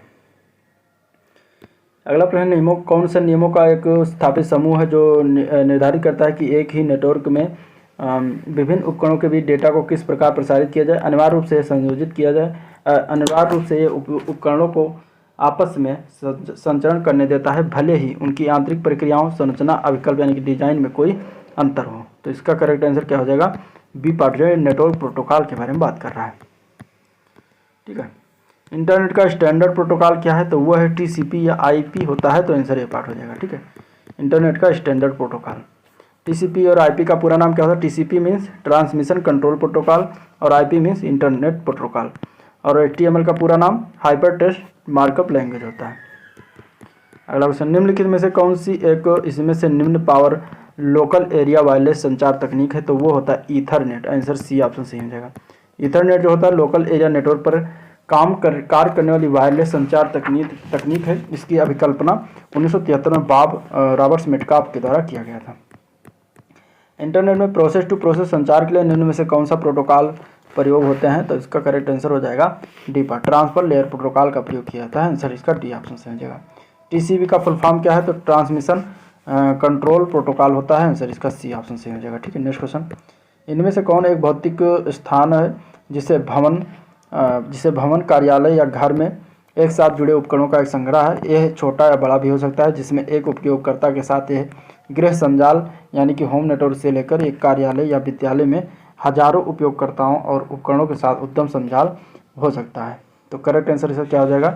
[SPEAKER 1] अगला प्रश्न, कौन से नियमों का एक स्थापित समूह है जो निर्धारित करता है कि एक ही नेटवर्क में विभिन्न उपकरणों के बीच डेटा को किस प्रकार प्रसारित किया जाए, अनिवार्य रूप से संयोजित किया जाए, अनिवार्य रूप से ये उपकरणों को आपस में संचरण करने देता है, भले ही उनकी आंतरिक प्रक्रियाओं, संरचना, अविकल्प यानी कि डिजाइन में कोई अंतर हो। तो इसका करेक्ट आंसर क्या हो जाएगा? बी पार्ट जो है नेटवर्क प्रोटोकॉल के बारे में बात कर रहा है। ठीक है, इंटरनेट का स्टैंडर्ड प्रोटोकॉल क्या है? तो वो है TCP या IP होता है। तो आंसर ए पार्ट हो जाएगा। ठीक है, इंटरनेट का स्टैंडर्ड प्रोटोकॉल। TCP और IP का पूरा नाम क्या होता है? TCP means transmission control protocol और IP मीन्स इंटरनेट प्रोटोकॉल, और HTML का पूरा नाम हाइपर टेक्स्ट मार्कअप लैंग्वेज होता है। अगला क्वेश्चन, निम्नलिखित में से कौन सी एक इसमें से निम्न पावर लोकल एरिया वायरलेस संचार तकनीक है? तो वो होता है ईथरनेट। आंसर सी ऑप्शन सही हो जाएगा। ईथरनेट जो होता है लोकल एरिया नेटवर्क पर कार्य करने वाली वायरलेस संचार तकनीक है। इसकी अभिकल्पना 1973 में बॉब रॉबर्ट्स मेटकाफ के द्वारा किया गया था। इंटरनेट में प्रोसेस टू प्रोसेस संचार के लिए निम्न में से कौन सा प्रोटोकॉल प्रयोग होते हैं? तो इसका करेक्ट आंसर हो जाएगा D part, transfer layer protocol का प्रयोग किया जाता है। आंसर इसका डी ऑप्शन से हो जाएगा। टीसीपी का फुल फॉर्म क्या है? तो ट्रांसमिशन कंट्रोल प्रोटोकॉल होता है। आंसर इसका सी ऑप्शन से हो जाएगा। ठीक है, नेक्स्ट क्वेश्चन, इनमें से कौन एक भौतिक स्थान है जिसे भवन, कार्यालय या घर में एक साथ जुड़े उपकरणों का एक संग्रह है? यह छोटा या बड़ा भी हो सकता है, जिसमें एक उपयोगकर्ता के साथ यह गृह संजाल यानी कि होम नेटवर्क से लेकर एक कार्यालय या विद्यालय में हजारों उपयोगकर्ताओं और उपकरणों के साथ उत्तम संजाल हो सकता है। तो करेक्ट आंसर इसका क्या हो जाएगा?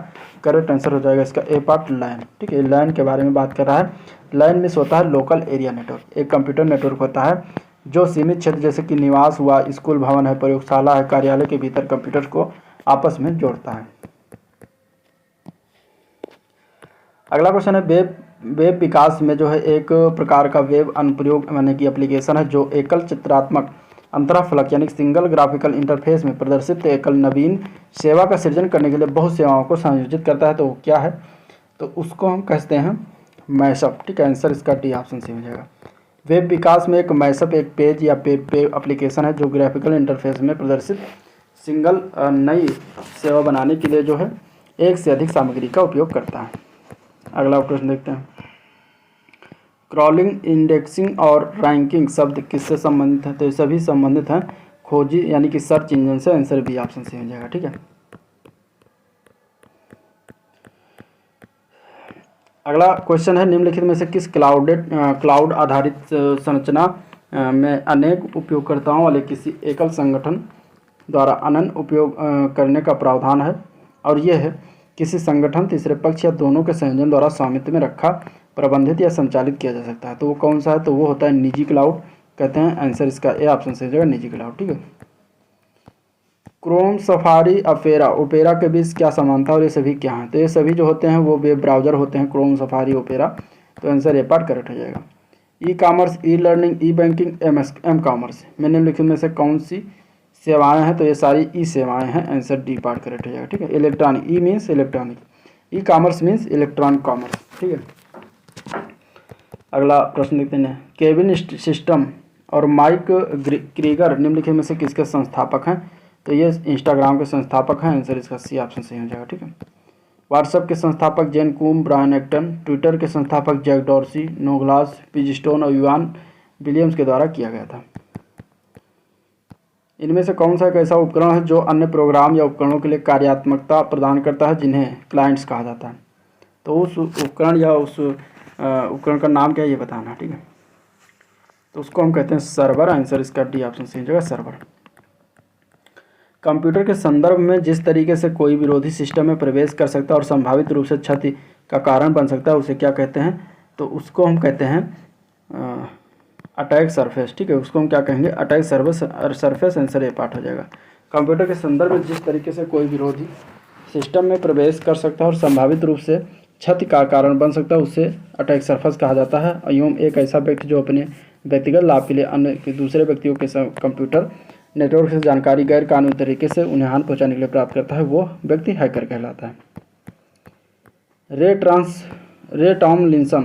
[SPEAKER 1] करेक्ट आंसर हो जाएगा इसका ए पार्ट, लैन। ठीक है, लैन के बारे में बात कर रहा है। लैन मीन्स होता है लोकल एरिया नेटवर्क। एक कंप्यूटर नेटवर्क होता है जो सीमित क्षेत्र जैसे कि निवास हुआ, स्कूल भवन है, प्रयोगशाला है, कार्यालय के भीतर कंप्यूटर्स को आपस में जोड़ता है। अगला क्वेश्चन है, वेब विकास में जो है एक प्रकार का वेब अनुप्रयोग यानी कि एप्लीकेशन है जो एकल चित्रात्मक अंतराफलक यानी सिंगल ग्राफिकल इंटरफेस में प्रदर्शित एकल नवीन सेवा का सृजन करने के लिए बहुत सेवाओं को संयोजित करता है। तो वो क्या है? तो उसको हम कहते हैं मैशअप। ठीक है, आंसर इसका डी ऑप्शन से हो जाएगा। वेब विकास में एक मैशअप एक पेज या पेज एप्लीकेशन है जो ग्राफिकल इंटरफेस में प्रदर्शित सिंगल नई सेवा बनाने के लिए जो है एक से अधिक सामग्री का उपयोग करता है। अगला प्रश्न देखते हैं, क्रॉलिंग, इंडेक्सिंग और रैंकिंग शब्द किससे संबंधित है? तो ये सभी संबंधित हैं खोजी यानी कि सर्च इंजन से। आंसर बी ऑप्शन से हो जाएगा। ठीक है, अगला क्वेश्चन है, निम्नलिखित में से किस क्लाउड आधारित संरचना में अनेक उपयोगकर्ताओं वाले किसी एकल संगठन द्वारा अनन्य उपयोग करने का प्रावधान है? और यह है किसी संगठन, तीसरे पक्ष या दोनों के संयोजन द्वारा स्वामित्व में रखा, प्रबंधित या संचालित किया जा सकता है। तो वो कौन सा है? तो वो होता है निजी क्लाउड कहते हैं। आंसर इसका ए ऑप्शन से हो जाएगा, निजी क्लाउड। ठीक है, क्रोम, सफारी, ओपेरा के बीच क्या समानता और ये सभी क्या हैं? तो ये सभी जो होते हैं वो वेब ब्राउज़र होते हैं, क्रोम, सफारी, ओपेरा। तो आंसर ए पार्ट करेक्ट हो जाएगा। ई कॉमर्स, ई लर्निंग, ई बैंकिंग, एम कॉमर्स में निम्नलिखित में से कौन सी सेवाएं हैं? तो ये सारी ई सेवाएं हैं। आंसर डी पार्ट करेक्ट हो जाएगा। ठीक है, electronic, E means electronic, e commerce means electronic commerce. ठीक है, अगला प्रश्न देखते हैं, केविन सिस्टम और माइक क्रीगर निम्नलिखित में से किसके संस्थापक हैं? तो ये इंस्टाग्राम के संस्थापक हैं। आंसर इसका सी ऑप्शन सही हो जाएगा। ठीक है, व्हाट्सएप के संस्थापक जेन कुम, ब्रायन एक्टन, ट्विटर के संस्थापक जैक डॉर्सी, नोग्लास पिजस्टोन और युआन विलियम्स के द्वारा किया गया था। इनमें से कौन सा एक ऐसा उपकरण है जो अन्य प्रोग्राम या उपकरणों के लिए कार्यात्मकता प्रदान करता है जिन्हें क्लाइंट्स कहा जाता है? तो उस उपकरण या उस उपकरण का नाम क्या है ये बताना। ठीक है, तो उसको हम कहते हैं सर्वर। आंसर इसका डी ऑप्शन सही हो जाएगा, सर्वर। कंप्यूटर के संदर्भ में जिस तरीके से कोई विरोधी सिस्टम में प्रवेश कर सकता है और संभावित रूप से क्षति का कारण बन सकता है उसे क्या कहते हैं? तो उसको हम कहते हैं अटैक सरफेस। ठीक है, उसको हम क्या कहेंगे? Attack surface. Answer A part हो जाएगा। कंप्यूटर के संदर्भ में जिस तरीके से कोई विरोधी सिस्टम में प्रवेश कर सकता है और संभावित रूप से क्षति का कारण बन सकता है उसे अटैक सरफेस कहा जाता है। एवं एक ऐसा व्यक्ति जो अपने व्यक्तिगत लाभ के लिए अन्य दूसरे व्यक्तियों के कंप्यूटर नेटवर्क से जानकारी गैर कानूनी तरीके से उन्हें हानि पहुंचाने के लिए प्राप्त करता है, वो व्यक्ति हैकर कहलाता है। रे टॉमलिंसन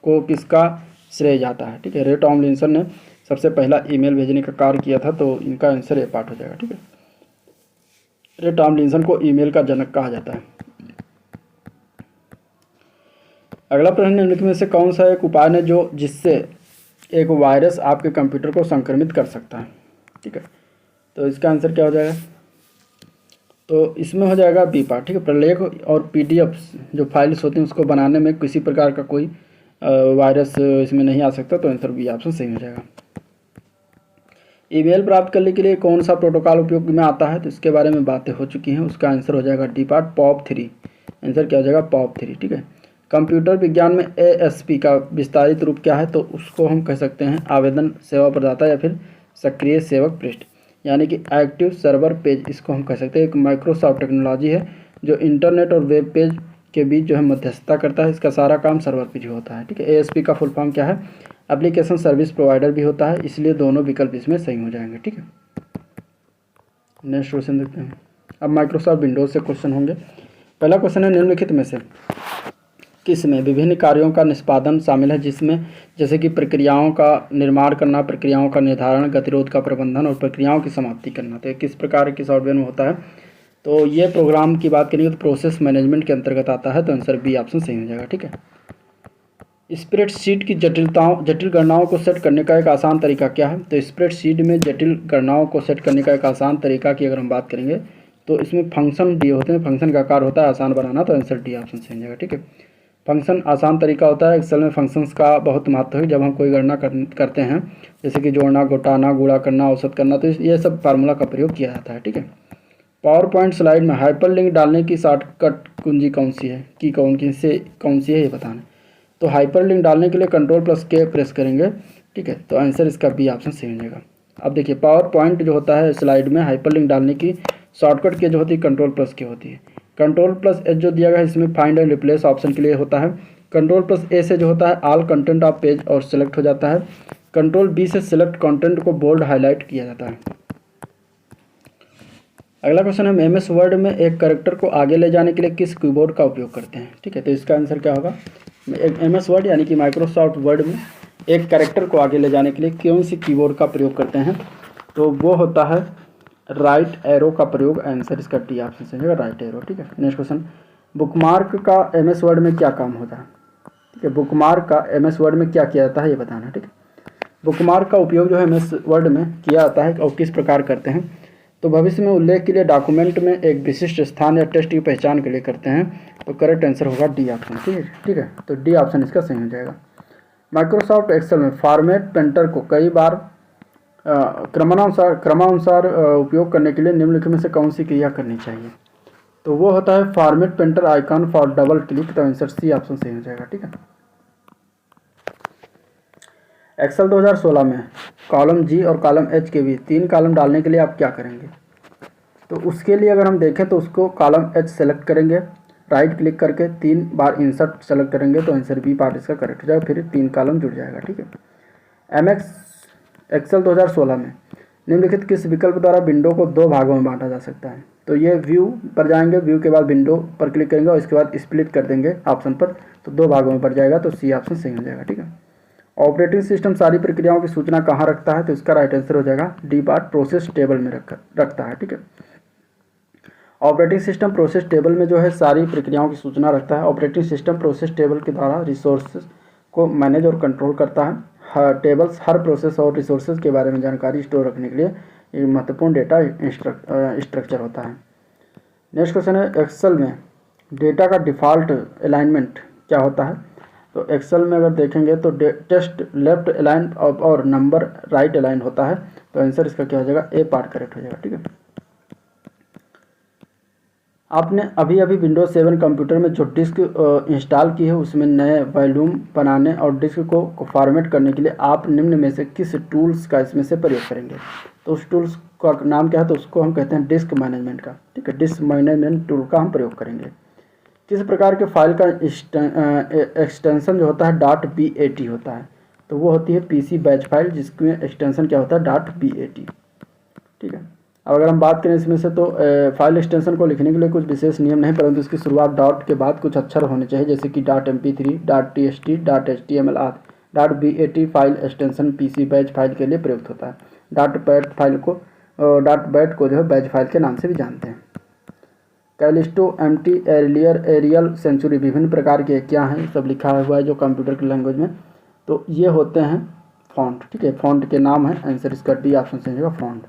[SPEAKER 1] को किसका श्रेय जाता है? ठीक है, रे टॉमलिंसन ने सबसे पहला ईमेल भेजने का कार्य किया था। तो इनका आंसर ए पार्ट हो जाएगा। ठीक है, रे टॉमलिंसन को ईमेल का जनक कहा जाता है। अगला प्रश्न, निम्नलिखित में से कौन सा एक उपाय है जिससे एक वायरस आपके कंप्यूटर को संक्रमित कर सकता है? ठीक है, तो इसका आंसर क्या हो जाएगा? तो इसमें हो जाएगा बी पार्ट। ठीक है, प्रलेख और PDF जो फाइल्स होती हैं उसको बनाने में किसी प्रकार का कोई वायरस इसमें नहीं आ सकता। तो आंसर बी ऑप्शन सही हो जाएगा। ईमेल प्राप्त करने के लिए कौन सा प्रोटोकॉल उपयोग में आता है? तो इसके बारे में बातें हो चुकी हैं। उसका आंसर हो जाएगा डी पार्ट, POP3। आंसर क्या हो जाएगा? POP3। ठीक है, कंप्यूटर विज्ञान में ASP का विस्तारित रूप क्या है? तो उसको हम कह सकते हैं आवेदन सेवा प्रदाता या फिर सक्रिय सेवक पृष्ठ यानी कि एक्टिव सर्वर पेज। इसको हम कह सकते हैं एक माइक्रोसॉफ्ट टेक्नोलॉजी है जो इंटरनेट और वेब पेज के बीच जो है मध्यस्थता करता है। इसका सारा काम सर्वर पेज होता है। ठीक है, ASP का फुल फॉर्म क्या है? एप्लीकेशन सर्विस प्रोवाइडर भी होता है, इसलिए दोनों विकल्प इसमें सही हो जाएंगे। ठीक है, नेक्स्ट क्वेश्चन देखते हैं, अब माइक्रोसॉफ्ट विंडोज़ से क्वेश्चन होंगे। पहला क्वेश्चन है, निम्नलिखित में से किस में विभिन्न कार्यों का निष्पादन शामिल है, जिसमें जैसे कि प्रक्रियाओं का निर्माण करना, प्रक्रियाओं का निर्धारण, गतिरोध का प्रबंधन और प्रक्रियाओं की समाप्ति करना। तो ये किस प्रकार के सॉफ्टवेयर में होता है? तो ये प्रोग्राम की बात करेंगे तो प्रोसेस मैनेजमेंट के अंतर्गत आता है। तो आंसर बी ऑप्शन सही हो जाएगा। ठीक है। स्प्रेडशीट की जटिल गणनाओं को सेट करने का एक आसान तरीका क्या है? तो स्प्रेडशीट में जटिल गणनाओं को सेट करने का एक आसान तरीका की अगर हम बात करेंगे तो इसमें फंक्शन दिए होते हैं, फंक्शन का आकार होता है आसान बनाना। तो आंसर डी ऑप्शन सही हो जाएगा। ठीक है। फंक्शन आसान तरीका होता है। एक्सेल में फंक्शंस का बहुत महत्व है। जब हम कोई गणना करते हैं, जैसे कि जोड़ना, घटाना, गुणा करना, औसत करना, तो ये सब फार्मूला का प्रयोग किया जाता है। ठीक है। पावर पॉइंट स्लाइड में हाइपरलिंक डालने की शॉर्टकट कुंजी कौन सी है? कौन सी है ये बताना। तो हाइपरलिंक डालने के लिए Ctrl+K प्रेस करेंगे। ठीक है। तो आंसर इसका बी ऑप्शन सही हो जाएगा। अब देखिए, पावर पॉइंट जो होता है स्लाइड में हाइपरलिंक डालने की शॉर्टकट की जो होती है Ctrl+K होती है। Ctrl+H जो दिया गया है इसमें फाइंड एंड रिप्लेस ऑप्शन के लिए होता है। Ctrl+A से जो होता है ऑल कंटेंट ऑफ पेज और सिलेक्ट हो जाता है। Ctrl+B से सिलेक्ट कंटेंट को बोल्ड हाईलाइट किया जाता है। अगला क्वेश्चन है, एमएस वर्ड में एक कैरेक्टर को आगे ले जाने के लिए किस कीबोर्ड का उपयोग करते हैं? ठीक है। तो इसका आंसर क्या होगा? एमएस वर्ड यानी कि माइक्रोसॉफ्ट वर्ड में एक कैरेक्टर को आगे ले जाने के लिए कौन सी कीबोर्ड का प्रयोग करते हैं? तो वो होता है राइट एरो का प्रयोग। आंसर इसका डी ऑप्शन से होगा, राइट एरो। ठीक है। नेक्स्ट क्वेश्चन, बुकमार्क का एमएस वर्ड में क्या काम होता है? ठीक है। बुकमार्क का एमएस वर्ड में क्या किया जाता है ये बताना। ठीक है। बुकमार्क का उपयोग जो है एमएस वर्ड में किया जाता है और किस प्रकार करते हैं? तो भविष्य में उल्लेख के लिए डॉक्यूमेंट में एक विशिष्ट स्थान या टेक्स्ट की पहचान के लिए करते हैं। तो करेक्ट आंसर होगा डी ऑप्शन। ठीक है। ठीक है। तो डी ऑप्शन इसका सही हो जाएगा। माइक्रोसॉफ्ट एक्सेल में फॉर्मेट पेंटर को कई बार क्रमानुसार उपयोग करने के लिए निम्नलिखित में से कौन सी क्रिया करनी चाहिए? तो वो होता है format painter icon for double click. तो आंसर सी ऑप्शन सही हो जाएगा। ठीक है। एक्सेल 2016 में कॉलम जी और कॉलम एच के बीच 3 कॉलम डालने के लिए आप क्या करेंगे? तो उसके लिए अगर हम देखें तो उसको कॉलम एच सेलेक्ट करेंगे, राइट क्लिक करके 3 बार इंसर्ट सेलेक्ट करेंगे। तो आंसर बी पार्ट इसका करेक्ट हो जाएगा, फिर 3 कॉलम जुड़ जाएगा। ठीक है। एमएस एक्सेल 2016 में निम्नलिखित किस विकल्प द्वारा विंडो को 2 भागों में बांटा जा सकता है? तो ये व्यू पर जाएंगे, व्यू के बाद विंडो पर क्लिक करेंगे और इसके बाद स्प्लिट कर देंगे ऑप्शन पर, तो 2 भागों में बढ़ जाएगा। तो सी ऑप्शन सही हो जाएगा। ठीक है। ऑपरेटिंग सिस्टम सारी प्रक्रियाओं की सूचना कहाँ रखता है? तो इसका राइट आंसर हो जाएगा डी पार्ट, प्रोसेस टेबल में रखता है। ठीक है। ऑपरेटिंग सिस्टम प्रोसेस टेबल में जो है सारी प्रक्रियाओं की सूचना रखता है। ऑपरेटिंग सिस्टम प्रोसेस टेबल के द्वारा रिसोर्सेज को मैनेज और कंट्रोल करता है। टेबल्स हर प्रोसेस और रिसोर्सेज के बारे में जानकारी स्टोर रखने के लिए एक महत्वपूर्ण डेटा स्ट्रक्चर होता है। नेक्स्ट क्वेश्चन है, एक्सेल में डेटा का डिफ़ॉल्ट अलाइनमेंट क्या होता है? तो एक्सेल में अगर देखेंगे तो टेक्स्ट लेफ्ट अलाइन और नंबर राइट अलाइन होता है। तो आंसर इसका क्या हो जाएगा? ए पार्ट करेक्ट हो जाएगा। ठीक है। आपने अभी अभी विंडोज 7 कंप्यूटर में जो डिस्क इंस्टॉल की है उसमें नए वॉल्यूम बनाने और डिस्क को फॉर्मेट करने के लिए आप निम्न में से किस टूल्स का इसमें से प्रयोग करेंगे? तो उस टूल्स का नाम क्या है? तो उसको हम कहते हैं डिस्क मैनेजमेंट का। ठीक है। डिस्क मैनेजमेंट टूल का हम प्रयोग करेंगे। किस प्रकार के फाइल का एक्सटेंशन जो होता है .bat होता है? तो वो होती है पीसी बैच फाइल, जिसमें एक्सटेंशन क्या होता है? .bat। ठीक है। अब अगर हम बात करें इसमें से तो फाइल एक्सटेंशन को लिखने के लिए कुछ विशेष नियम नहीं, परंतु इसकी शुरुआत डॉट के बाद कुछ अक्षर होने चाहिए, जैसे कि .mp3, .txt, .html आदि। .bat file extension PC batch file के लिए प्रयुक्त होता है। .bat को जो है बैच फाइल के नाम से भी जानते हैं। कैलिस्टो, एमटी, एरियल, सेंचुरी विभिन्न प्रकार के क्या हैं? सब लिखा हुआ है जो कंप्यूटर की लैंग्वेज में। तो ये होते हैं फॉन्ट। ठीक है। फॉन्ट के नाम है। आंसर इसका डी ऑप्शन से होगा, फॉन्ट।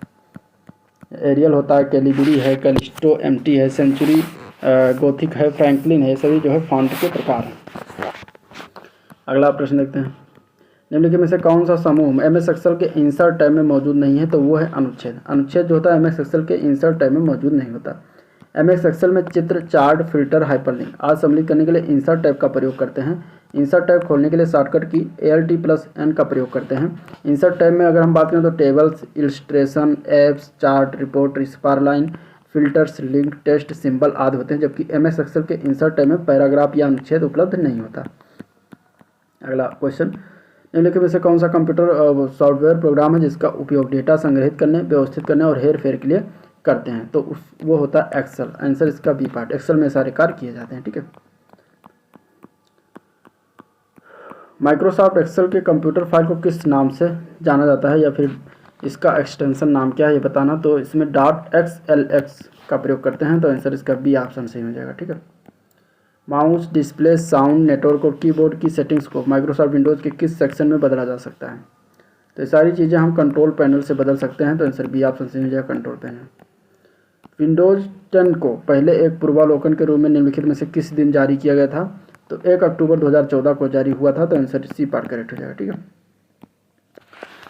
[SPEAKER 1] एरियल होता है, कैलिबरी है, कैलिस्टो, एमटी है, सेंचुरी, गोथिक है, फ्रैंकलिन है, सभी जो है फॉन्ट के प्रकार हैं। अगला प्रश्न देखते हैं, निम्नलिखित में से कौन सा समूह एमएस एक्सेल के इंसर्ट टैब में मौजूद नहीं है? तो वो है अनुच्छेद। अनुच्छेद जो होता है एमएस एक्सेल के इंसर्ट टैब में मौजूद नहीं होता। एमएस एक्सेल में चित्र, चार्ट, फिल्टर, हाइपरलिंक आदि सम्मिलित करने के लिए इंसर्ट टैब का प्रयोग करते हैं। इंसर्ट टैब खोलने के लिए शॉर्टकट की ALT+N का प्रयोग करते हैं। इंसर्ट टैब में अगर हम बात करें तो tables, illustration, apps, chart, report, sparkline, filters, link, text, symbol आदि होते हैं, जबकि एमएस एक्सेल के इंसर्ट टैब में पैराग्राफ या अनुच्छेद उपलब्ध नहीं होता। अगला क्वेश्चन, निम्नलिखित में से कौन सा कंप्यूटर सॉफ्टवेयर प्रोग्राम है जिसका उपयोग डेटा संग्रहित करने, व्यवस्थित करने और हेर फेर के लिए करते हैं तो वो होता है एक्सेल। आंसर इसका बी पार्ट, एक्सेल में सारे कार्य किए जाते हैं। ठीक है, माइक्रोसॉफ्ट एक्सेल के कंप्यूटर फाइल को किस नाम से जाना जाता है या फिर इसका एक्सटेंशन नाम क्या है ये बताना। तो इसमें .xlx का प्रयोग करते हैं तो आंसर इसका बी ऑप्शन सही हो जाएगा। ठीक है, माउस, डिस्प्ले, साउंड, नेटवर्क और कीबोर्ड की सेटिंग्स को माइक्रोसॉफ्ट विंडोज़ के किस सेक्शन में बदला जा सकता है। तो ये सारी चीज़ें हम कंट्रोल पैनल से बदल सकते हैं तो आंसर बी ऑप्शन सही हो जाएगा, कंट्रोल पैनल। विंडोज़ 10 को पहले एक पूर्वावलोकन के रूप में निम्नलिखित में से किस दिन जारी किया गया था। तो 1 अक्टूबर 2014 को जारी हुआ था तो आंसर सी पार्ट करेक्ट हो जाएगा। ठीक है,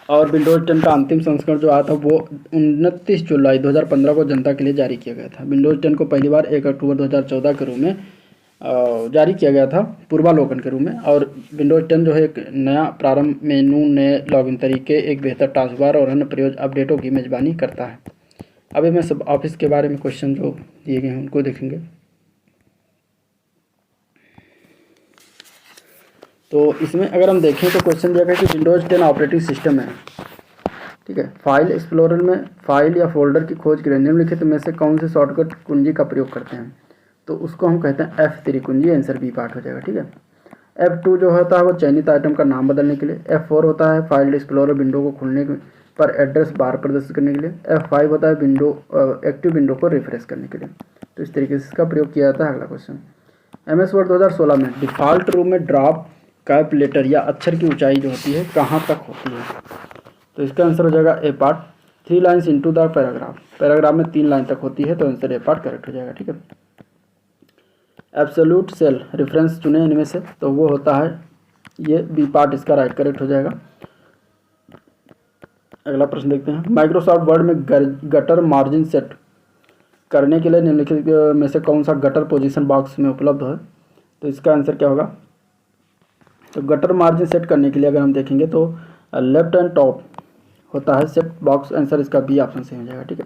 [SPEAKER 1] और विंडोज़ 10 का अंतिम संस्करण जो आया था वो 29 जुलाई 2015 को जनता के लिए जारी किया गया था। विंडोज़ 10 को पहली बार 1 अक्टूबर 2014 के रूप में जारी किया गया था पूर्वावलोकन के रूप में। और विंडोज़ 10 जो है एक नया प्रारंभ मेनू, नए लॉगिन तरीके, एक बेहतर टास्क बार और अन्य प्रयोग अपडेटों की मेज़बानी करता है। अभी मैं सब ऑफिस के बारे में क्वेश्चन जो दिए गए हैं उनको देखेंगे। तो इसमें अगर हम देखें तो क्वेश्चन दिया गया कि विंडोज़ 10 ऑपरेटिंग सिस्टम है। ठीक है, फाइल एक्सप्लोरर में फाइल या फोल्डर की खोज के लिए निम्नलिखित में से कौन से शॉर्टकट कुंजी का प्रयोग करते हैं। तो उसको हम कहते हैं F3 कुंजी, आंसर बी पार्ट हो जाएगा। ठीक है, F2 जो होता है वो चयनित आइटम का नाम बदलने के लिए। F4 होता है फाइल एक्सप्लोरर विंडो को खोलने पर एड्रेस बार प्रदर्शित करने के लिए। F5 होता है एक्टिव विंडो को रिफ्रेश करने के लिए। तो इस तरीके से इसका प्रयोग किया जाता है। अगला क्वेश्चन, MS वर्ड 2016 में डिफ़ॉल्ट रूप में ड्रॉप कैप लेटर या अक्षर की ऊंचाई जो होती है कहाँ तक होती है। तो इसका आंसर हो जाएगा A part, 3 lines into the paragraph. Paragraph में 3 लाइन तक होती है तो आंसर ए पार्ट करेक्ट हो जाएगा। ठीक है, एब्सोल्यूट सेल रेफरेंस चुने इनमें से तो वो होता है ये बी पार्ट, इसका राइट करेक्ट हो जाएगा। अगला प्रश्न देखते हैं, माइक्रोसॉफ्ट वर्ड में गटर मार्जिन सेट करने के लिए निम्नलिखित में से कौन सा गटर पोजीशन बॉक्स में उपलब्ध है। तो इसका आंसर क्या होगा। तो गटर मार्जिन सेट करने के लिए अगर हम देखेंगे तो लेफ्ट एंड टॉप होता है सेट बॉक्स, आंसर इसका बी ऑप्शन सही हो जाएगा। ठीक है,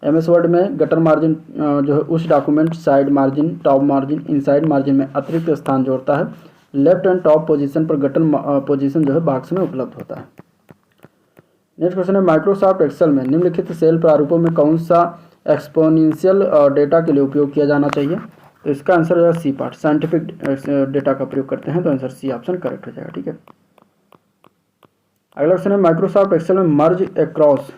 [SPEAKER 1] MS वर्ड में गटर मार्जिन जो है उस document side margin, top margin, inside margin में अतिरिक्त स्थान जोड़ता है। लेफ्ट एंड टॉप पोजीशन पर गटर पोजीशन जो है बॉक्स में उपलब्ध होता है। नेक्स्ट क्वेश्चन है, माइक्रोसॉफ्ट एक्सेल में निम्नलिखित सेल प्रारूपों में कौन सा एक्सपोनेंशियल डेटा के लिए उपयोग किया जाना चाहिए। तो इसका आंसर हो जाएगा सी पार्ट, साइंटिफिक डेटा का प्रयोग करते हैं तो आंसर सी ऑप्शन करेक्ट हो जाएगा। ठीक है, अगला क्वेश्चन है, माइक्रोसॉफ्ट एक्सेल में मर्ज अक्रॉस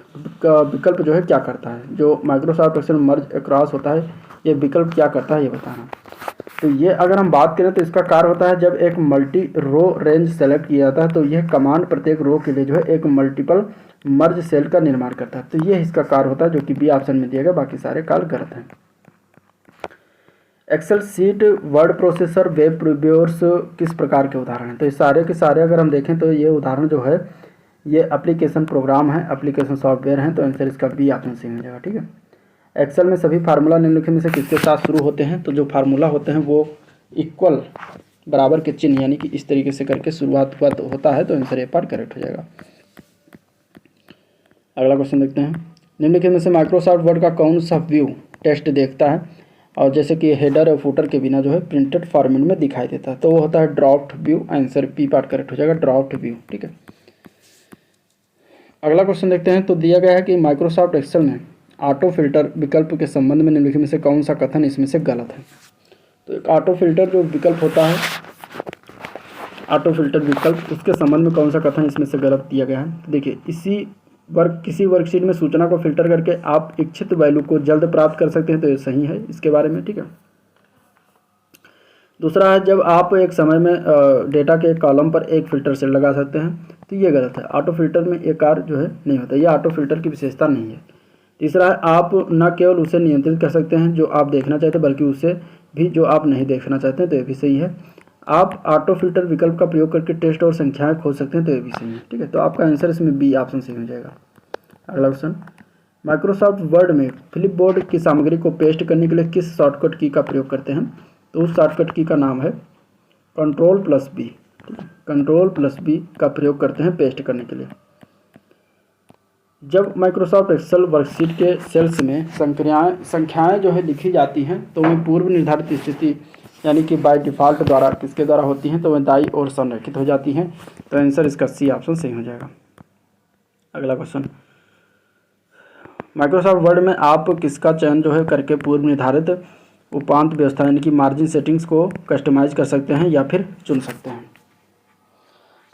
[SPEAKER 1] का विकल्प जो है क्या करता है। जो माइक्रोसॉफ्ट एक्सेल में मर्ज अक्रॉस होता है ये विकल्प क्या करता है ये बताना। तो ये अगर हम बात करें तो इसका कार्य होता है जब एक मल्टी रो रेंज सेलेक्ट किया जाता है तो यह कमांड प्रत्येक रो के लिए जो है एक मल्टीपल मर्ज सेल का निर्माण करता है। तो ये इसका कार्य होता है जो कि बी ऑप्शन में दिया गया, बाकी सारे कार्य गलत हैं। Excel sheet, word processor, web previewers किस प्रकार के उदाहरण हैं। तो ये सारे के सारे अगर हम देखें तो ये उदाहरण जो है ये एप्लीकेशन प्रोग्राम है, एप्लीकेशन सॉफ्टवेयर हैं तो आंसर इसका बी ऑप्शन सही हो जाएगा। ठीक है, एक्सेल में सभी फार्मूला निम्नलिखित में से किसके साथ शुरू होते हैं। तो जो फार्मूला होते हैं वो इक्वल बराबर के चिन्ह यानी कि इस तरीके से करके शुरुआत होता है तो आंसर ए पार्ट करेक्ट हो जाएगा। अगला क्वेश्चन देखते हैं, निम्नलिखित में से माइक्रोसॉफ्ट वर्ड का कौन सा व्यू टेक्स्ट देखता है और जैसे कि हेडर और फुटर के बिना जो है प्रिंटेड फॉर्मेट में दिखाई देता है तो वो होता है draft view, answer P part correct हो जाएगा, ड्राफ्ट व्यू। ठीक है, अगला क्वेश्चन देखते हैं, तो दिया गया है कि माइक्रोसॉफ्ट एक्सेल में ऑटो फिल्टर विकल्प के संबंध में निम्नलिखित में से कौन सा कथन इसमें से गलत है। तो एक ऑटो फिल्टर जो विकल्प होता है, ऑटो फिल्टर विकल्प, उसके संबंध में कौन सा कथन इसमें से गलत दिया गया है। तो देखिए, किसी वर्कशीट में सूचना को फिल्टर करके आप इच्छित वैल्यू को जल्द प्राप्त कर सकते हैं तो ये सही है इसके बारे में। ठीक है, दूसरा है जब आप एक समय में डेटा के कॉलम पर एक फिल्टर सेल लगा सकते हैं तो ये गलत है, ऑटो फिल्टर में ये कार्य जो है नहीं होता, ये ऑटो फिल्टर की विशेषता नहीं है। तीसरा है आप न केवल उसे नियंत्रित कर सकते हैं जो आप देखना चाहते हैं बल्कि उसे भी जो आप नहीं देखना चाहते हैं तो ये भी सही है। आप ऑटो फिल्टर विकल्प का प्रयोग करके टेक्स्ट और संख्याएं खोज सकते हैं तो ये भी सही है। ठीक है, तो आपका आंसर इसमें बी ऑप्शन सही हो जाएगा। अगला क्वेश्चन, माइक्रोसॉफ्ट वर्ड में फ्लिप बोर्ड की सामग्री को पेस्ट करने के लिए किस शॉर्टकट की का प्रयोग करते हैं। तो उस शॉर्टकट की का नाम है Ctrl+B। Ctrl+B का प्रयोग करते हैं पेस्ट करने के लिए। जब माइक्रोसॉफ्ट एक्सेल वर्कशीट के सेल्स में संख्याएं जो है लिखी जाती हैं तो वह पूर्व निर्धारित स्थिति यानी कि बाय डिफ़ॉल्ट द्वारा किसके द्वारा होती हैं तो वह दाईं ओर संरेखित हो जाती हैं तो आंसर इसका सी ऑप्शन सही हो जाएगा। अगला क्वेश्चन, माइक्रोसॉफ्ट वर्ड में आप किसका चयन जो है करके पूर्व निर्धारित उपांत व्यवस्था यानी कि मार्जिन सेटिंग्स को कस्टमाइज कर सकते हैं या फिर चुन सकते हैं।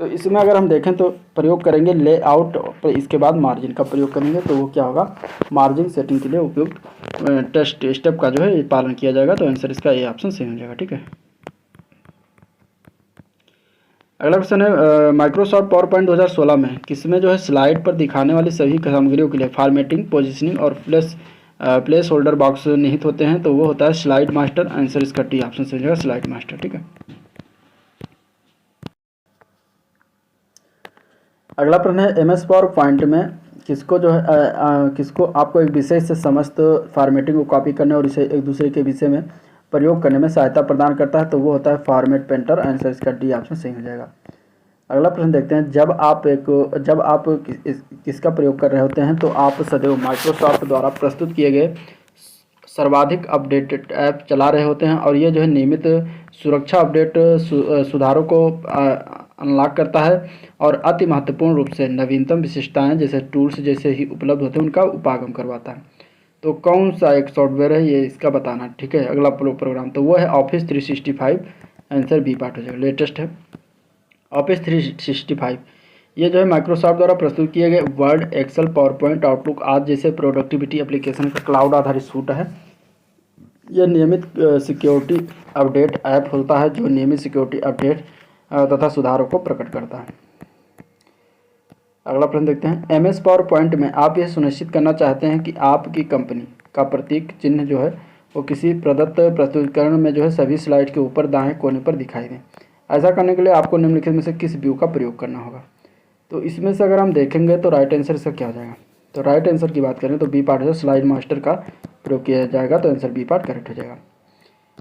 [SPEAKER 1] तो इसमें अगर हम देखें तो प्रयोग करेंगे लेआउट पर, इसके बाद मार्जिन का प्रयोग करेंगे तो वो क्या होगा, मार्जिन सेटिंग के लिए उपयुक्त टेस्ट स्टेप का जो है पालन किया जाएगा। तो आंसर इसका ए ऑप्शन सही हो जाएगा। ठीक है, अगला क्वेश्चन है माइक्रोसॉफ्ट पावर पॉइंट 2016 में किसमें जो है स्लाइड पर दिखाने वाली सभी सामग्रियों के लिए फॉर्मेटिंग, पोजिशनिंग और प्लेस होल्डर बॉक्स निहित होते हैं। तो वो होता है स्लाइड मास्टर। आंसर इसका टी ऑप्शन सही हो जाएगा, स्लाइड मास्टर। ठीक है, अगला प्रश्न है एमएस पावर पॉइंट में किसको जो है किसको आपको एक विषय से समस्त फॉर्मेटिंग को कॉपी करने और इसे एक दूसरे के विषय में प्रयोग करने में सहायता प्रदान करता है। तो वो होता है फॉर्मेट पेंटर। आंसर इसका डी ऑप्शन सही हो जाएगा। अगला प्रश्न देखते हैं, जब आप किसका प्रयोग कर रहे होते हैं तो आप सदैव माइक्रोसॉफ्ट द्वारा प्रस्तुत किए गए सर्वाधिक अपडेटेड ऐप चला रहे होते हैं और ये जो है नियमित सुरक्षा अपडेट सुधारों को अनलॉक करता है और अति महत्वपूर्ण रूप से नवीनतम विशेषताएं जैसे टूल्स जैसे ही उपलब्ध होते हैं उनका उपागम करवाता है। तो कौन सा एक सॉफ्टवेयर है ये इसका बताना। ठीक है, अगला प्रोग्राम तो वो है ऑफिस 365। आंसर बी पार्ट हो जाएगा, लेटेस्ट है ऑफिस 365। ये जो है माइक्रोसॉफ्ट द्वारा प्रस्तुत किए गए Word, Excel, PowerPoint, Outlook आदि जैसे प्रोडक्टिविटी एप्लीकेशन का क्लाउड आधारित सूट है। यह नियमित सिक्योरिटी अपडेट ऐप होता है जो नियमित सिक्योरिटी अपडेट तथा सुधारों को प्रकट करता है। अगला प्रश्न देखते हैं, एमएस पावर पॉइंट में आप यह सुनिश्चित करना चाहते हैं कि आपकी कंपनी का प्रतीक चिन्ह जो है वो किसी प्रदत्त प्रस्तुतिकरण में जो है सभी स्लाइड के ऊपर दाएं कोने पर दिखाई दें। ऐसा करने के लिए आपको निम्नलिखित में से किस व्यू का प्रयोग करना होगा। तो इसमें से अगर हम देखेंगे तो राइट आंसर इसका क्या हो जाएगा। तो राइट आंसर की बात करें तो बी पार्ट है, स्लाइड मास्टर का प्रयोग किया जाएगा। तो आंसर बी पार्ट करेक्ट हो जाएगा।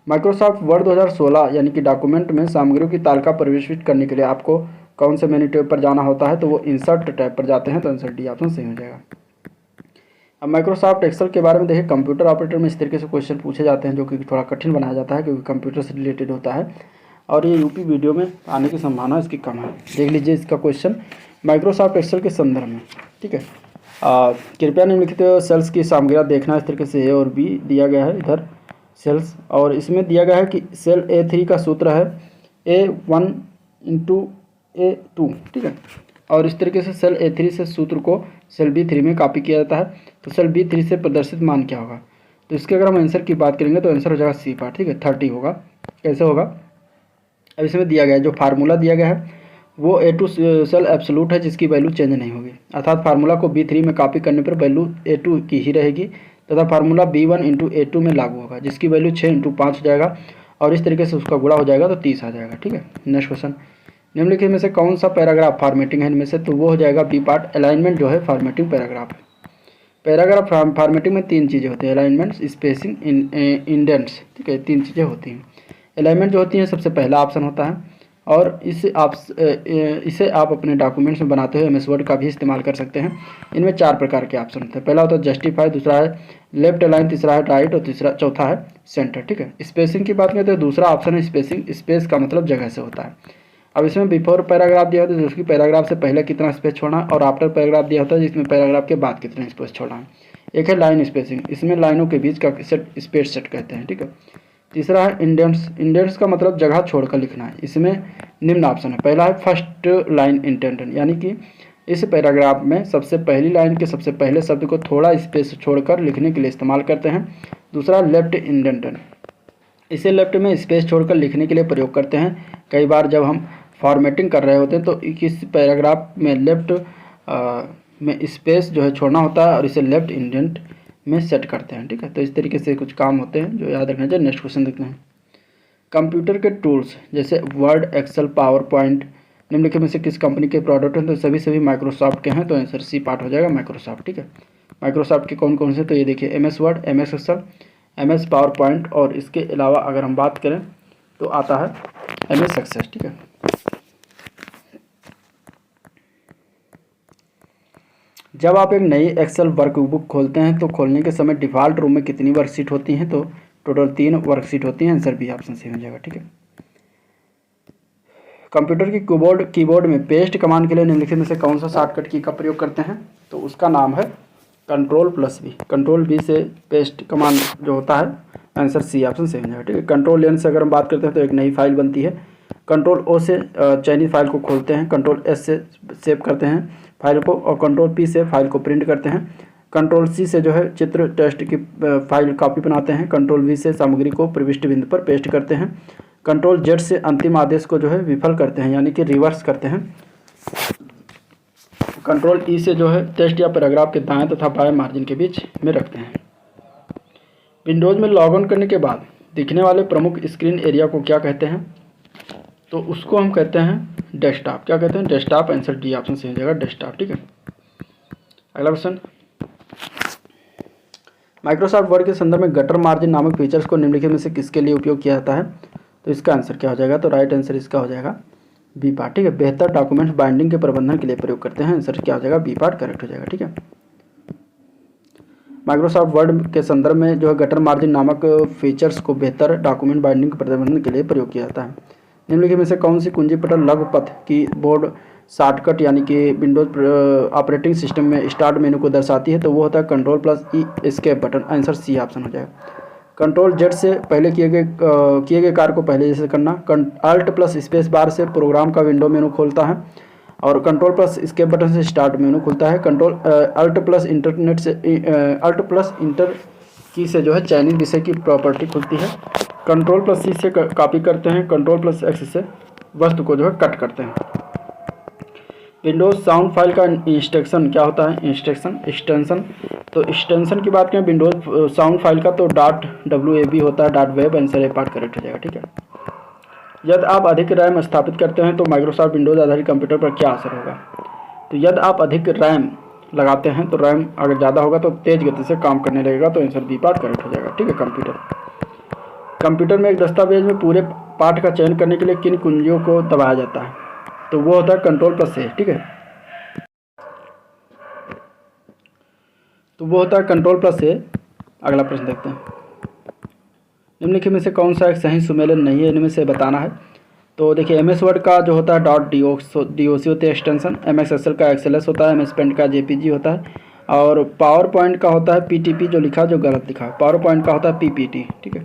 [SPEAKER 1] माइक्रोसॉफ्ट वर्ड 2016 यानी कि डॉक्यूमेंट में सामग्रियों की तालिका प्रविष्ट करने के लिए आपको कौन से मेन्यू टैब पर जाना होता है। तो वो इंसर्ट टैब पर जाते हैं। तो आंसर डी ऑप्शन सही हो जाएगा। अब माइक्रोसॉफ्ट एक्सेल के बारे में देखिए, कंप्यूटर ऑपरेटर में इस तरीके से क्वेश्चन पूछे जाते हैं जो कि थोड़ा कठिन बनाया जाता है क्योंकि कंप्यूटर से रिलेटेड होता है और ये यूपी वीडियो में आने की संभावना इसकी कम है। देख लीजिए इसका क्वेश्चन माइक्रोसॉफ्ट एक्सेल के संदर्भ में। ठीक है, कृपया निम्नलिखित सेल्स की सामग्रियाँ देखना। इस तरीके से ए और बी दिया गया है इधर सेल्स, और इसमें दिया गया है कि सेल A3 का सूत्र है A1 × A2। ठीक है, और इस तरीके से सेल A3 से सूत्र को सेल B3 में कॉपी किया जाता है। तो सेल B3 से प्रदर्शित मान क्या होगा। तो इसके अगर हम आंसर की बात करेंगे तो आंसर हो जाएगा सी पार्ट। ठीक है, 30 होगा। कैसे होगा, अब इसमें दिया गया है जो फार्मूला दिया गया है वो A2 सेल एब्सोल्यूट है जिसकी वैल्यू चेंज नहीं होगी, अर्थात फार्मूला को B3 में कॉपी करने पर वैल्यू A2 की ही रहेगी तथा फार्मूला B1 × A2 में लागू होगा जिसकी वैल्यू 6 × 5 हो जाएगा और इस तरीके से उसका गुणा हो जाएगा तो 30 आ जाएगा। ठीक है, नेक्स्ट क्वेश्चन, निम्नलिखित में से कौन सा पैराग्राफ फॉर्मेटिंग है इनमें से। तो वो हो जाएगा बी पार्ट, अलाइनमेंट जो है फॉर्मेटिंग पैराग्राफ है। पैराग्राफ फॉर्मेटिंग में 3 चीज़ें होती हैं, अलाइनमेंट, स्पेसिंग, इंडेंट्स। ठीक है, 3 चीज़ें होती हैं। अलाइनमेंट जो होती है सबसे पहला ऑप्शन होता है और इसे आप अपने डॉक्यूमेंट्स में बनाते हुए एमएस वर्ड का भी इस्तेमाल कर सकते हैं। इनमें 4 प्रकार के ऑप्शन होते हैं। पहला होता है जस्टिफाई, दूसरा है लेफ्ट अलाइन, तीसरा है राइट और चौथा है सेंटर। ठीक है, स्पेसिंग की बात करें तो दूसरा ऑप्शन है स्पेसिंग। स्पेस का मतलब जगह से होता है। अब इसमें बिफोर पैराग्राफ दिया होता है जिसकी पैराग्राफ से पहले कितना स्पेस छोड़ना है और आफ्टर पैराग्राफ दिया होता है जिसमें पैराग्राफ के बाद कितना स्पेस छोड़ना है। एक है लाइन स्पेसिंग, इसमें लाइनों के बीच का स्पेस सेट कहते हैं। ठीक है, तीसरा है इंडेंट्स। इंडेंट्स का मतलब जगह छोड़कर लिखना है। इसमें निम्न ऑप्शन है, पहला है फर्स्ट लाइन इंडेंट, यानी कि इस पैराग्राफ में सबसे पहली लाइन के सबसे पहले शब्द को थोड़ा स्पेस छोड़कर लिखने के लिए इस्तेमाल करते हैं। दूसरा लेफ्ट इंडेंट, इसे लेफ्ट में स्पेस छोड़कर लिखने के लिए प्रयोग करते हैं। कई बार जब हम फॉर्मेटिंग कर रहे होते हैं तो इस पैराग्राफ में लेफ्ट में स्पेस जो है छोड़ना होता है और इसे लेफ्ट इंडेंट में सेट करते हैं। ठीक है, तो इस तरीके से कुछ काम होते हैं जो याद रखना चाहिए। नेक्स्ट क्वेश्चन देखते हैं, कंप्यूटर के टूल्स जैसे वर्ड, एक्सेल, पावर पॉइंट निम्नलिखित में से किस कंपनी के प्रोडक्ट हैं। तो सभी माइक्रोसॉफ्ट के हैं। तो आंसर सी पार्ट हो जाएगा, माइक्रोसॉफ्ट। ठीक है, माइक्रोसॉफ्ट के कौन कौन से, तो ये देखिए MS Word, MS Excel, MS PowerPoint और इसके अलावा अगर हम बात करें तो आता है एमएस एक्सेल। ठीक है, जब आप एक नई एक्सेल वर्कबुक खोलते हैं तो खोलने के समय डिफ़ॉल्ट रूम में कितनी वर्कशीट होती हैं। तो टोटल 3 वर्कशीट होती हैं। आंसर बी ऑप्शन सही हो जाएगा। ठीक है, कंप्यूटर की कीबोर्ड में पेस्ट कमांड के लिए निम्नलिखित में से कौन सा शॉर्टकट की का प्रयोग करते हैं। तो उसका नाम है कंट्रोल बी से पेस्ट कमांड जो होता है, आंसर सी ऑप्शन सही हो जाएगा। ठीक है, कंट्रोल एन से अगर हम बात करते हैं तो एक नई फाइल बनती है। कंट्रोल ओ से चयनित फाइल को खोलते हैं। कंट्रोल एस से सेव करते हैं फाइल को, और कंट्रोल पी से फाइल को प्रिंट करते हैं। कंट्रोल सी से जो है चित्र टेस्ट की फाइल कॉपी बनाते हैं। कंट्रोल वी से सामग्री को प्रविष्ट बिंदु पर पेस्ट करते हैं। कंट्रोल जेड से अंतिम आदेश को जो है विफल करते हैं, यानी कि रिवर्स करते हैं। कंट्रोल ई से जो है टेक्स्ट या पैराग्राफ के दाएं तथा बाएं मार्जिन के बीच में रखते हैं। विंडोज़ में लॉग इन करने के बाद दिखने वाले प्रमुख स्क्रीन एरिया को क्या कहते हैं? तो उसको हम कहते हैं डेस्कटॉप। क्या कहते हैं? डेस्कटॉप। आंसर डी ऑप्शन सही हो जाएगा, डेस्कटॉप। ठीक है, अगला क्वेश्चन, माइक्रोसॉफ्ट वर्ड के संदर्भ में गटर मार्जिन नामक फीचर्स को निम्नलिखित में से किसके लिए उपयोग किया जाता है? तो इसका आंसर क्या हो जाएगा? तो राइट आंसर इसका हो जाएगा बी पार्ट। ठीक है, बेहतर डॉक्यूमेंट्स बाइंडिंग के प्रबंधन के लिए प्रयोग करते हैं। आंसर क्या हो जाएगा? बी पार्ट करेक्ट हो जाएगा। ठीक है, माइक्रोसॉफ्ट वर्ड के संदर्भ में जो है गटर मार्जिन नामक फीचर्स को बेहतर डॉक्यूमेंट बाइंडिंग के प्रबंधन के लिए प्रयोग किया जाता है। निम्नलिखित में से कौन सी कुंजी पटल लघुपथ कीबोर्ड शॉर्टकट यानी कि विंडोज ऑपरेटिंग सिस्टम में स्टार्ट मेनू को दर्शाती है? तो वो होता है control plus E escape button. Answer C option हो जाएगा। कंट्रोल जेड से पहले किए गए कार्य को पहले जैसे करना। अल्ट प्लस स्पेस बार से प्रोग्राम का विंडो मेनू खोलता है, और कंट्रोल प्लस एस्केप बटन से स्टार्ट मेनू खुलता है। कंट्रोल अल्ट प्लस इंटर की से जो है चयनित विषय की प्रॉपर्टी खुलती है। कंट्रोल प्लस सी से कॉपी करते हैं। कंट्रोल प्लस एक्स से वस्तु को जो है कट करते हैं। विंडोज साउंड फाइल का इंस्ट्रक्शन क्या होता है? एक्सटेंशन। तो एक्सटेंशन की बात करें विंडोज साउंड फाइल का तो .wav होता है, .web। Answer A part correct हो जाएगा। ठीक है, यदि आप अधिक रैम स्थापित करते हैं तो माइक्रोसॉफ्ट विंडोज आधारित कंप्यूटर पर क्या असर होगा? तो यदि आप अधिक रैम लगाते हैं तो रैम अगर ज़्यादा होगा तो तेज गति से काम करने लगेगा। तो आंसर बी पार्ट करेक्ट हो जाएगा। ठीक है, कंप्यूटर में एक दस्तावेज में पूरे पाठ का चयन करने के लिए किन कुंजियों को दबाया जाता है? तो वो होता है कंट्रोल प्लस ए। ठीक है, तो वो होता है कंट्रोल प्लस ए। अगला प्रश्न देखते हैं, निम्नलिखित में से कौन सा एक सही सुमेलन नहीं है? इनमें से बताना है। तो देखिए, एम एस वर्ड का जो होता है .doc होते हैं एक्सटेंशन। एम एस एक्सेल का XLS होता है। एम एस पेंट का JPG होता है। और पावर पॉइंट का होता है PTP, जो लिखा जो गलत लिखा है। पावर पॉइंट का होता है PPT। ठीक है,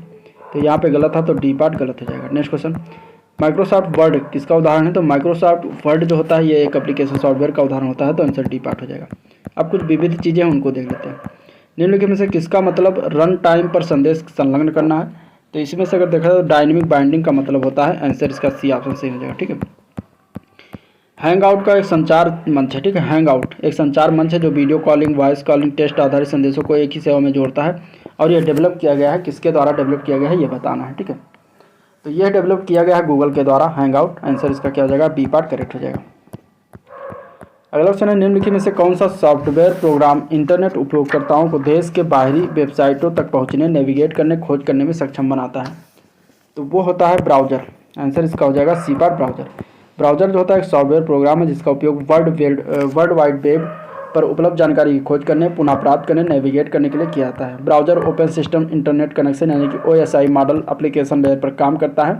[SPEAKER 1] तो यहाँ पे गलत था तो डी पार्ट गलत हो जाएगा। नेक्स्ट क्वेश्चन, माइक्रोसॉफ्ट वर्ड किसका उदाहरण है? तो माइक्रोसॉफ्ट वर्ड जो होता है ये एक एप्लीकेशन सॉफ्टवेयर का उदाहरण होता है। तो आंसर डी पार्ट हो जाएगा। अब कुछ विविध चीज़ें हैं उनको देख लेते हैं। निम्नलिखित में से किसका मतलब रन टाइम पर संदेश संलग्न करना है? तो इसमें से अगर देखा जाए तो डायनेमिक बाइंडिंग का मतलब होता है। आंसर इसका सी ऑप्शन सही हो जाएगा। ठीक है, हैंग आउट का एक संचार मंच है। ठीक है, हैंग आउट एक संचार मंच है जो video calling, voice calling, text आधारित संदेशों को एक ही सेवा में जोड़ता है। और यह डेवलप किया गया है, किसके द्वारा डेवलप किया गया है ये बताना है। ठीक है, तो यह डेवलप किया गया है गूगल के द्वारा, हैंग आउट। आंसर इसका क्या हो जाएगा? बी पार्ट करेक्ट हो जाएगा। अगला क्वेश्चन है, निम्नलिखित में से कौन सा सॉफ्टवेयर प्रोग्राम इंटरनेट उपयोगकर्ताओं को देश के बाहरी वेबसाइटों तक पहुंचने, नेविगेट करने, खोज करने में सक्षम बनाता है? तो वो होता है ब्राउज़र। आंसर इसका हो जाएगा सी पार्ट, ब्राउज़र। ब्राउज़र जो होता है एक सॉफ्टवेयर प्रोग्राम है जिसका उपयोग वर्ल्ड वाइड वेब पर उपलब्ध जानकारी की खोज करने, पुनः प्राप्त करने, नेविगेट करने के लिए किया जाता है। Browser open system internet connection यानी कि OSI मॉडल एप्लीकेशन लेयर पर काम करता है।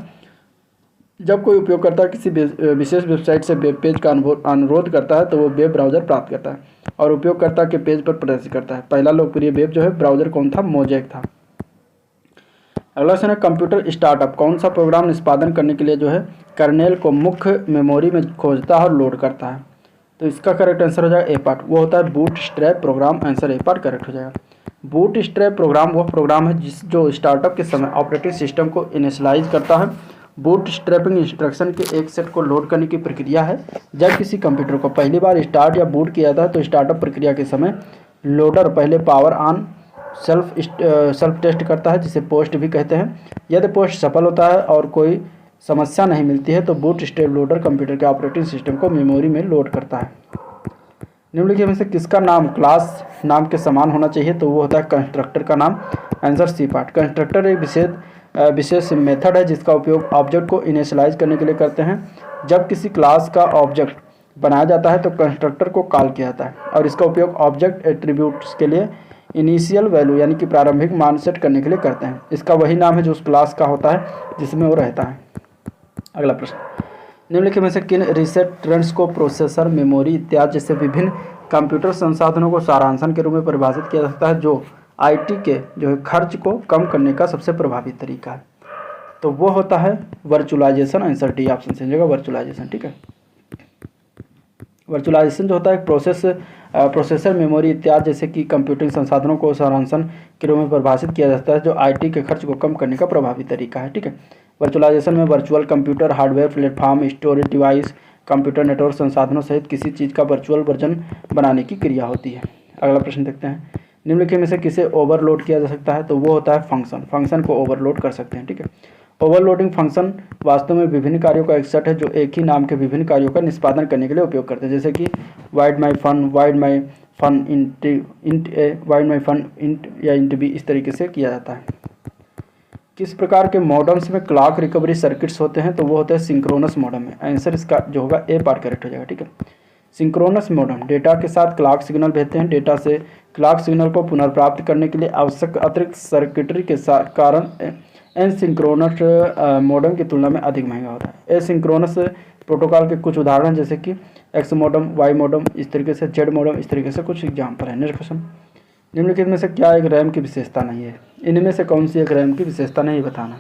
[SPEAKER 1] जब कोई उपयोगकर्ता किसी विशेष वेबसाइट से वेब पेज का अनुरोध करता है तो वो वेब ब्राउज़र प्राप्त करता है और उपयोगकर्ता के पेज पर प्रदर्शित करता है। पहला लोकप्रिय वेब जो है ब्राउज़र कौन था? मोज़ेक था। अगला क्वेश्चन है, कंप्यूटर स्टार्टअप कौन सा प्रोग्राम निष्पादन करने के लिए जो है कर्नेल को मुख्य मेमोरी में खोजता है और लोड करता है? तो इसका करेक्ट आंसर हो जाएगा ए पार्ट। वो होता है bootstrap program. Answer A part correct हो जाएगा। बूटस्ट्रैप प्रोग्राम वो प्रोग्राम है जो स्टार्टअप के समय ऑपरेटिंग सिस्टम को इनिशियलाइज करता है। बूटस्ट्रैपिंग इंस्ट्रक्शन के एक सेट को लोड करने की प्रक्रिया है। जब किसी कंप्यूटर को पहली बार स्टार्ट या बूट किया जाता है तो स्टार्टअप प्रक्रिया के समय लोडर पहले पावर ऑन सेल्फ टेस्ट करता है, जिसे पोस्ट भी कहते हैं। यदि पोस्ट सफल होता है और कोई समस्या नहीं मिलती है तो बूटस्ट्रैप लोडर कंप्यूटर के ऑपरेटिंग सिस्टम को मेमोरी में लोड करता है। निम्नलिखित में से किसका नाम क्लास नाम के समान होना चाहिए? तो वो होता है कंस्ट्रक्टर का नाम। Answer C part. कंस्ट्रक्टर एक विशेष मेथड है जिसका उपयोग ऑब्जेक्ट को इनिशियलाइज करने के लिए करते हैं। जब किसी क्लास का ऑब्जेक्ट बनाया जाता है तो कंस्ट्रक्टर को कॉल किया जाता है और इसका उपयोग ऑब्जेक्ट एट्रीब्यूट्स के लिए इनिशियल वैल्यू यानी कि प्रारंभिक मान सेट करने के लिए करते हैं। इसका वही नाम है जो उस क्लास का होता है जिसमें वो रहता है। अगला प्रश्न, निम्नलिखित में से किन रीसेट ट्रेंड्स को प्रोसेसर, मेमोरी इत्यादि जैसे विभिन्न कंप्यूटर संसाधनों को सारांशन के रूप में परिभाषित किया जा सकता है जो आईटी के जो है खर्च को कम करने का सबसे प्रभावी तरीका है, तो वो होता है वर्चुअलाइजेशन। आंसर डी ऑप्शन से हो जाएगा वर्चुअलाइजेशन। ठीक है, वर्चुअलाइजेशन जो होता है प्रोसेसर, मेमोरी इत्यादि जैसे कि कंप्यूटिंग संसाधनों को सारांशन के रूप में परिभाषित किया जाता है जो आईटी के खर्च को कम करने का प्रभावी तरीका है। ठीक है, वर्चुअलाइजेशन में virtual computer, hardware platform, storage device, computer network संसाधनों सहित किसी चीज़ का वर्चुअल वर्जन बनाने की क्रिया होती है। अगला प्रश्न देखते हैं, निम्नलिखित में से किसे ओवरलोड किया जा सकता है, तो वो होता है फंक्शन को ओवरलोड कर सकते हैं। ठीक है, ओवरलोडिंग फंक्शन वास्तव में विभिन्न कार्यों का एक सेट है जो एक ही नाम के विभिन्न कार्यों का निष्पादन करने के लिए उपयोग करते हैं, जैसे कि वाइड माई फन इंट ए, वाइड माई फन इंट या इंट बी, इस तरीके से किया जाता है। किस प्रकार के मॉडम्स में क्लॉक रिकवरी सर्किट्स होते हैं, तो वो होते हैं सिंक्रोनस मॉडम में। आंसर इसका जो होगा ए पार्ट करेक्ट हो जाएगा। ठीक है, सिंक्रोनस मॉडम डेटा के साथ क्लॉक सिग्नल भेजते हैं। डेटा से क्लॉक सिग्नल को पुनर्प्राप्त करने के लिए आवश्यक अतिरिक्त सर्किटरी के कारण एसिंक्रोनस मॉडम की तुलना में अधिक महंगा होता है। एसिंक्रोनस प्रोटोकॉल के कुछ उदाहरण जैसे कि एक्स मॉडम, वाई मॉडम, इस तरीके से जेड मॉडम, इस तरीके से कुछ एग्जाम्पल है। नेक्स्ट क्वेश्चन, निम्नलिखित में से क्या एक रैम की विशेषता नहीं है, इनमें से कौन सी एक रैम की विशेषता नहीं बताना।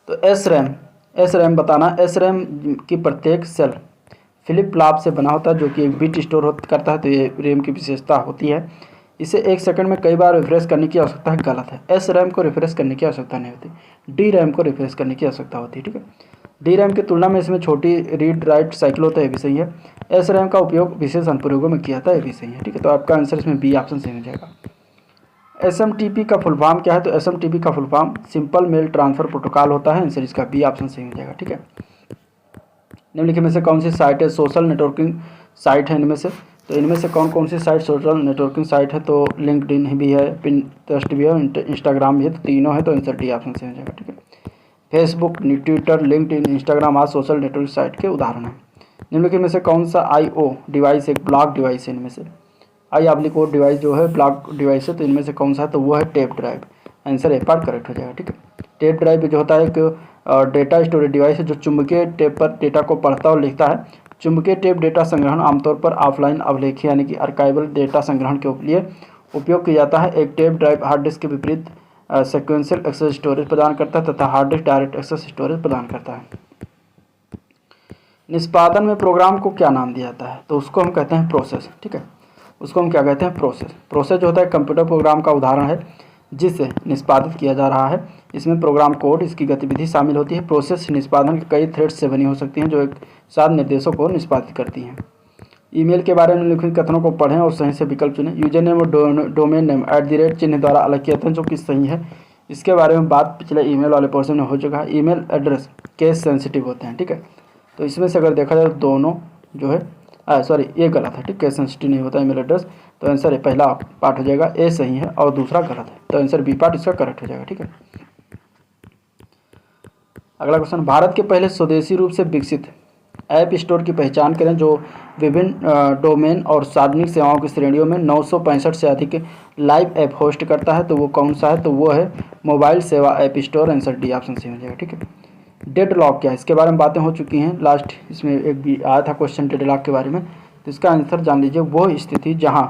[SPEAKER 1] तो एस रैम बताना। एस रैम की प्रत्येक सेल फ्लिप फ्लॉप से बना होता है जो कि एक बिट स्टोर करता है, तो ये रैम की विशेषता होती है। इसे एक सेकंड में कई बार रिफ्रेश करने की आवश्यकता है, गलत है। एस रैम को रिफ्रेश करने की आवश्यकता नहीं होती, डी रैम को रिफ्रेश करने की आवश्यकता होती है। ठीक है, डी रैम की तुलना में इसमें छोटी रीड राइट साइकिल होता है, ये भी सही है। एस रैम का उपयोग विशेष अनुप्रयोगों में किया जाता है, ये भी सही है। ठीक है, तो आपका आंसर इसमें बी ऑप्शन सही हो जाएगा। एसएमटीपी का फुल फॉर्म क्या है, तो एसएमटीपी का full form simple mail transfer protocol होता है। आंसर इसका बी ऑप्शन सही हो जाएगा। ठीक है, निम्नलिखित में से कौन सी साइट है सोशल नेटवर्किंग साइट है इनमें से, तो इनमें से कौन कौन सी साइट सोशल नेटवर्किंग साइट है, तो लिंक्डइन भी है, पिंटरेस्ट भी है, इंस्टाग्राम भी है, तो तीनों है, तो आंसर डी ऑप्शन से हो जाएगा। ठीक है, फेसबुक, ट्विटर, लिंक्डइन, इंस्टाग्राम आज सोशल नेटवर्क साइट के उदाहरण हैं। निम्नलिखित में से कौन सा IO डिवाइस एक ब्लॉक डिवाइस है, इनमें से IO डिवाइस जो है ब्लॉक डिवाइस है, तो इनमें से कौन सा है, तो वो है tape drive. Answer A part correct हो जाएगा। ठीक है, टेप ड्राइव जो होता है एक डेटा स्टोरेज डिवाइस है जो चुंबकीय टेप पर डेटा को पढ़ता और लिखता है। चुंबकीय टेप डेटा संग्रहण आमतौर पर ऑफलाइन अभिलेख यानी कि आर्काइवल डेटा संग्रहण के लिए उपयोग किया जाता है। एक टेप ड्राइव हार्ड डिस्क के विपरीत सेक्वेंशियल एक्सेस स्टोरेज प्रदान करता है तथा hard disk direct access storage प्रदान करता है। निष्पादन में प्रोग्राम को क्या नाम दिया जाता है, तो उसको हम कहते हैं प्रोसेस। ठीक है, उसको हम क्या कहते हैं, प्रोसेस। प्रोसेस जो होता है कंप्यूटर प्रोग्राम का उदाहरण है जिसे निष्पादित किया जा रहा है। इसमें प्रोग्राम कोड, इसकी गतिविधि शामिल होती है। प्रोसेस निष्पादन के कई थ्रेड्स से बनी हो सकती हैं जो एक साथ निर्देशों को निष्पादित करती हैं। ईमेल के बारे में लिखित कथनों को पढ़ें और सही से विकल्प चुनें। यूजर नेम और डोमेन नेम @ चिन्ह द्वारा अलग किया जाता है जो कि सही है। इसके बारे में बात पिछले ईमेल वाले पोर्शन में हो चुका है। ईमेल एड्रेस केस सेंसिटिव होते हैं। ठीक है, तो इसमें से अगर देखा जाए तो दोनों जो है ये गलत है। ठीक, केस सेंसिटिव नहीं होता ईमेल एड्रेस, तो आंसर पहला पार्ट हो जाएगा ए सही है और दूसरा गलत है, तो आंसर बी पार्ट इसका करेक्ट हो जाएगा। ठीक है, अगला क्वेश्चन, भारत के पहले स्वदेशी रूप से विकसित ऐप स्टोर की पहचान करें जो विभिन्न डोमेन और सार्वजनिक सेवाओं की श्रेणियों में 965 से अधिक लाइव ऐप होस्ट करता है, तो वो कौन सा है, तो वो है मोबाइल सेवा app store. Answer D option सही हो जाएगा। ठीक है, डेडलॉक क्या है, इसके बारे में बातें हो चुकी हैं, लास्ट इसमें एक भी आया था क्वेश्चन डेडलॉक के बारे में, तो इसका आंसर जान लीजिए। वो स्थिति जहां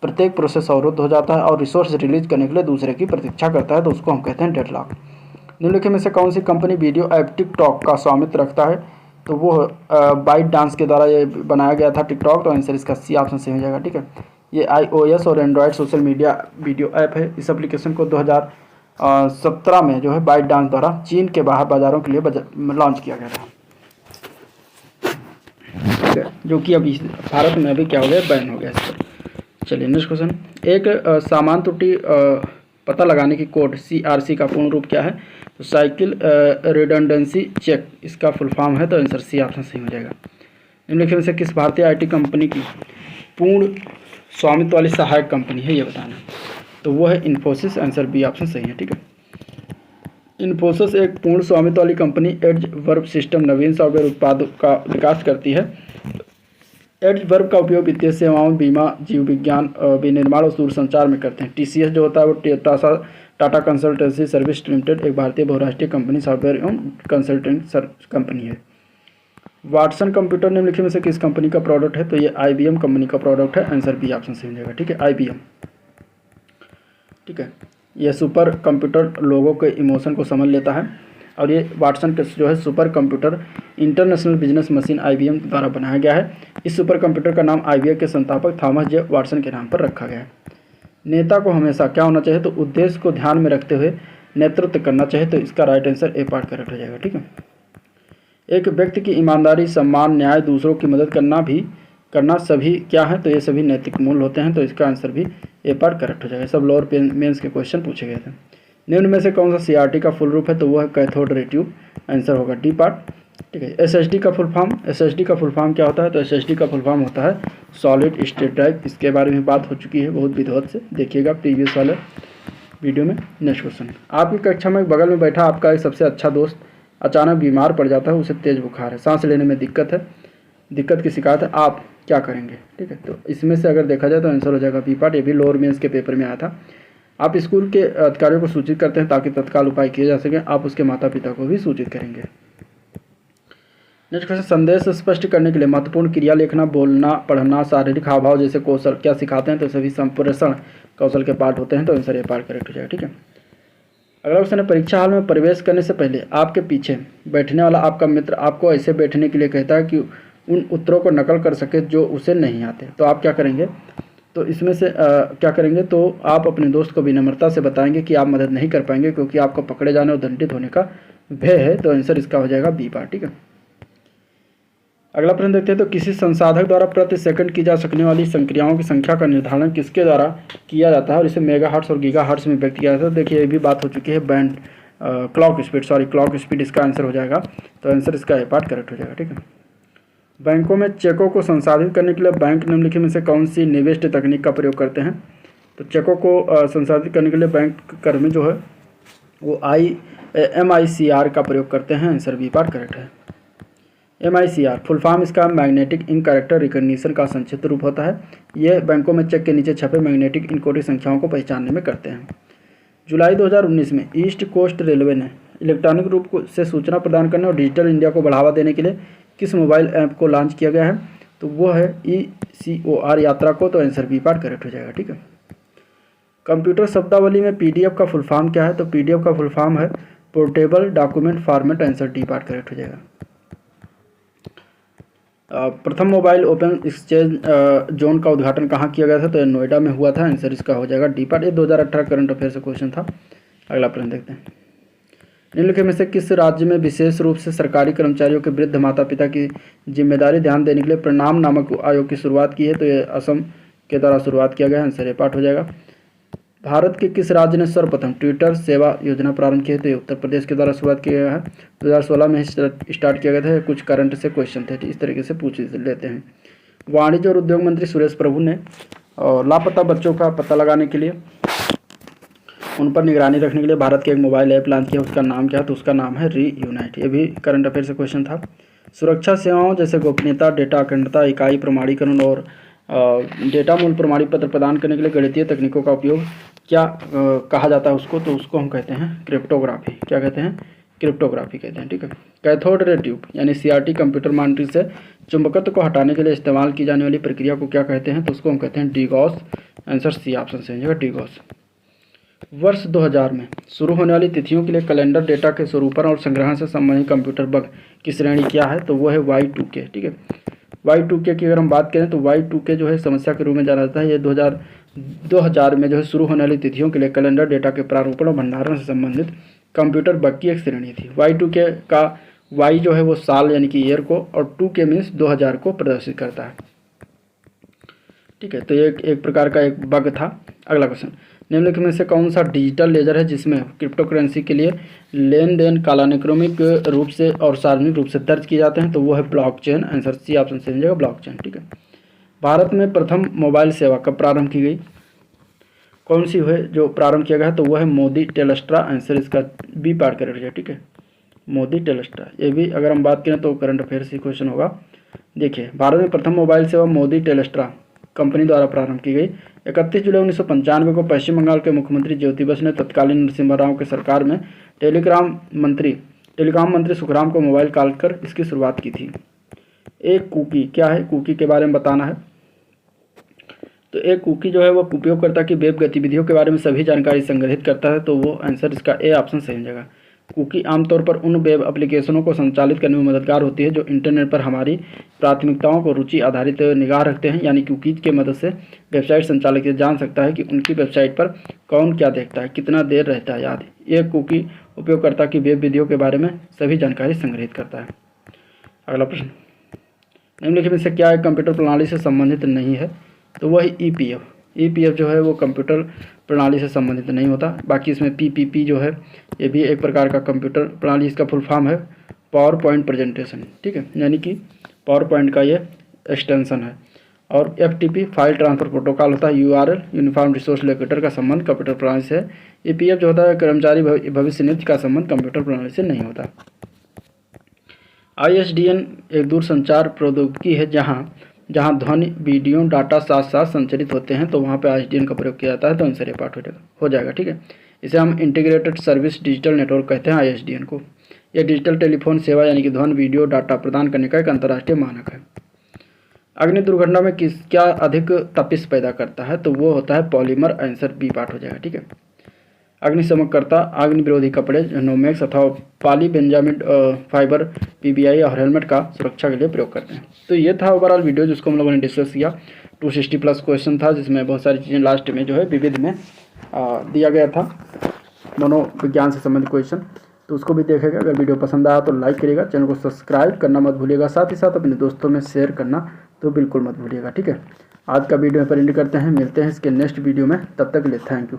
[SPEAKER 1] प्रत्येक प्रोसेस अवरुद्ध हो जाता है और रिसोर्स रिलीज करने के लिए दूसरे की प्रतीक्षा करता है, तो उसको हम कहते हैं डेडलॉक। निम्नलिखित में से कौन सी कंपनी वीडियो ऐप टिकटॉक का स्वामित्व रखता है, तो वो बाइट डांस के द्वारा ये बनाया गया था टिकटॉक, तो आंसर इसका सी ऑप्शन सही हो जाएगा। ठीक है, ये iOS और Android social media video app है। इस एप्लीकेशन को 2017 में जो है बाइट डांस द्वारा चीन के बाहर बाजारों के लिए लॉन्च किया गया था। ठीक है, जो कि अभी भारत में अभी क्या हो गया, बैन हो गया इस पर। चलिए नेक्स्ट क्वेश्चन, एक सामान्य त्रुटि पता लगाने की कोड CRC का पूर्ण रूप क्या है, तो साइकिल रिडंडेंसी चेक इसका फुल फॉर्म है, तो आंसर सी ऑप्शन सही हो जाएगा। निम्नलिखित में से किस भारतीय IT कंपनी की पूर्ण स्वामित्व वाली सहायक कंपनी है, ये बताना, तो वो है इन्फोसिस। आंसर बी ऑप्शन सही है। ठीक है, इन्फोसिस एक पूर्ण स्वामित्व वाली कंपनी एज वर्ब सिस्टम नवीन सॉफ्टवेयर उत्पादों का विकास करती है। एज वर्ब का उपयोग वित्तीय सेवाओं, बीमा, जीव विज्ञान, विनिर्माण और दूरसंचार में करते हैं। TCS जो होता है वो टाटा कंसल्टेंसी सर्विस लिमिटेड एक भारतीय बहुराष्ट्रीय कंपनी सॉफ्टवेयर एवं कंसल्टेंट कंपनी है। वाटसन कंप्यूटर निम्नलिखित में से किस कंपनी का प्रोडक्ट है? तो ये IBM कंपनी का प्रोडक्ट है। आंसर बी ऑप्शन सही हो जाएगा। ठीक है, IBM। ठीक है, ये सुपर कंप्यूटर लोगों के इमोशन को समझ लेता है और ये वाटसन जो है super computer international business machine IBM द्वारा बनाया गया है। इस सुपर कंप्यूटर का नाम IBM के संस्थापक थॉमस जे वाटसन के नाम पर रखा गया है। नेता को हमेशा क्या होना चाहिए? तो उद्देश्य को ध्यान में रखते हुए नेतृत्व करना चाहिए। तो इसका right answer A part correct हो जाएगा। ठीक है, एक व्यक्ति की ईमानदारी, सम्मान, न्याय, दूसरों की मदद करना सभी क्या है? तो ये सभी नैतिक मूल्य होते हैं। तो इसका आंसर भी ए पार्ट करेक्ट हो जाएगा। सब लोअर मेंस के क्वेश्चन पूछे गए थे। निम्न में से कौन सा CRT का फुल रूप है? तो वो है कैथोड रे ट्यूब। आंसर होगा डी पार्ट। ठीक है, SSD का फुल फॉर्म क्या होता है? तो SSD का फुल फॉर्म होता है सॉलिड स्टेट ड्राइव। इसके बारे में बात हो चुकी है बहुत विधिवत से, देखिएगा प्रीवियस वाले वीडियो में। नेक्स्ट क्वेश्चन, आपकी कक्षा में बगल में बैठा आपका एक सबसे अच्छा दोस्त अचानक बीमार पड़ जाता है, उसे तेज बुखार है, सांस लेने में दिक्कत की शिकायत है, आप क्या करेंगे? ठीक है, तो इसमें से अगर देखा जाए तो आंसर हो जाएगा बी पार्ट। ये भी लोअर मेंस के पेपर में आया था। आप स्कूल के अधिकारियों को सूचित करते हैं ताकि तत्काल उपाय किए जा सके। आप उसके माता पिता को भी सूचित करेंगे। नेक्स्ट क्वेश्चन, संदेश स्पष्ट करने के लिए महत्वपूर्ण क्रिया लिखना, बोलना, पढ़ना, शारीरिक हाव भाव जैसे कौशल क्या सिखाते हैं? तो सभी संप्रेषण कौशल के पार्ट होते हैं। तो आंसर ये पार्ट करेक्ट हो जाएगा। ठीक है, अगला क्वेश्चन है, परीक्षा हॉल में प्रवेश करने से पहले आपके पीछे बैठने वाला आपका मित्र आपको ऐसे बैठने के लिए कहता है कि उन उत्तरों को नकल कर सके जो उसे नहीं आते, तो आप क्या करेंगे? तो इसमें से क्या करेंगे? तो आप अपने दोस्त को विनम्रता से बताएंगे कि आप मदद नहीं कर पाएंगे क्योंकि आपको पकड़े जाने और दंडित होने का भय है। तो आंसर इसका हो जाएगा बी पार्ट। ठीक है, अगला प्रश्न देखते हैं, तो किसी संसाधक द्वारा प्रति सेकंड की जा सकने वाली संक्रियाओं की संख्या का निर्धारण किसके द्वारा किया जाता है और इसे मेगाहर्ट्ज और गीगाहर्ट्ज में व्यक्त किया जाता है? देखिए ये भी बात हो चुकी है। क्लॉक स्पीड इसका आंसर हो जाएगा। तो आंसर इसका ए पार्ट करेक्ट हो जाएगा। ठीक है, बैंकों में चेकों को संसाधित करने के लिए बैंक निम्नलिखित में से कौन सी निविष्ट तकनीक का प्रयोग करते हैं? तो चेकों को संसाधित करने के लिए बैंक कर्मी जो है वो MICR का प्रयोग करते हैं। आंसर बी पार्ट करेक्ट है। MICR फुल फॉर्म इसका मैग्नेटिक इन कैरेक्टर रिकग्निशन का संक्षिप्त रूप होता है। ये बैंकों में चेक के नीचे छपे मैग्नेटिक इनकोडिंग संख्याओं को पहचानने में करते हैं। जुलाई 2019 में ईस्ट कोस्ट रेलवे ने इलेक्ट्रॉनिक रूप से सूचना प्रदान करने और डिजिटल इंडिया को बढ़ावा देने के लिए किस मोबाइल ऐप को लॉन्च किया गया है? तो वो है ECOR यात्रा को। तो आंसर बी पार्ट करेक्ट हो जाएगा। ठीक है, कंप्यूटर शब्दावली में PDF का फुल फॉर्म क्या है? तो PDF का फुल फॉर्म है portable document format. Answer D part correct हो जाएगा। प्रथम मोबाइल ओपन एक्सचेंज जोन का उद्घाटन कहाँ किया गया था? तो नोएडा में हुआ था। आंसर इसका हो जाएगा डी पार्ट। ये 2018 करंट अफेयर से क्वेश्चन था। अगला प्रश्न देखते हैं, निम्नलिखित में से किस राज्य में विशेष रूप से सरकारी कर्मचारियों के वृद्ध माता पिता की जिम्मेदारी ध्यान देने के लिए प्रणाम नामक आयोग की शुरुआत की है? तो ये असम के द्वारा शुरुआत किया गया है। आंसर ए पार्ट हो जाएगा। भारत के किस राज्य ने सर्वप्रथम ट्विटर सेवा योजना प्रारंभ की है? तो उत्तर प्रदेश के द्वारा शुरुआत किया गया है। 2016 में स्टार्ट किया गया था। कुछ करंट से क्वेश्चन थे, इस तरीके से पूछ लेते हैं। वाणिज्य और उद्योग मंत्री सुरेश प्रभु ने लापता बच्चों का पता लगाने के लिए, उन पर निगरानी रखने के लिए भारत के एक मोबाइल ऐप लॉन्च किया। उसका नाम क्या है? तो उसका नाम है रीयूनाइट। ये भी करंट अफेयर से क्वेश्चन था। सुरक्षा सेवाओं जैसे गोपनीयता, डेटा अखंडता, इकाई प्रमाणीकरण और डेटा मूल प्रमाणी पत्र प्रदान करने के लिए गणितीय तकनीकों का उपयोग क्या कहा जाता है उसको? तो उसको हम कहते हैं क्रिप्टोग्राफी। क्या कहते हैं? क्रिप्टोग्राफी कहते हैं। ठीक है, कैथोड रे ट्यूब यानी CRT कंप्यूटर मॉनिटरिंग से चुंबकत्व को हटाने के लिए इस्तेमाल की जाने वाली प्रक्रिया को क्या कहते हैं? तो उसको हम कहते हैं डीगॉस। आंसर सी ऑप्शन से हो जाएगा डीगॉस। वर्ष 2000 में शुरू होने वाली तिथियों के लिए कैलेंडर डेटा के स्वरूपन और संग्रहण से संबंधित कंप्यूटर बग की श्रेणी क्या है? तो वो है Y2K। ठीक है, Y2K की अगर हम बात करें तो Y2K जो है समस्या के रूप में जाना जाता है। ये 2000 में जो है शुरू होने वाली तिथियों के लिए कैलेंडर डेटा के प्रारूपण और भंडारण से संबंधित कंप्यूटर बग की एक श्रेणी थी। Y2K का Y जो है वो साल यानी कि ईयर को और 2K मीन्स 2000 को प्रदर्शित करता है। ठीक है, तो ये एक प्रकार का एक बग था। अगला क्वेश्चन, निम्नलिखित में से कौन सा डिजिटल लेजर है जिसमें क्रिप्टो करेंसी के लिए लेन देन कालानुक्रमिक रूप से और सार्वजनिक रूप से दर्ज किए जाते हैं? तो वो है ब्लॉकचेन। आंसर सी ऑप्शन से मिलेगा ब्लॉकचेन। ठीक है, भारत में प्रथम मोबाइल सेवा कब प्रारंभ की गई? कौन सी है जो प्रारंभ किया गया? तो वो है मोदी टेलस्ट्रा। आंसर इसका बी पार्ट करेक्ट है। ठीक है, मोदी टेलस्ट्रा। ये भी अगर हम बात करें तो करंट अफेयर से क्वेश्चन होगा। देखिए, भारत में प्रथम मोबाइल सेवा मोदी टेलस्ट्रा कंपनी द्वारा प्रारंभ की गई। 31 जुलाई 1995 को पश्चिम बंगाल के मुख्यमंत्री ज्योति बसु ने तत्कालीन नरसिम्हा राव के सरकार में टेलीकॉम मंत्री सुखराम को मोबाइल कॉल कर इसकी शुरुआत की थी। एक कुकी क्या है, कुकी के बारे में बताना है। तो एक कुकी जो है वो उपयोगकर्ता की वेब गतिविधियों के बारे में सभी जानकारी संग्रहित करता है, तो वो आंसर इसका ए ऑप्शन सही हो जाएगा। कुकी आमतौर पर उन वेब एप्लीकेशनों को संचालित करने में मददगार होती है जो इंटरनेट पर हमारी प्राथमिकताओं को रुचि आधारित निगाह रखते हैं, यानी कुकीज के मदद से वेबसाइट संचालक ये जान सकता है कि उनकी वेबसाइट पर कौन क्या देखता है, कितना देर रहता है याद। एक कुकी उपयोगकर्ता की वेब विधियों के बारे में सभी जानकारी संग्रहित करता है। अगला प्रश्न, निम्नलिखित में से क्या एक कंप्यूटर प्रणाली से संबंधित नहीं है, तो वह ईपीएफ। ईपीएफ जो है वो कंप्यूटर प्रणाली से संबंधित नहीं होता। बाकी इसमें पीपीपी जो है ये भी एक प्रकार का कंप्यूटर प्रणाली, इसका फुल फॉर्म है पावर पॉइंट प्रेजेंटेशन, ठीक है, यानी कि पावर पॉइंट का ये एक्सटेंशन है। और एफटीपी फाइल ट्रांसफर प्रोटोकॉल होता है। यूआरएल यूनिफॉर्म रिसोर्स लोकेटर का संबंध कंप्यूटर प्रणाली से है। ईपीएफ जो होता है कर्मचारी भविष्य निधि का संबंध कंप्यूटर प्रणाली से नहीं होता। आईएसडीएन एक दूरसंचार प्रौद्योगिकी है जहाँ ध्वनि वीडियो डाटा साथ साथ संचारित होते हैं, तो वहाँ पे आईएसडीएन का प्रयोग किया जाता है, तो आंसर ये पार्ट हो जाएगा, ठीक है। इसे हम इंटीग्रेटेड सर्विस डिजिटल नेटवर्क कहते हैं आईएसडीएन को। यह डिजिटल टेलीफोन सेवा यानी कि ध्वनि वीडियो डाटा प्रदान करने का एक अंतर्राष्ट्रीय मानक है। अग्नि दुर्घटना में क्या अधिक तपिश पैदा करता है, तो वो होता है पॉलीमर, आंसर बी पार्ट हो जाएगा, ठीक है। अग्निशमककर्ता अग्नि विरोधी कपड़े नोमेक्स अथवा पॉली बेंजामिन फाइबर पीबीआई और हेलमेट का सुरक्षा के लिए प्रयोग करते हैं। तो ये था ओवरऑल वीडियो जिसको हम लोगों ने डिस्कस किया। 260+ क्वेश्चन था जिसमें बहुत सारी चीज़ें लास्ट में जो है विविध में दिया गया था, मनोविज्ञान से संबंधित क्वेश्चन, तो उसको भी देखेगा। अगर वीडियो पसंद आया तो लाइक करिएगा, चैनल को सब्सक्राइब करना मत भूलिएगा, साथ ही साथ अपने दोस्तों में शेयर करना तो बिल्कुल मत भूलिएगा, ठीक है। आज का वीडियो पर एंड करते हैं, मिलते हैं इसके नेक्स्ट वीडियो में, तब तक के लिए थैंक यू।